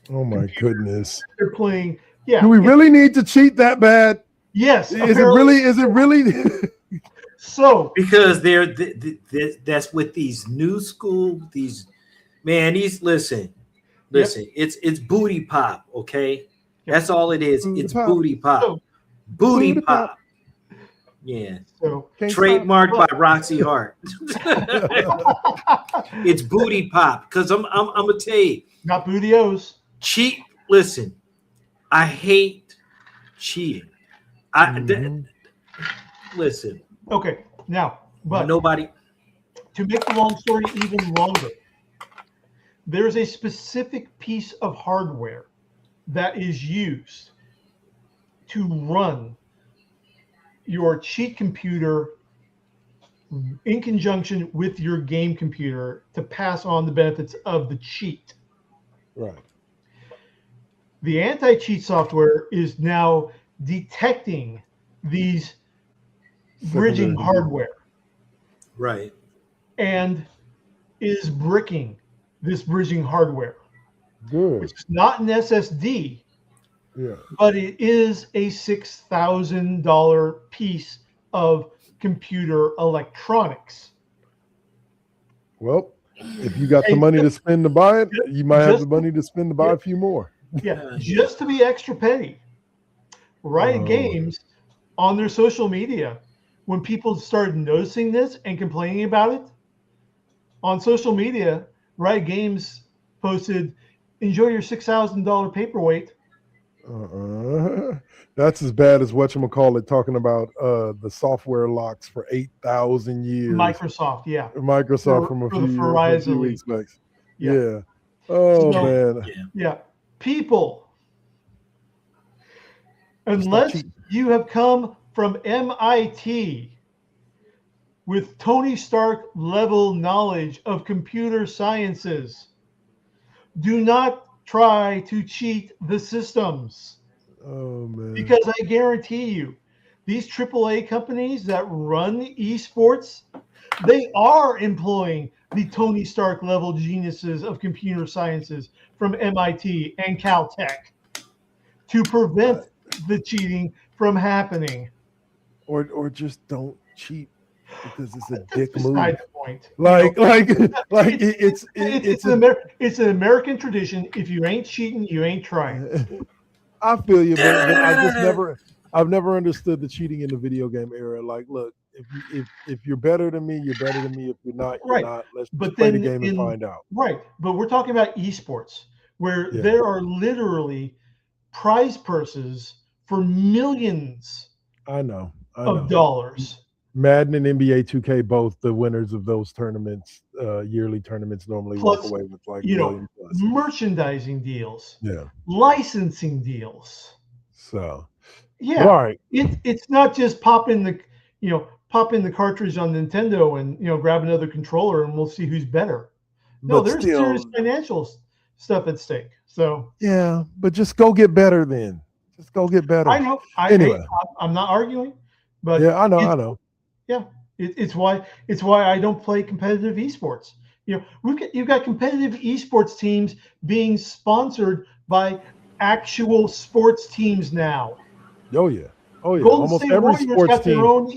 Oh my goodness. They're playing. Yeah. Do we really need to cheat that bad? Yes. Is it really? So because that's with these new school, listen, it's booty pop, okay? That's all it is. It's booty pop. So, booty pop. Yeah. So trademarked by Roxy Hart. It's booty pop. Because I'm gonna tell you. Not booty-os. Cheat. Listen, I hate cheating. Listen. Okay, now, but nobody. To make the long story even longer, there's a specific piece of hardware that is used to run your cheat computer in conjunction with your game computer to pass on the benefits of the cheat. Right. The anti-cheat software is now detecting these bridging hardware. Right. And is bricking this bridging hardware. Good. Which is not an SSD. Yeah. But it is a $6,000 piece of computer electronics. Well, if you got the money to spend to buy it, you might have the money to spend to buy a few more. Yeah, just to be extra petty. Riot Games on their social media, when people started noticing this and complaining about it, on social media, Riot Games posted, "Enjoy your $6,000 paperweight." That's as bad as whatchamacallit talking about the software locks for 8,000 years. Microsoft, yeah. Microsoft from a few weeks back. Yeah. Oh, man. Yeah. People, unless you have come from MIT, with Tony Stark level knowledge of computer sciences. Do not try to cheat the systems, Oh man. because I guarantee you, these AAA companies that run esports, they are employing the Tony Stark level geniuses of computer sciences from MIT and Caltech to prevent the cheating from happening. Or just don't cheat because it's a That's dick move. beside the point. Like It's an American tradition. If you ain't cheating, you ain't trying. I feel you, but I've never understood the cheating in the video game era. Like, look, if you're better than me, you're better than me. If you're not, you're Right. not. Let's But just play the then game and find out. Right. But we're talking about esports, where Yeah. there are literally prize purses for millions I know. of dollars. Madden and NBA 2K, both the winners of those tournaments, yearly tournaments, normally Plus, walk away with like you know, million plus. merchandising deals, Yeah. licensing deals. So, Yeah. all right. It's not just pop in the cartridge on Nintendo and grab another controller and we'll see who's better. No, But there's still, serious financial stuff at stake. So yeah, but just go get better then. Just go get better. I know. Anyway. I'm not arguing, but Yeah, I know. Yeah, it's why I don't play competitive esports. You've got competitive esports teams being sponsored by actual sports teams now. Oh yeah. Golden Almost State every Warriors sports got team. their own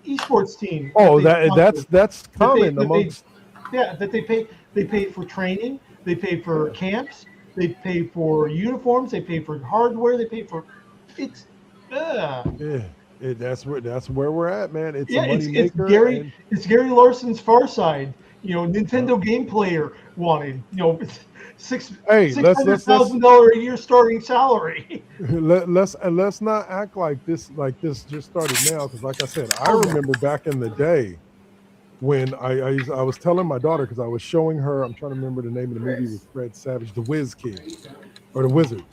esports team. Oh, that they sponsor, that's common amongst. that they pay for training, they pay for camps, they pay for uniforms, they pay for hardware, they pay for it's. Yeah. That's where we're at, man. It's a money it's maker. It's Gary Larson's Far Side. Nintendo Game Player wanted. $600,000 a year starting salary. Let's not act like this just started now, because like I said, I remember back in the day when I was telling my daughter, because I was showing her, I'm trying to remember the name of the movie with Fred Savage, The Whiz Kid or The Wizard.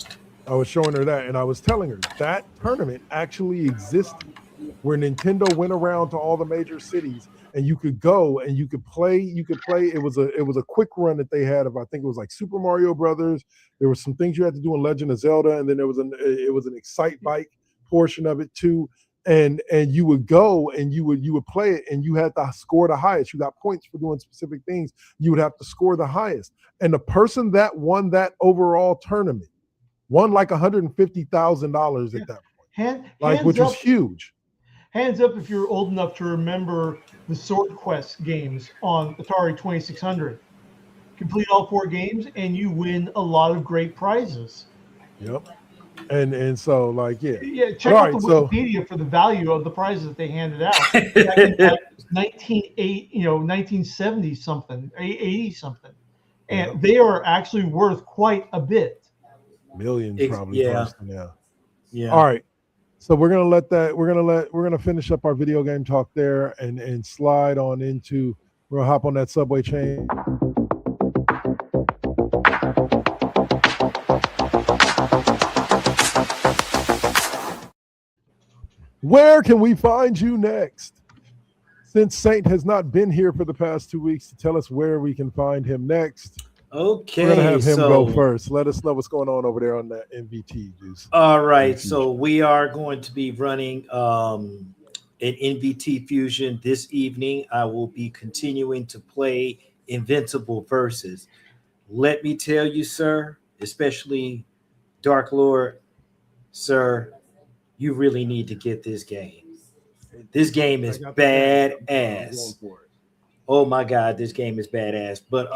I was showing her that, and I was telling her that tournament actually existed, where Nintendo went around to all the major cities, and you could go and you could play. It was a quick run that they had of, I think it was like Super Mario Brothers. There were some things you had to do in Legend of Zelda, and then it was an Excite Bike portion of it too. And you would go and you would play it, and you had to score the highest. You got points for doing specific things. You would have to score the highest, and the person that won that overall tournament won like $150,000 at that point, which was huge. Hands up if you're old enough to remember the Sword Quest games on Atari 2600. Complete all 4 games, and you win a lot of great prizes. Yep. And so check out the Wikipedia for the value of the prizes that they handed out back in like 1970 something, 80 something, and they are actually worth quite a bit. Millions probably. Yeah. All right. So we're gonna finish up our video game talk there and slide on into, we're gonna hop on that subway chain. Where can we find you next? Since Saint has not been here for the past 2 weeks to tell us where we can find him next. Okay, we're gonna have him go first. Let us know what's going on over there on that NVT juice. All right, so we are going to be running an NVT Fusion this evening. I will be continuing to play Invincible Versus. Let me tell you, sir, especially Dark Lord, sir, you really need to get this game. This game is badass. Oh my God, this game is badass. But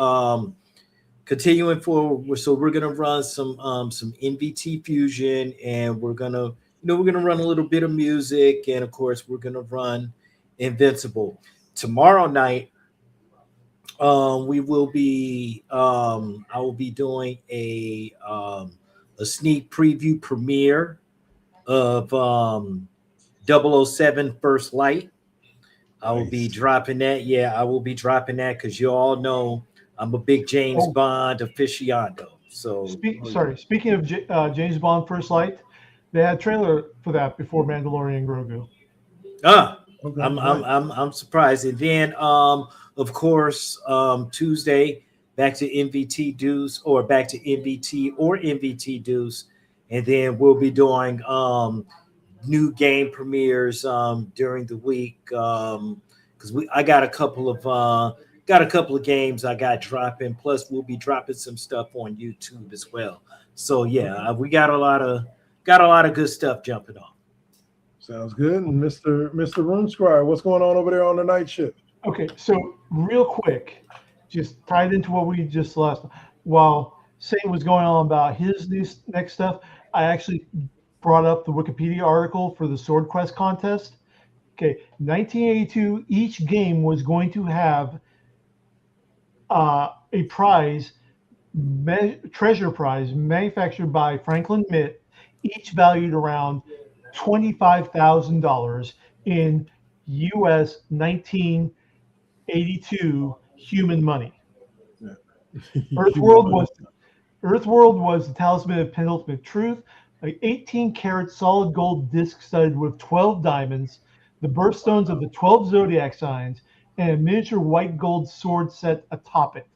continuing forward, so we're gonna run some NVT Fusion, and we're gonna run a little bit of music, and of course we're gonna run Invincible. Tomorrow night, we will be I will be doing a sneak preview premiere of 007 First Light. I will be dropping that. Yeah, I will be dropping that because you all know I'm a big James Bond aficionado. So, speaking of James Bond First Light, they had a trailer for that before Mandalorian Grogu. Okay. I'm surprised. And then of course Tuesday back to MVT Deuce or back to MVT or MVT Deuce, and then we'll be doing new game premieres during the week because I got a couple of games I got dropping. Plus, we'll be dropping some stuff on YouTube as well. So yeah, we got a lot of good stuff jumping off. Sounds good. And Mr. Room Squire, what's going on over there on the night shift? Okay, so real quick, just tied into what we just last while Satan was going on about his next stuff, I actually brought up the Wikipedia article for the Sword Quest contest. Okay, 1982, each game was going to have a prize, treasure prize, manufactured by Franklin Mitt, each valued around $25,000 in U.S. 1982 human money. Earthworld was the talisman of penultimate truth, an 18-karat solid gold disc studded with 12 diamonds, the birthstones of the 12 zodiac signs, and a miniature white gold sword set atop it.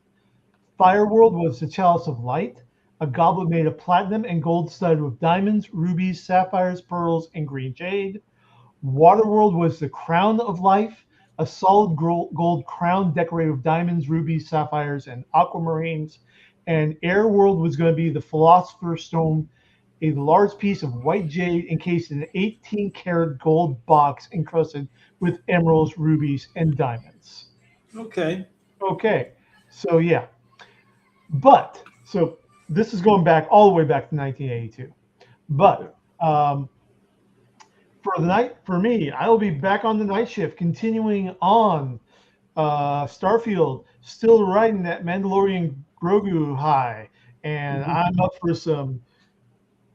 Fireworld was the chalice of light, a goblet made of platinum and gold studded with diamonds, rubies, sapphires, pearls, and green jade. Waterworld was the crown of life, a solid gold crown decorated with diamonds, rubies, sapphires, and aquamarines. And Airworld was going to be the Philosopher's Stone, a large piece of white jade encased in an 18-karat gold box encrusted with emeralds, rubies, and diamonds. Okay. So yeah. But, so this is going back all the way back to 1982. But for me, I will be back on the night shift, continuing on Starfield, still riding that Mandalorian Grogu high, and I'm up for some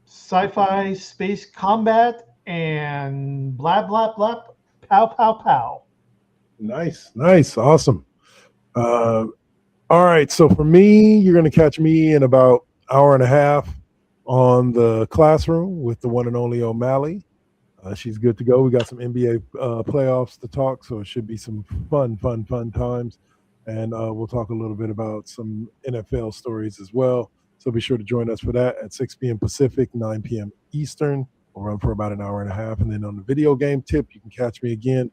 sci-fi space combat and blah blah blah, pow pow pow. Nice, awesome. All right, so for me, you're going to catch me in about hour and a half on the Classroom with the one and only O'Malley. She's good to go. We got some NBA playoffs to talk, so it should be some fun times. And we'll talk a little bit about some NFL stories as well. So be sure to join us for that at 6 p.m. Pacific, 9 p.m. Eastern. We'll run for about an hour and a half. And then on the video game tip, you can catch me again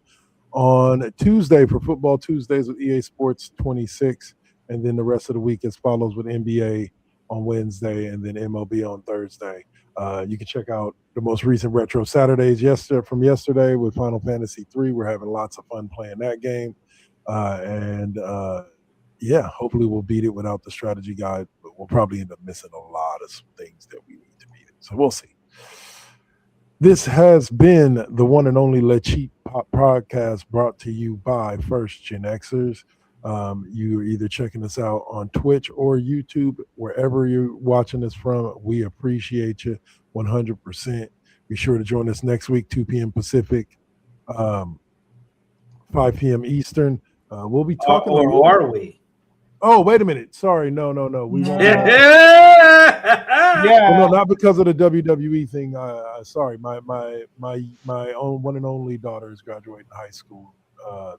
on Tuesday for Football Tuesdays with EA Sports 26. And then the rest of the week as follows with NBA on Wednesday and then MLB on Thursday. You can check out the most recent Retro Saturdays from yesterday with Final Fantasy 3. We're having lots of fun playing that game. Yeah, hopefully we'll beat it without the strategy guide, but we'll probably end up missing a lot of things that we need to beat it. So we'll see. This has been the one and only Le Cheap Pop podcast brought to you by First GenXers. You're either checking us out on Twitch or YouTube, wherever you're watching us from. We appreciate you 100%. Be sure to join us next week, 2 p.m. Pacific, 5 p.m. Eastern. We'll be talking. Or are we? Oh, wait a minute. Sorry. No. We won't. Yeah. Well, no, not because of the WWE thing. Sorry. My own one and only daughter is graduating high school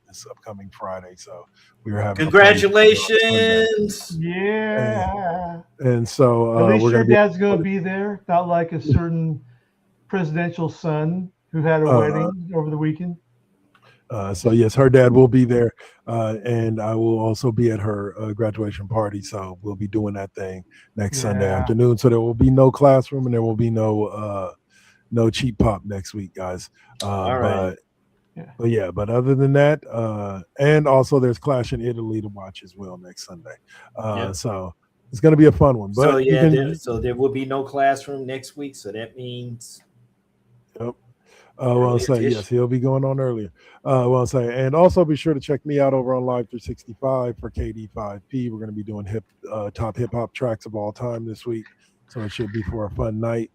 this upcoming Friday, so we were having congratulations. Yeah. And so at least your dad's gonna be there, not like a certain presidential son who had a wedding over the weekend. So yes, her dad will be there, and I will also be at her graduation party. So we'll be doing that thing next Sunday afternoon. So there will be no Classroom, and there will be no Cheap Pop next week, guys. All right. But other than that, and also there's Clash in Italy to watch as well next Sunday. So it's going to be a fun one. But so there will be no Classroom next week. So that means. Yep. I'll say yes, he'll be going on earlier. And also be sure to check me out over on Live 365 for KD5P. We're going to be doing top hip hop tracks of all time this week, so it should be for a fun night.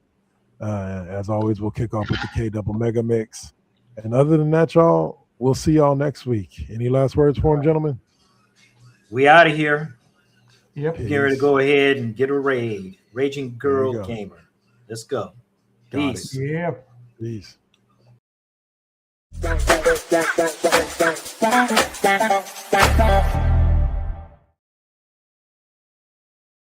As always, we'll kick off with the K Double Mega Mix. And other than that, y'all, we'll see y'all next week. Any last words for him, gentlemen? We out of here. Yep. Get ready to go ahead and get a raid. Raging Girl Gamer. Let's go. Peace. Yeah. Peace. Bye.